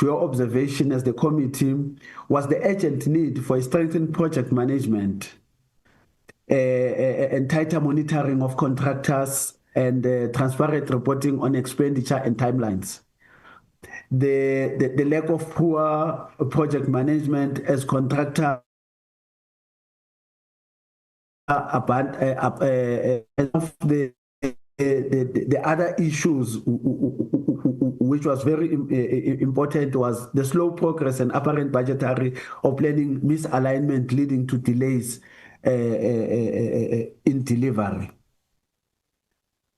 your observation as the committee was the urgent need for a strengthened project management and tighter monitoring of contractors and transparent reporting on expenditure and timelines. The lack of poor project management as contractor of the other issues, which was very important, was the slow progress and apparent budgetary or planning misalignment, leading to delays in delivery.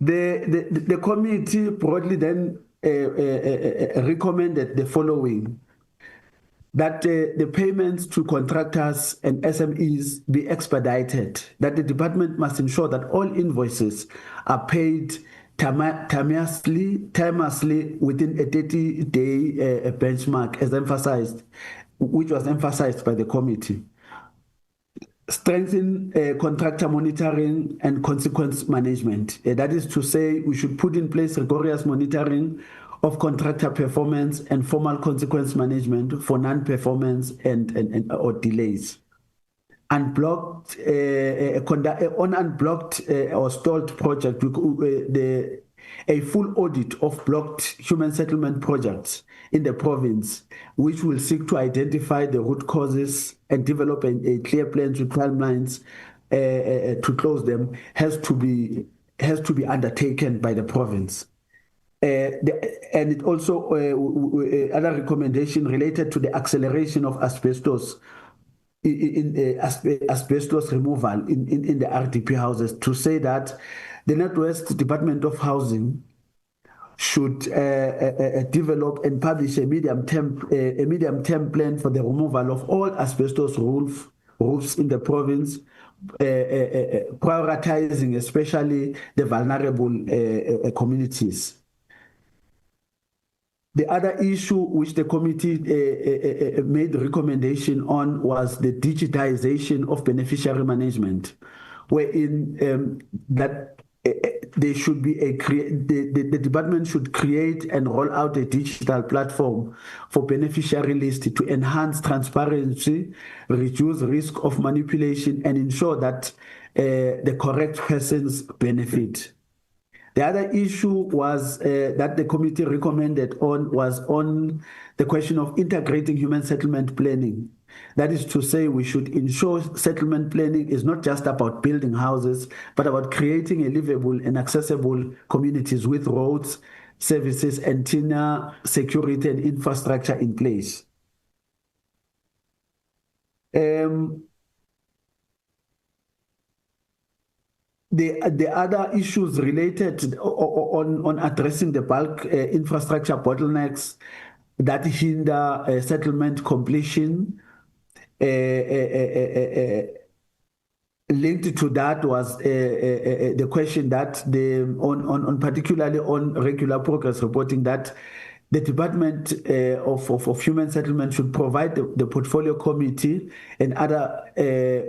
The committee broadly then recommended the following: that the payments to contractors and SMEs be expedited, that the department must ensure that all invoices are paid timeously within a 30-day benchmark, which was emphasized by the committee. Strengthen contractor monitoring and consequence management. That is to say, we should put in place rigorous monitoring of contractor performance and formal consequence management for non-performance or delays. Unblocked or stalled project, the a full audit of blocked human settlement projects in the province, which will seek to identify the root causes and develop a clear plan with timelines to close them, has to be undertaken by the province. And it also other recommendation related to the acceleration of asbestos asbestos removal in the RDP houses, to say that the Northwest Department of Housing should develop and publish a medium-term plan for the removal of all asbestos roofs in the province, prioritizing especially the vulnerable communities. The other issue which the committee made recommendation on was the digitization of beneficiary management, wherein that there should be the department should create and roll out a digital platform for beneficiary list to enhance transparency, reduce risk of manipulation, and ensure that the correct persons benefit. The other issue was that the committee recommended was on the question of integrating human settlement planning. That is to say, we should ensure settlement planning is not just about building houses, but about creating a livable and accessible communities with roads, services, antenna, security, and infrastructure in place. The other issues related on addressing the bulk infrastructure bottlenecks that hinder settlement completion, linked to that was the question that on particularly on regular progress reporting, that the Department of Human Settlement should provide the portfolio committee and other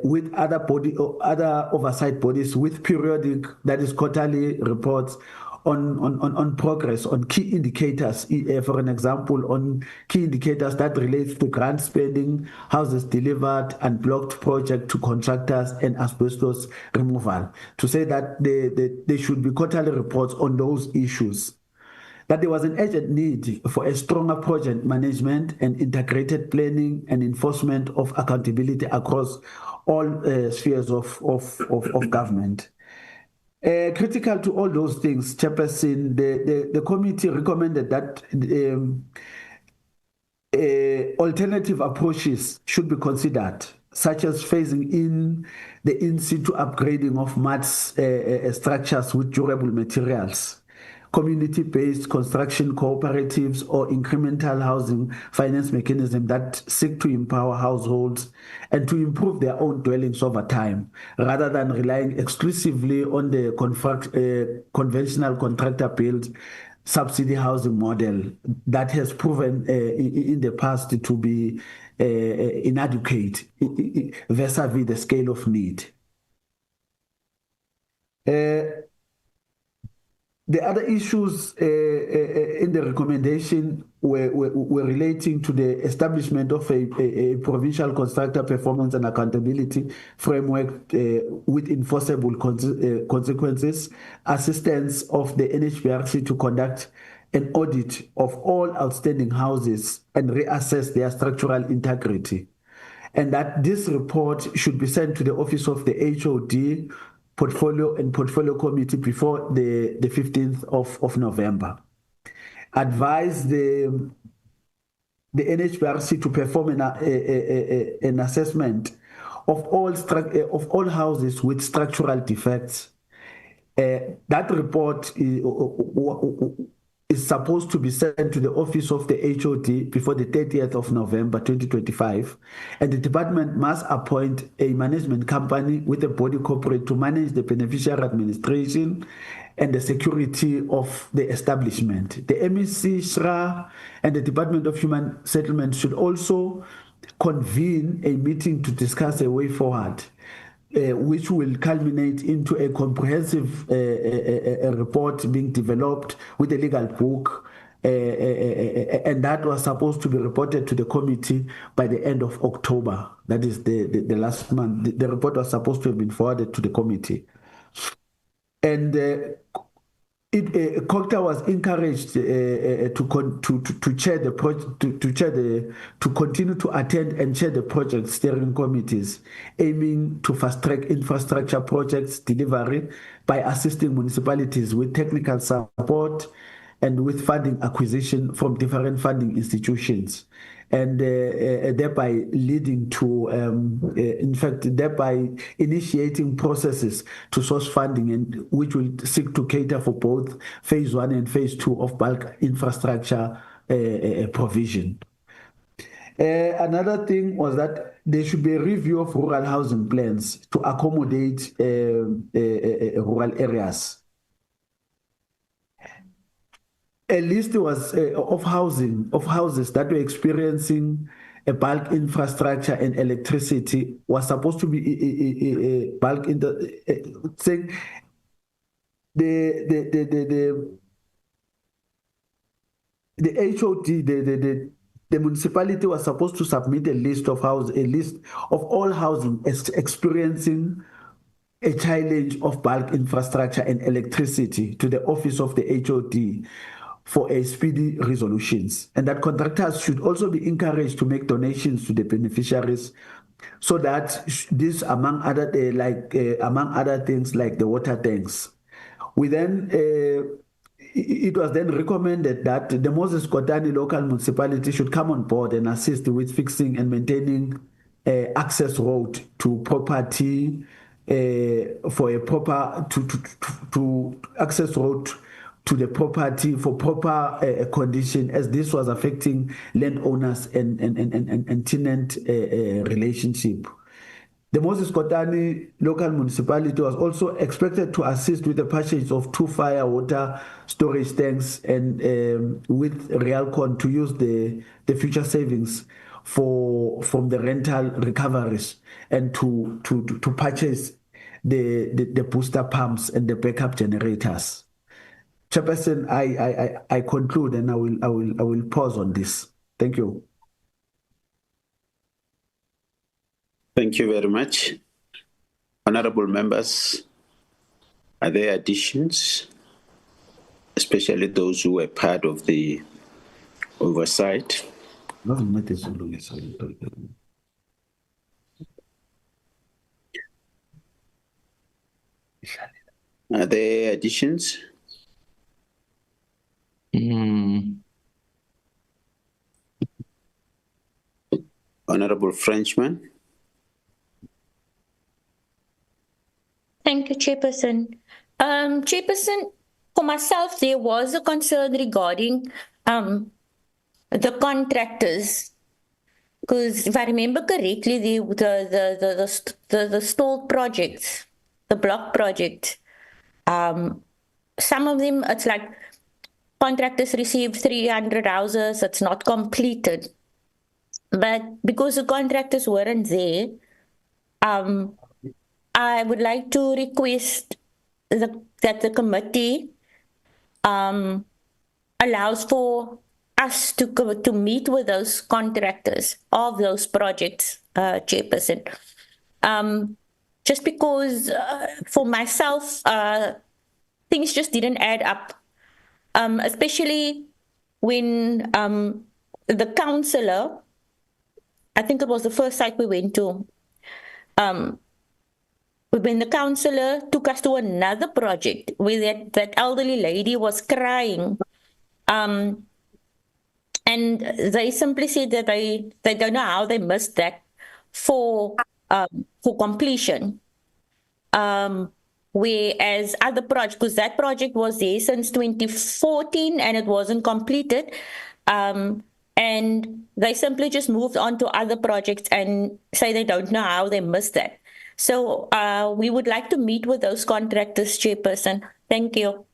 with other oversight bodies with periodic, that is quarterly, reports on progress on key indicators. For an example, on key indicators that relates to grant spending, houses delivered, and blocked project to contractors, and asbestos removal. To say that there should be quarterly reports on those issues. That there was an urgent need for a stronger project management and integrated planning and enforcement of accountability across all spheres of government. Critical to all those things, Chairperson, the committee recommended that alternative approaches should be considered, such as phasing in the in-situ upgrading of MATS structures with durable materials, community-based construction cooperatives, or incremental housing finance mechanism that seek to empower households and to improve their own dwellings over time, rather than relying exclusively on the conventional contractor-built subsidy housing model that has proven in the past to be inadequate vis-a-vis the scale of need. The other issues in the recommendation were relating to the establishment of a provincial constructor performance and accountability framework with enforceable consequences, assistance of the NHBRC to conduct an audit of all outstanding houses and reassess their structural integrity, and that this report should be sent to the office of the HOD portfolio committee before the 15th of November. Advise the NHBRC to perform an assessment of all houses with structural defects. That report is supposed to be sent to the office of the HOD before the 30th of November 2025, and the department must appoint a management company with a body corporate to manage the beneficiary administration and the security of the establishment. The MEC, SHRA, and the Department of Human Settlement should also convene a meeting to discuss a way forward, which will culminate into a comprehensive report being developed with a legal book, and that was supposed to be reported to the committee by the end of October. That is the last month. The report was supposed to have been forwarded to the committee. And COGTA was encouraged to chair the project, to continue to attend and chair the project steering committees, aiming to fast track infrastructure projects delivery by assisting municipalities with technical support and with funding acquisition from different funding institutions, and thereby leading to, in fact, thereby initiating processes to source funding, and which will seek to cater for both phase 1 and phase 2 of bulk infrastructure provision. Another thing was that there should be a review of rural housing plans to accommodate rural areas. A list was of houses that were experiencing a bulk infrastructure and electricity was supposed to be bulk in the saying the HOD, the municipality was supposed to submit a list of all housing experiencing a challenge of bulk infrastructure and electricity to the office of the HOD for a speedy resolutions, and that contractors should also be encouraged to make donations to the beneficiaries, so that this, among other things like the water tanks. We then it was then recommended that the Moses Kotane local municipality should come on board and assist with fixing and maintaining access road to property for a proper to access road to the property for proper condition, as this was affecting landowners and tenant relationship. The Moses Kotane local municipality was also expected to assist with the purchase of 2 fire water storage tanks and with Realcon to use the future savings from the rental recoveries, and to purchase the booster pumps and the backup generators. Chairperson, I conclude, and I will pause on this. Thank you. Thank you very much. Honorable members, are there additions, especially those who were part of the oversight? Are there additions? Honorable Frenchman. Thank you, Chairperson. Chairperson, for myself, there was a concern regarding the contractors, because if I remember correctly, the stalled projects, the block project, some of them, it's like contractors received 300 houses, it's not completed. But because the contractors weren't there, I would like to request that the committee allows for us to meet with those contractors of those projects, Chairperson. Just because for myself, things just didn't add up, especially when the councillor, I think it was the first site we went to, when the councillor took us to another project where that elderly lady was crying, and they simply said that they don't know how they missed that for completion. Whereas other projects, because that project was there since 2014 and it wasn't completed, and they simply just moved on to other projects and say they don't know how they missed that. So we would like to meet with those contractors, Chairperson. Thank you.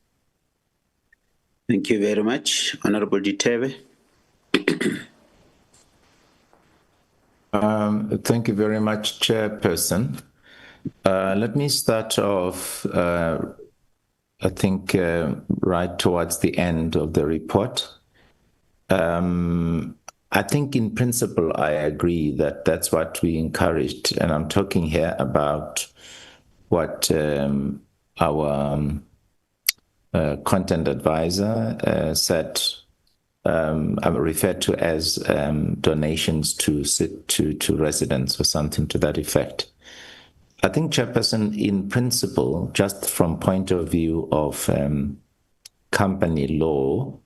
Thank you very much. Honorable Ditebe. Thank you very much, Chairperson. Let me start off, I think, right towards the end of the report. I think in principle, I agree that that's what we encouraged. And I'm talking here about what our content advisor said, referred to as donations to residents or something to that effect. I think, Chairperson, in principle, just from point of view of company law,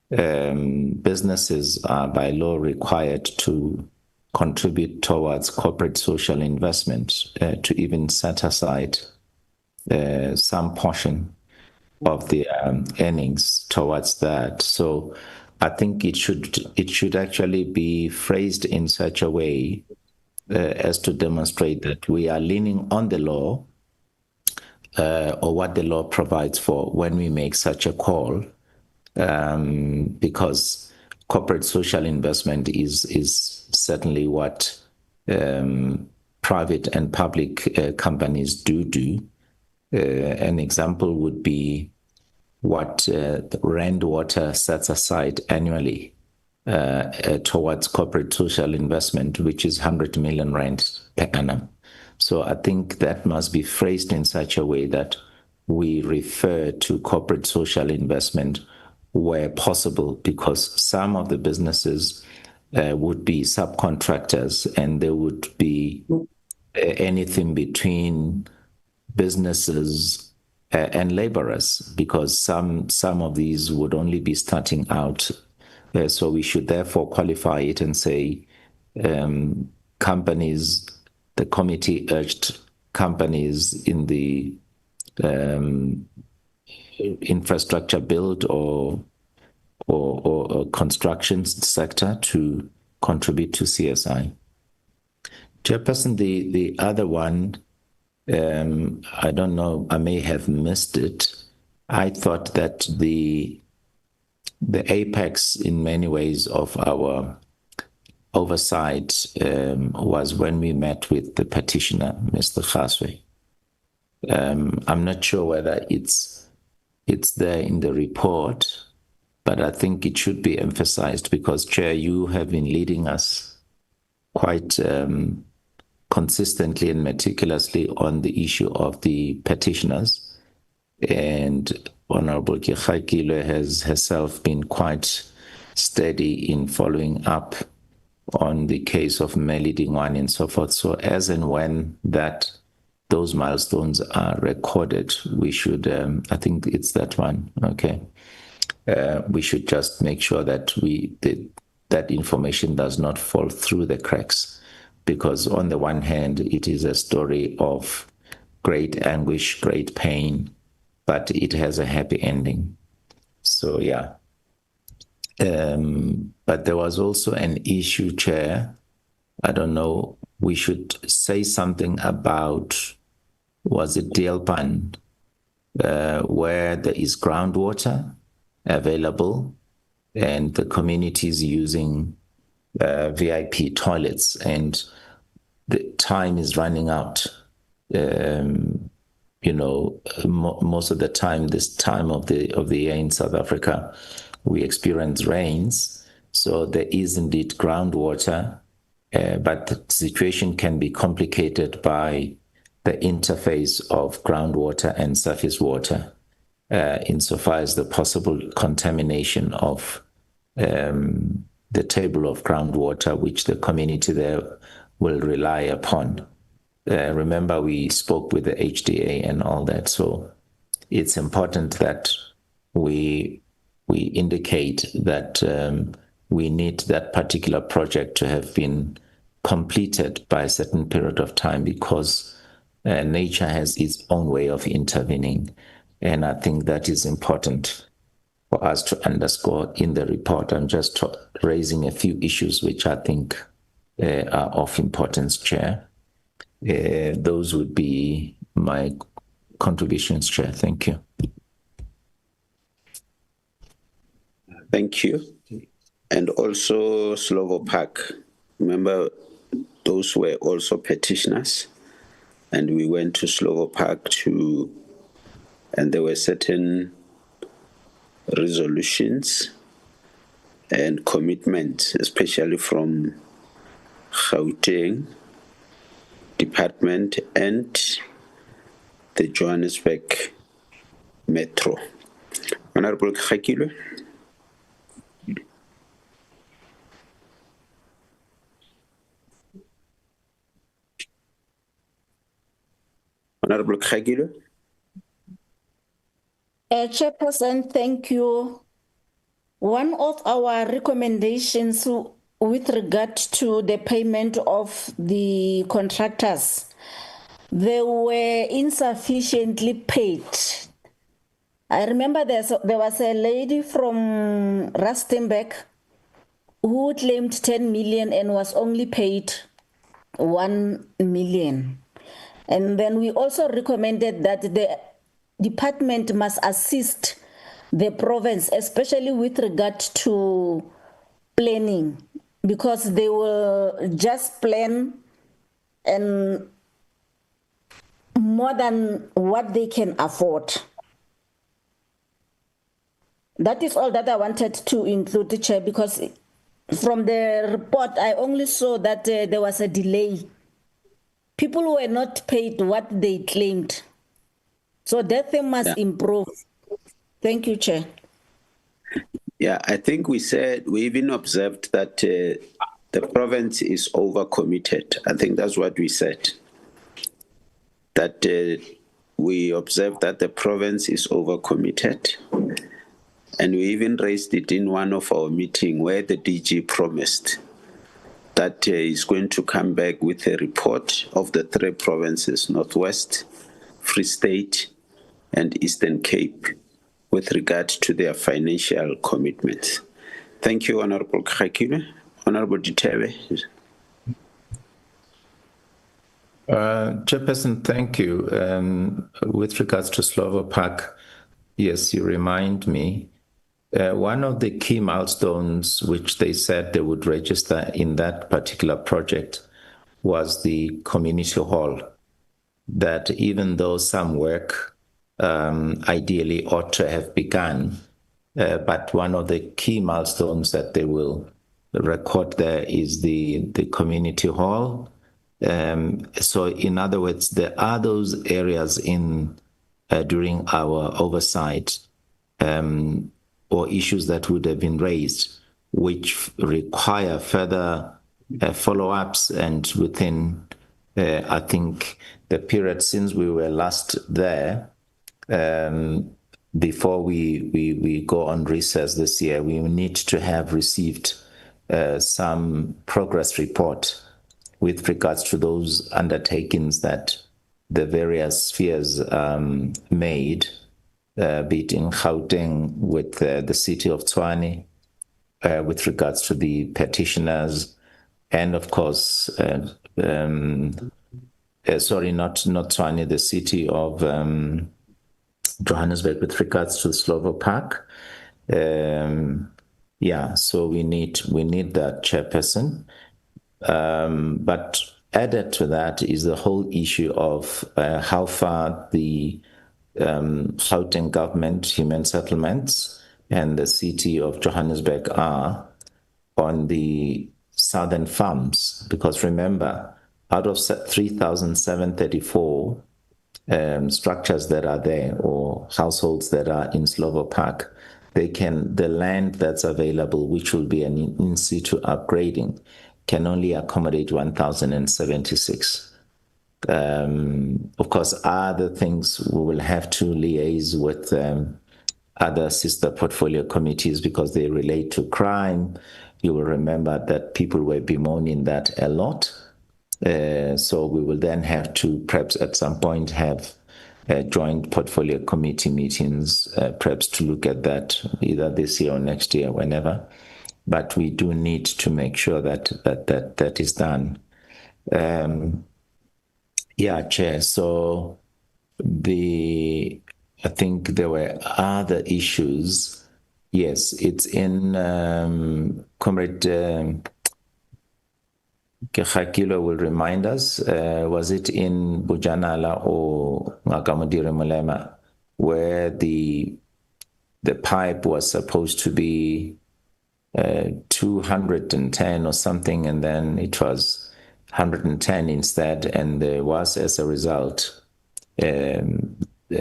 businesses are by law required to contribute towards corporate social investment, to even set aside some portion of the earnings towards that. So I think it should actually be phrased in such a way as to demonstrate that we are leaning on the law or what the law provides for when we make such a call, because corporate social investment is certainly what private and public companies do. An example would be what Rand Water sets aside annually towards corporate social investment, which is 100 million rand per annum. So I think that must be phrased in such a way that we refer to corporate social investment where possible, because some of the businesses would be subcontractors, and there would be anything between businesses and laborers, because some of these would only be starting out. So we should therefore qualify it and say companies, the committee urged companies in the infrastructure build or construction sector to contribute to CSI. Chairperson, the other one, I don't know, I may have missed it. I thought that the apex in many ways of our oversight was when we met with the petitioner, Mr. Khaswe. I'm not sure whether it's there in the report, but I think it should be emphasized because, Chair, you have been leading us quite consistently and meticulously on the issue of the petitioners. And Honorable Kekhaikile has herself been quite steady in following up on the case of Meli Dingwane and so forth. So as and when those milestones are recorded, we should, I think it's that one, okay. We should just make sure that that information does not fall through the cracks, because on the one hand, it is a story of great anguish, great pain, but it has a happy ending. So yeah. But there was also an issue, Chair. I don't know, we should say something about, was it Deelpan, where there is groundwater available and the community is using VIP toilets and the time is running out. Most of the time, this time of the year in South Africa, we experience rains, so there is indeed groundwater, but the situation can be complicated by the interface of groundwater and surface water, insofar as the possible contamination of the table of groundwater, which the community there will rely upon. Remember, we spoke with the HDA and all that, so it's important that we indicate that we need that particular project to have been completed by a certain period of time, because nature has its own way of intervening. And I think that is important for us to underscore in the report. I'm just raising a few issues which I think are of importance, Chair. Those would be my contributions, Chair. Thank you. Thank you. And also Slovo Park. Remember, those were also petitioners. And we went to Slovo Park and there were certain resolutions and commitments, especially from Gauteng Department and the Johannesburg Metro. Honorable Khakilwe. Honorable Khakilwe. Chairperson, thank you. One of our recommendations with regard to the payment of the contractors, they were insufficiently paid. I remember there was a lady from Rustenburg who claimed 10 million and was only paid 1 million. And then we also recommended that the department must assist the province, especially with regard to planning, because they will just plan and more than what they can afford. That is all that I wanted to include, the Chair, because from the report, I only saw that there was a delay. People were not paid what they claimed. So that thing must improve. Thank you, Chair. Yeah, I think we even observed that the province is overcommitted. I think that's what we said. That we observed that the province is overcommitted. And we even raised it in one of our meetings where the DG promised that he's going to come back with a report of the 3 provinces, Northwest, Free State, and Eastern Cape, with regard to their financial commitments. Thank you, Honorable Khakilwe. Honorable Ditewe. Chairperson, thank you. With regards to Slovo Park, yes, you remind me. One of the key milestones which they said they would register in that particular project was the community hall, that even though some work ideally ought to have begun, but one of the key milestones that they will record there is the community hall. So in other words, there are those areas during our oversight or issues that would have been raised, which require further follow-ups, and within, I think, the period since we were last there, before we go on recess this year, we need to have received some progress report with regards to those undertakings that the various spheres made, be it in Gauteng with the city of Tshwane, with regards to the petitioners, and of course, sorry, not Tshwane, the city of Johannesburg with regards to the Slovo Park. Yeah, so we need that, Chairperson. But added to that is the whole issue of how far the Gauteng government, human settlements, and the city of Johannesburg are on the southern farms. Because remember, out of 3,734 structures that are there, or households that are in Slovo Park, the land that's available, which will be an in situ upgrading, can only accommodate 1,076. Of course, other things we will have to liaise with other sister portfolio committees because they relate to crime. You will remember that people were bemoaning that a lot. So we will then have to perhaps at some point have joint portfolio committee meetings, perhaps to look at that either this year or next year, whenever. But we do need to make sure that is done. Yeah, Chair. So I think there were other issues. Yes, it's in Comrade Khakilwe will remind us. Was it in Bujanala or Ngakamudire Mulema where the pipe was supposed to be 210 or something, and then it was 110 instead, and there was, as a result,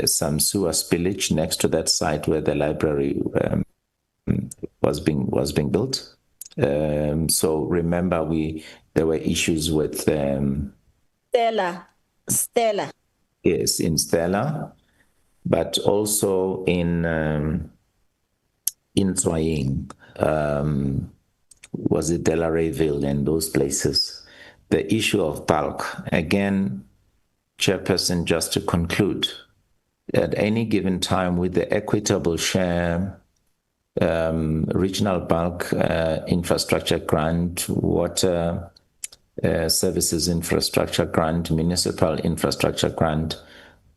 some sewer spillage next to that site where the library was being built. So remember, there were issues with Stella. Yes, in Stella, but also in Tswaying, was it Delareyville and those places. The issue of bulk, again, Chairperson, just to conclude, at any given time with the equitable share, regional bulk infrastructure grant, water services infrastructure grant, municipal infrastructure grant,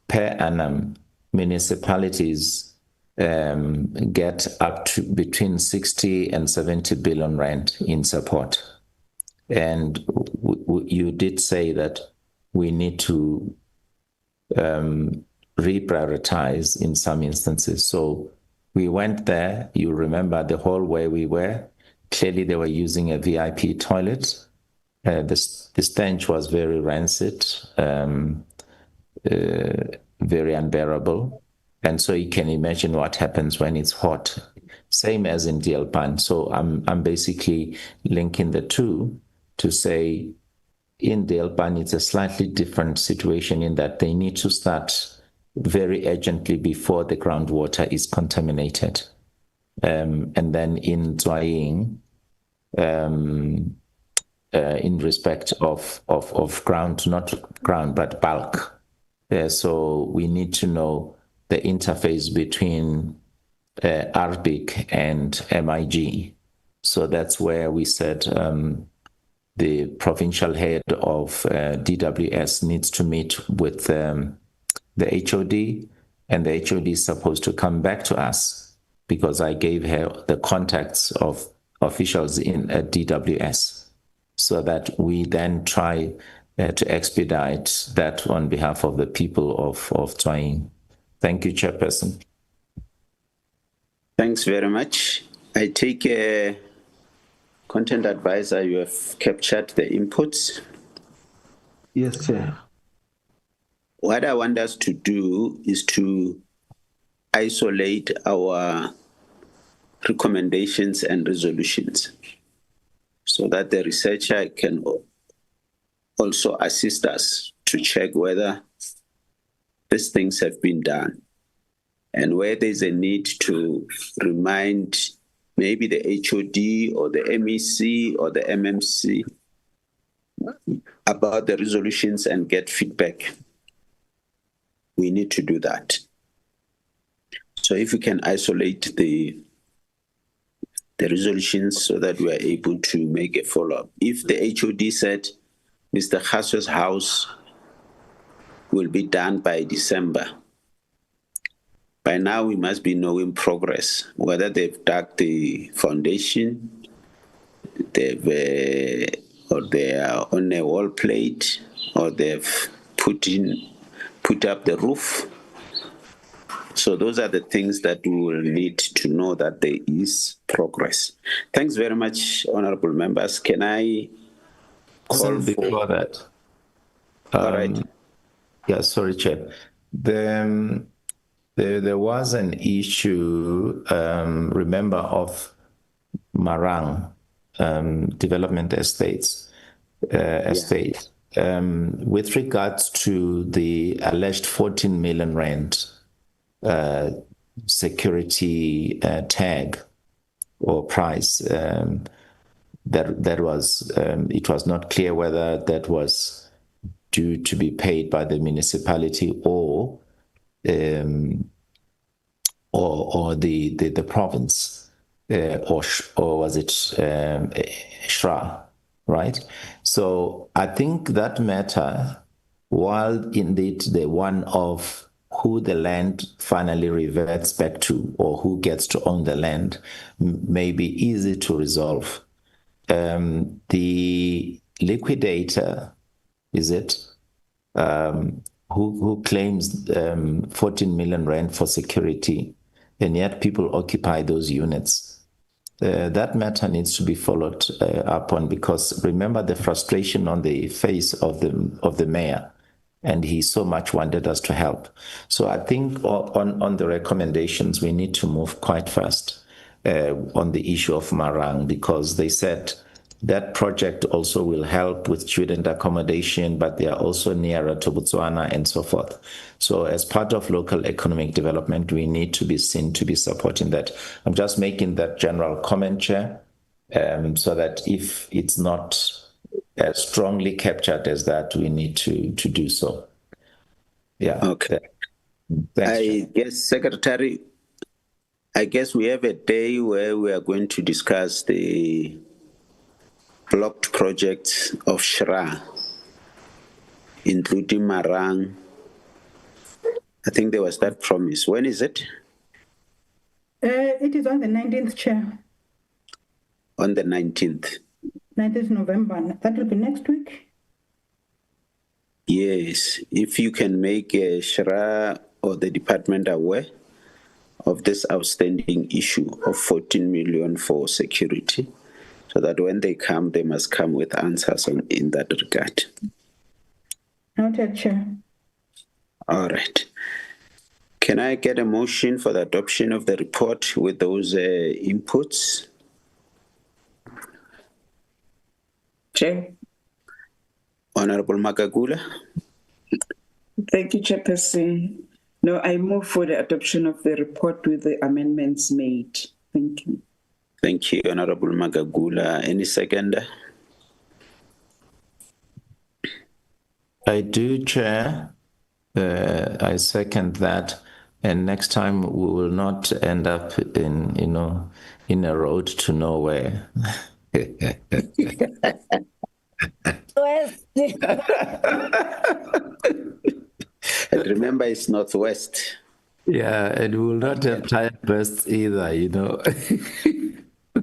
per annum, municipalities get up to between 60 and 70 billion rand in support. And you did say that we need to reprioritize in some instances. So we went there. You remember the hall where we were. Clearly, they were using a VIP toilet. The stench was very rancid, very unbearable. And so you can imagine what happens when it's hot. Same as in Deelpan. So I'm basically linking the two to say in Deelpan, it's a slightly different situation in that they need to start very urgently before the groundwater is contaminated. And then in Tswaying, in respect of ground, not ground, but bulk. So we need to know the interface between RBIC and MIG. So that's where we said the provincial head of DWS needs to meet with the HOD, and the HOD is supposed to come back to us because I gave her the contacts of officials in DWS so that we then try to expedite that on behalf of the people of Tswaying. Thank you, Chairperson. Thanks very much. I take Content Advisor, you have captured the inputs. Yes, Chair. What I want us to do is to isolate our recommendations and resolutions so that the researcher can also assist us to check whether these things have been done and where there's a need to remind maybe the HOD or the MEC or the MMC about the resolutions and get feedback. We need to do that. So if we can isolate the resolutions so that we are able to make a follow-up. If the HOD said Mr. Khaswa's house will be done by December, by now we must be knowing progress, whether they've dug the foundation, or they are on a wall plate, or they've put up the roof. So those are the things that we will need to know that there is progress. Thanks very much, honorable members. Can I call before that? All right. Yeah, sorry, Chair. There was an issue, remember, of Marang Development Estates, with regards to the alleged 14 million rand security tag or price. That was it was not clear whether that was due to be paid by the municipality or the province, or was it Shra, right? So I think that matter, while indeed the one of who the land finally reverts back to or who gets to own the land may be easy to resolve. The liquidator, is it, who claims 14 million rand for security, and yet people occupy those units. That matter needs to be followed up on, because remember the frustration on the face of the mayor and he so much wanted us to help. So I think on the recommendations, we need to move quite fast on the issue of Marang, because they said that project also will help with student accommodation, but they are also nearer to Botswana and so forth. So as part of local economic development, we need to be seen to be supporting that. I'm just making that general comment, Chair, so that if it's not as strongly captured as that, we need to do so. Yeah. Okay. Thanks, I guess, Secretary, I guess we have a day where we are going to discuss the blocked projects of Shra, including Marang. I think there was that promise. When is it? It is on the 19th, Chair. On the 19th. 19th November. That will be next week. Yes. If you can make Shra or the department aware of this outstanding issue of 14 million for security, so that when they come, they must come with answers in that regard. Noted, Chair. All right. Can I get a motion for the adoption of the report with those inputs? Chair. Honorable Magagula. Thank you, Chairperson. No, I move for the adoption of the report with the amendments made. Thank you. Thank you, Honorable Magagula. Any seconder? I do, Chair. I second that. And next time we will not end up in a road to nowhere. And remember, it's northwest. Yeah, and we will not have tired bursts either,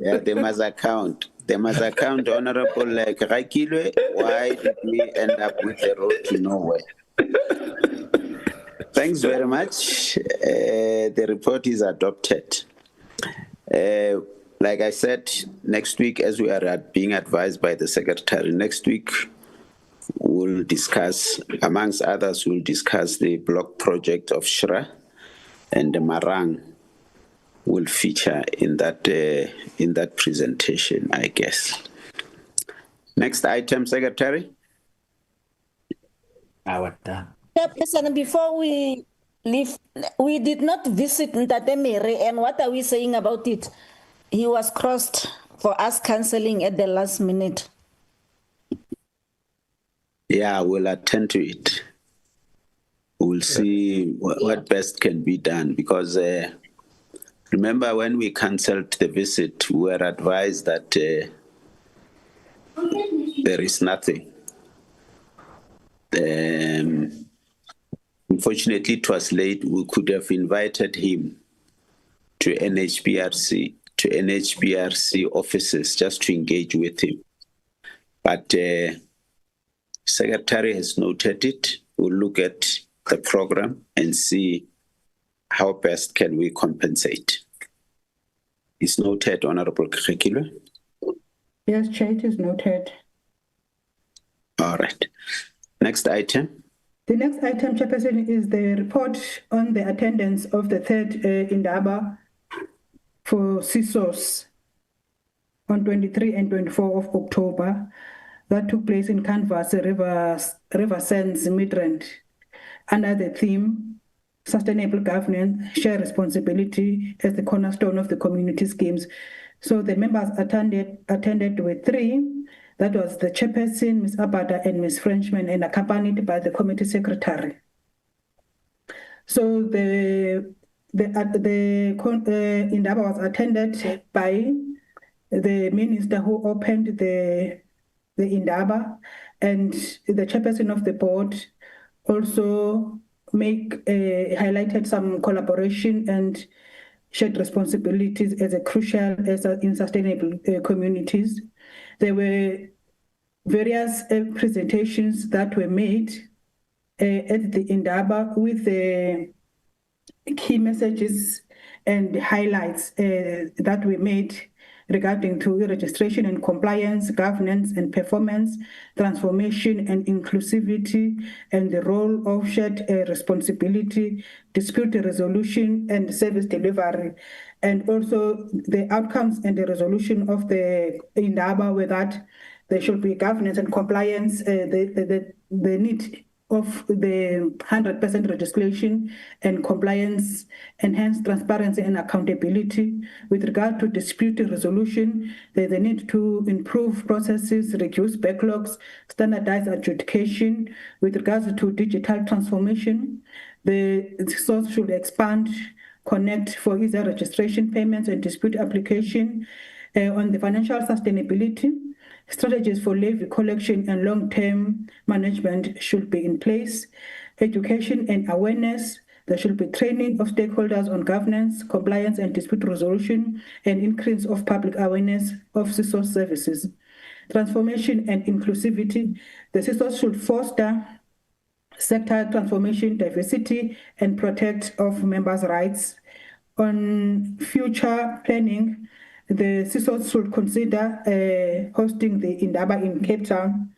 Yeah, they must account. They must account, Honorable Rakilwe, why did we end up with the road to nowhere? Thanks very much. The report is adopted. Like I said, next week, as we are being advised by the Secretary, next week we'll discuss, amongst others, we'll discuss the block project of Shra, and the Marang will feature in that presentation, I guess. Next item, Secretary. Chairperson, before we leave, we did not visit Ntatemere, and what are we saying about it? He was crossed for us cancelling at the last minute. Yeah, we'll attend to it. We'll see what best can be done, because remember when we cancelled the visit, we were advised that there is nothing. Unfortunately, it was late. We could have invited him to NHBRC offices just to engage with him. But Secretary has noted it. We'll look at the program and see how best can we compensate. It's noted, Honorable Krekilwe. Yes, Chair, it is noted. All right. Next item. The next item, Chairperson, is the report on the attendance of the third Indaba for CISOS on 23 and 24 of October. That took place in Canvas, River Sands, Midrand, under the theme Sustainable Governance, Share Responsibility as the cornerstone of the community schemes. So the members attended with three. That was the chairperson, Ms. Abada, and Ms. Frenchman, and accompanied by the committee secretary. So the Indaba was attended by the minister who opened the Indaba, and the chairperson of the board also highlighted some collaboration and shared responsibilities as a crucial in sustainable communities. There were various presentations that were made at the Indaba with the key messages and highlights that were made regarding to registration and compliance, governance and performance, transformation and inclusivity, and the role of shared responsibility, dispute resolution and service delivery, and also the outcomes and the resolution of the indaba, with that there should be governance and compliance, the need of the 100% registration and compliance, enhanced transparency and accountability. With regard to dispute resolution, there's a need to improve processes, reduce backlogs, standardize adjudication. With regards to digital transformation, the source should expand, connect for easier registration, payments, and dispute application. On the financial sustainability, strategies for levy collection and long-term management should be in place. Education and awareness, there should be training of stakeholders on governance, compliance, and dispute resolution, and increase of public awareness of CSOS services. Transformation and inclusivity, the CSOS should foster sector transformation, diversity, and protect of members' rights. On future planning, the CSOS should consider hosting the Indaba in Cape Town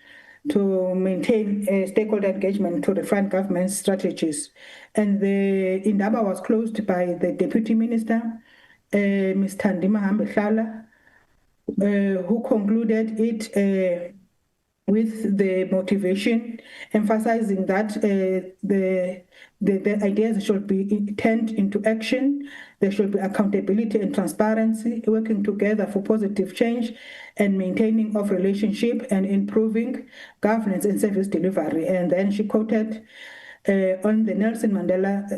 to maintain stakeholder engagement to refine government strategies. And the Indaba was closed by the Deputy Minister, Ms. Thandima Hambehlala, who concluded it with the motivation, emphasizing that the ideas should be turned into action. There should be accountability and transparency, working together for positive change and maintaining of relationship and improving governance and service delivery. And then she quoted on the Nelson Mandela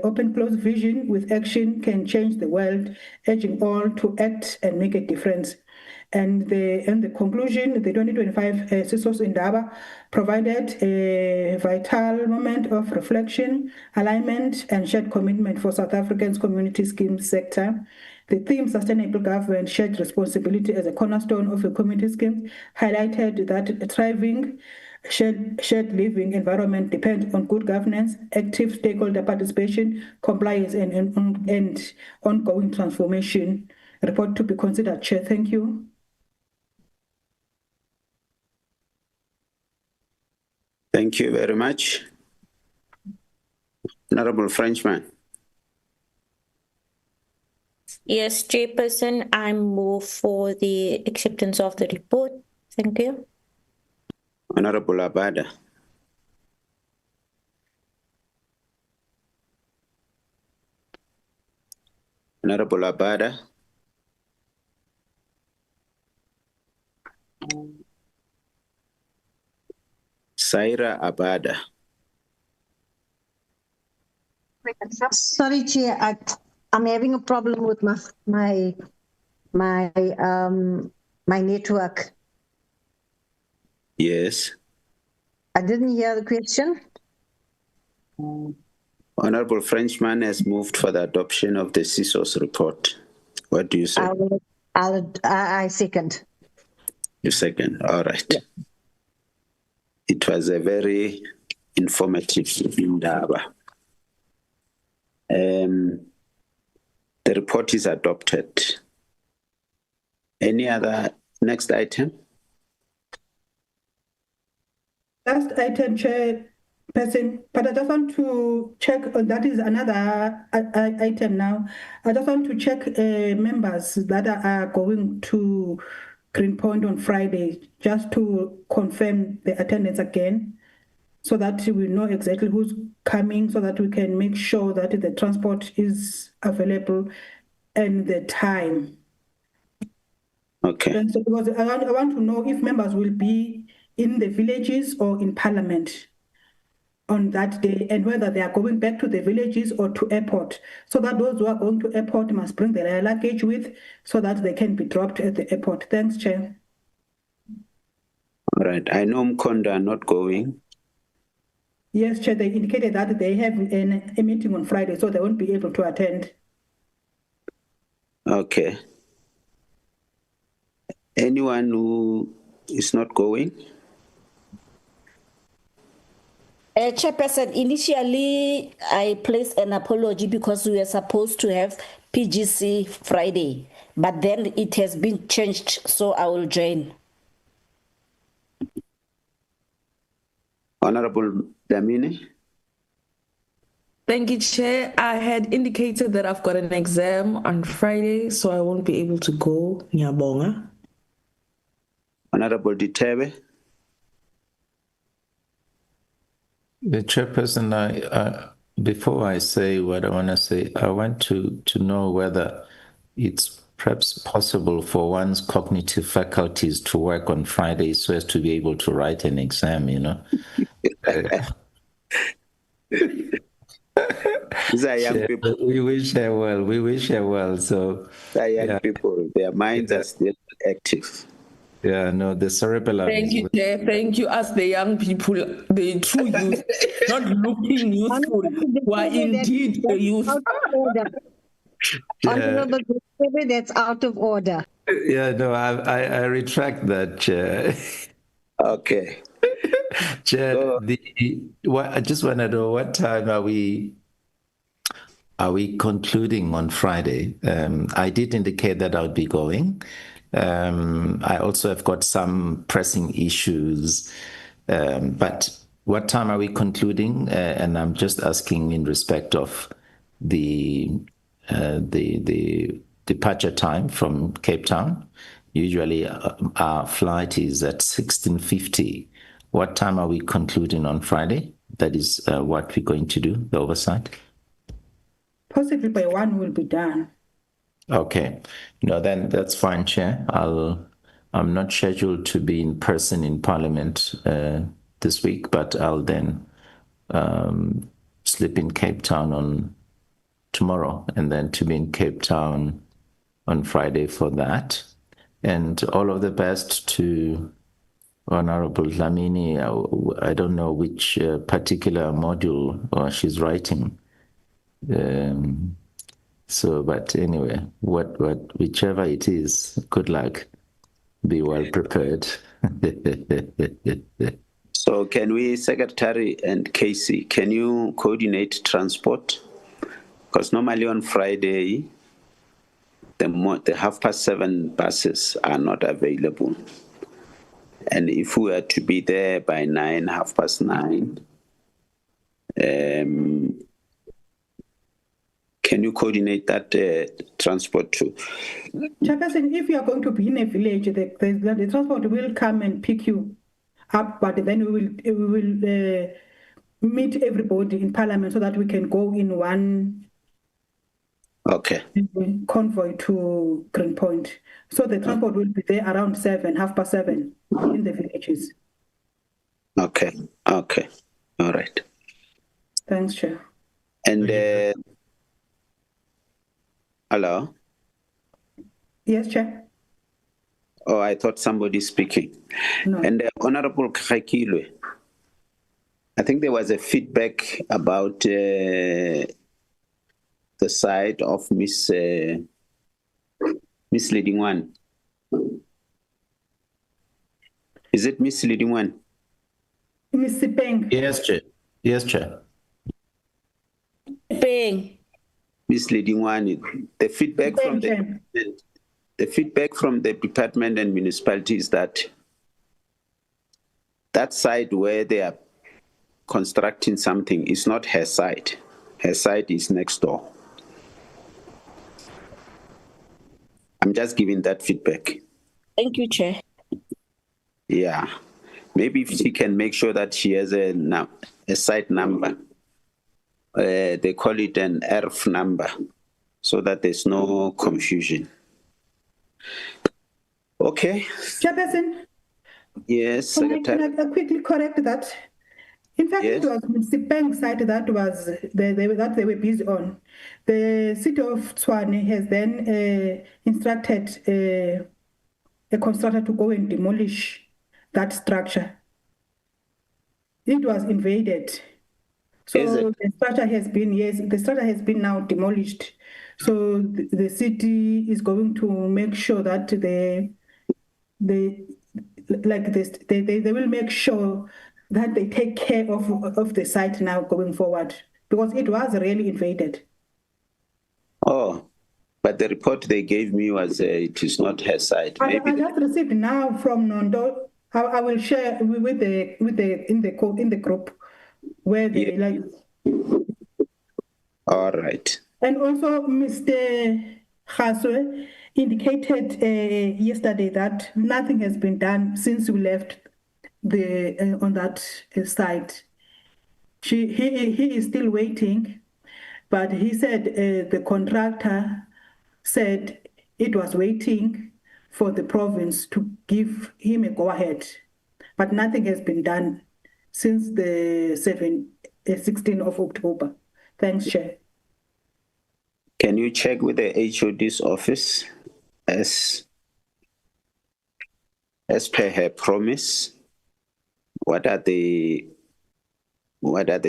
open-close vision with action can change the world, urging all to act and make a difference. And the conclusion, the 2025 CSOS Indaba provided a vital moment of reflection, alignment, and shared commitment for South Africa's community scheme sector. The theme, sustainable government, shared responsibility as a cornerstone of a community scheme, highlighted that a thriving shared living environment depends on good governance, active stakeholder participation, compliance, and ongoing transformation. Report to be considered, Chair. Thank you. Thank you very much. Honorable Frenchman. Yes, Chairperson, I move for the acceptance of the report. Thank you. Honorable Abada. Honorable Abada. Saira Abada. Sorry, Chair, I'm having a problem with my network. Yes. I didn't hear the question. Honorable Frenchman has moved for the adoption of the CSOS report. What do you say? I second. You second. All right. Yeah. It was a very informative Indaba. The report is adopted. Any other next item? Last item, Chairperson, but I just want to check, that is another item now. I just want to check members that are going to Greenpoint on Friday, just to confirm the attendance again, so that we know exactly who's coming, so that we can make sure that the transport is available and the time. Okay. And so, because I want to know if members will be in the villages or in Parliament on that day, and whether they are going back to the villages or to airport, so that those who are going to airport must bring their luggage with, so that they can be dropped at the airport. Thanks, Chair. All right. I know Mkonda are not going. Yes, Chair, they indicated that they have a meeting on Friday, so they won't be able to attend. Okay. Anyone who is not going? Chairperson, initially I placed an apology because we were supposed to have PGC Friday, but then it has been changed, so I will join. Honorable Damini. Thank you, Chair. I had indicated that I've got an exam on Friday, so I won't be able to go. Nyabonga. Honorable Ditebe. The chairperson, before I say what I want to say, I want to know whether it's perhaps possible for one's cognitive faculties to work on Fridays so as to be able to write an exam, you know. These are young people. We wish her well. We wish her well. So these are young people. Their minds are still active. Yeah, no, the cerebellum. Thank you, Chair. Thank you. As the young people, the true youth, not looking youthful, who are indeed a youth. Honorable David, that's out of order. Yeah, no, I retract that, Chair. Okay. Chair, I just want to know what time are we concluding on Friday? I did indicate that I would be going. I also have got some pressing issues, but what time are we concluding? And I'm just asking in respect of the departure time from Cape Town. Usually our flight is at 16:50. What time are we concluding on Friday? That is what we're going to do, the oversight. Possibly by 1 will be done. Okay. No, then that's fine, Chair. I'm not scheduled to be in person in Parliament this week, but I'll then sleep in Cape Town on tomorrow and then to be in Cape Town on Friday for that. And all of the best to Honorable Dlamini. I don't know which particular module she's writing. So, but anyway, whichever it is, good luck. Be well prepared. So can we, Secretary and Casey, can you coordinate transport? Because normally on Friday, the 7:30 buses are not available. And if we were to be there by 9, 9:30, can you coordinate that transport too? Chairperson, if you are going to be in a village, the transport will come and pick you up, but then we will meet everybody in Parliament so that we can go in one convoy to Greenpoint. So the transport will be there around 7:30 in the villages. Okay. All right. Thanks, Chair. And hello? Yes, Chair. Oh, I thought somebody speaking. No. And Honorable Kakilwe, I think there was a feedback about the side of misleading one. Is it misleading one? Miss Sipeng. Yes, Chair. Yes, Chair. Sipeng. Misleading one. The feedback from the department and municipality is that side where they are constructing something is not her side. Her side is next door. I'm just giving that feedback. Thank you, Chair. Yeah. Maybe if she can make sure that she has a site number. They call it an ERF number, so that there's no confusion. Okay. Chairperson? Yes, Secretary. Can I quickly correct that? In fact, Yes. It was Sipeng's site that they were busy on. The city of Tshwane has then instructed a constructor to go and demolish that structure. It was invaded. So the structure has been now demolished. So the city is going to make sure that they will make sure that they take care of the site now going forward, because it was really invaded. Oh, But the report they gave me was it is not her side. I Maybe just received now from Nondo. I will share with the in the group where they like. All right. And also, Mr. Khaswe indicated yesterday that nothing has been done since we left the on that site. He is still waiting, but he said the contractor said it was waiting for the province to give him a go-ahead, but nothing has been done since the 16th of October. Thanks, Chair. Can you check with the HOD's office as per her promise? What are the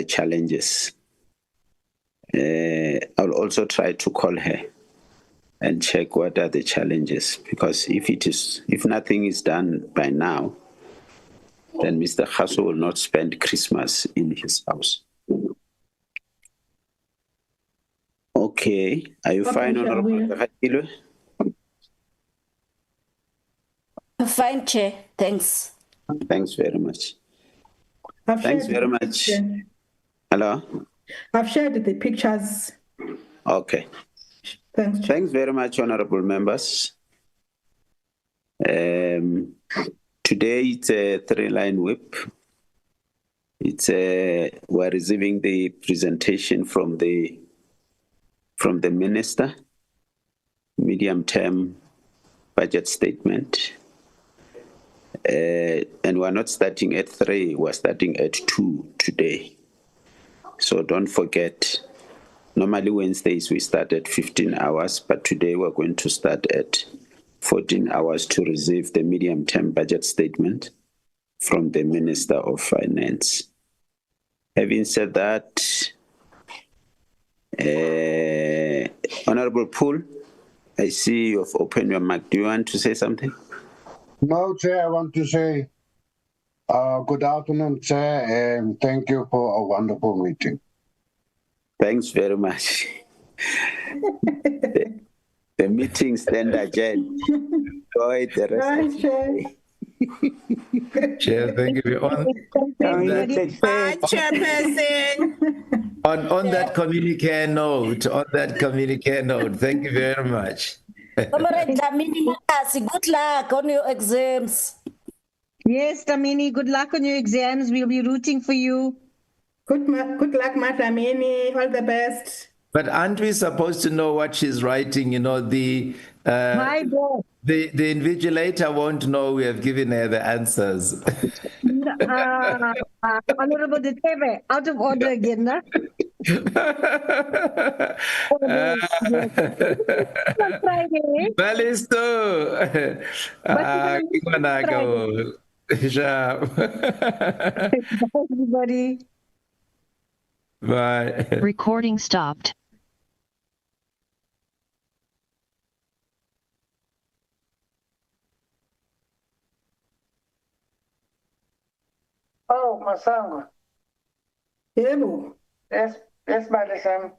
challenges? I'll also try to call her and check what are the challenges, because if nothing is done by now, then Mr. Khaso will not spend Christmas in his house. Okay, are you fine, Honorable Rakilwe? Fine, Chair. Thanks. Thanks very much. Thanks very much. Hello? I've shared the pictures. Okay. Thanks, Chair. Thanks very much, honorable members. Today it's a three-line whip. We're receiving the presentation from the minister, medium-term budget statement. And we're not starting at 3, we're starting at 2 today. So don't forget, normally Wednesdays we start at 15 hours, but today we're going to start at 14 hours to receive the medium-term budget statement from the Minister of Finance. Having said that, Honorable Poole, I see you've opened your mic. Do you want to say something? No, Chair, I want to say good afternoon, Chair, and thank you for a wonderful meeting. Thanks very much. The meeting stand adjourned. Enjoy the rest of the day. Chair, thank you. On that Communicare note, thank you very much. Comrade Dlamini, good luck on your exams. Yes, Dlamini, good luck on your exams. We'll be rooting for you. Good luck, Dlamini. All the best. But aren't we supposed to know what she's writing? You know, the invigilator won't know we have given her the answers. Honorable Deteve, out of order again, no? Balisto. Everybody. Bye. Recording stopped. Oh, Masango. Yebo. Yes, Balisam.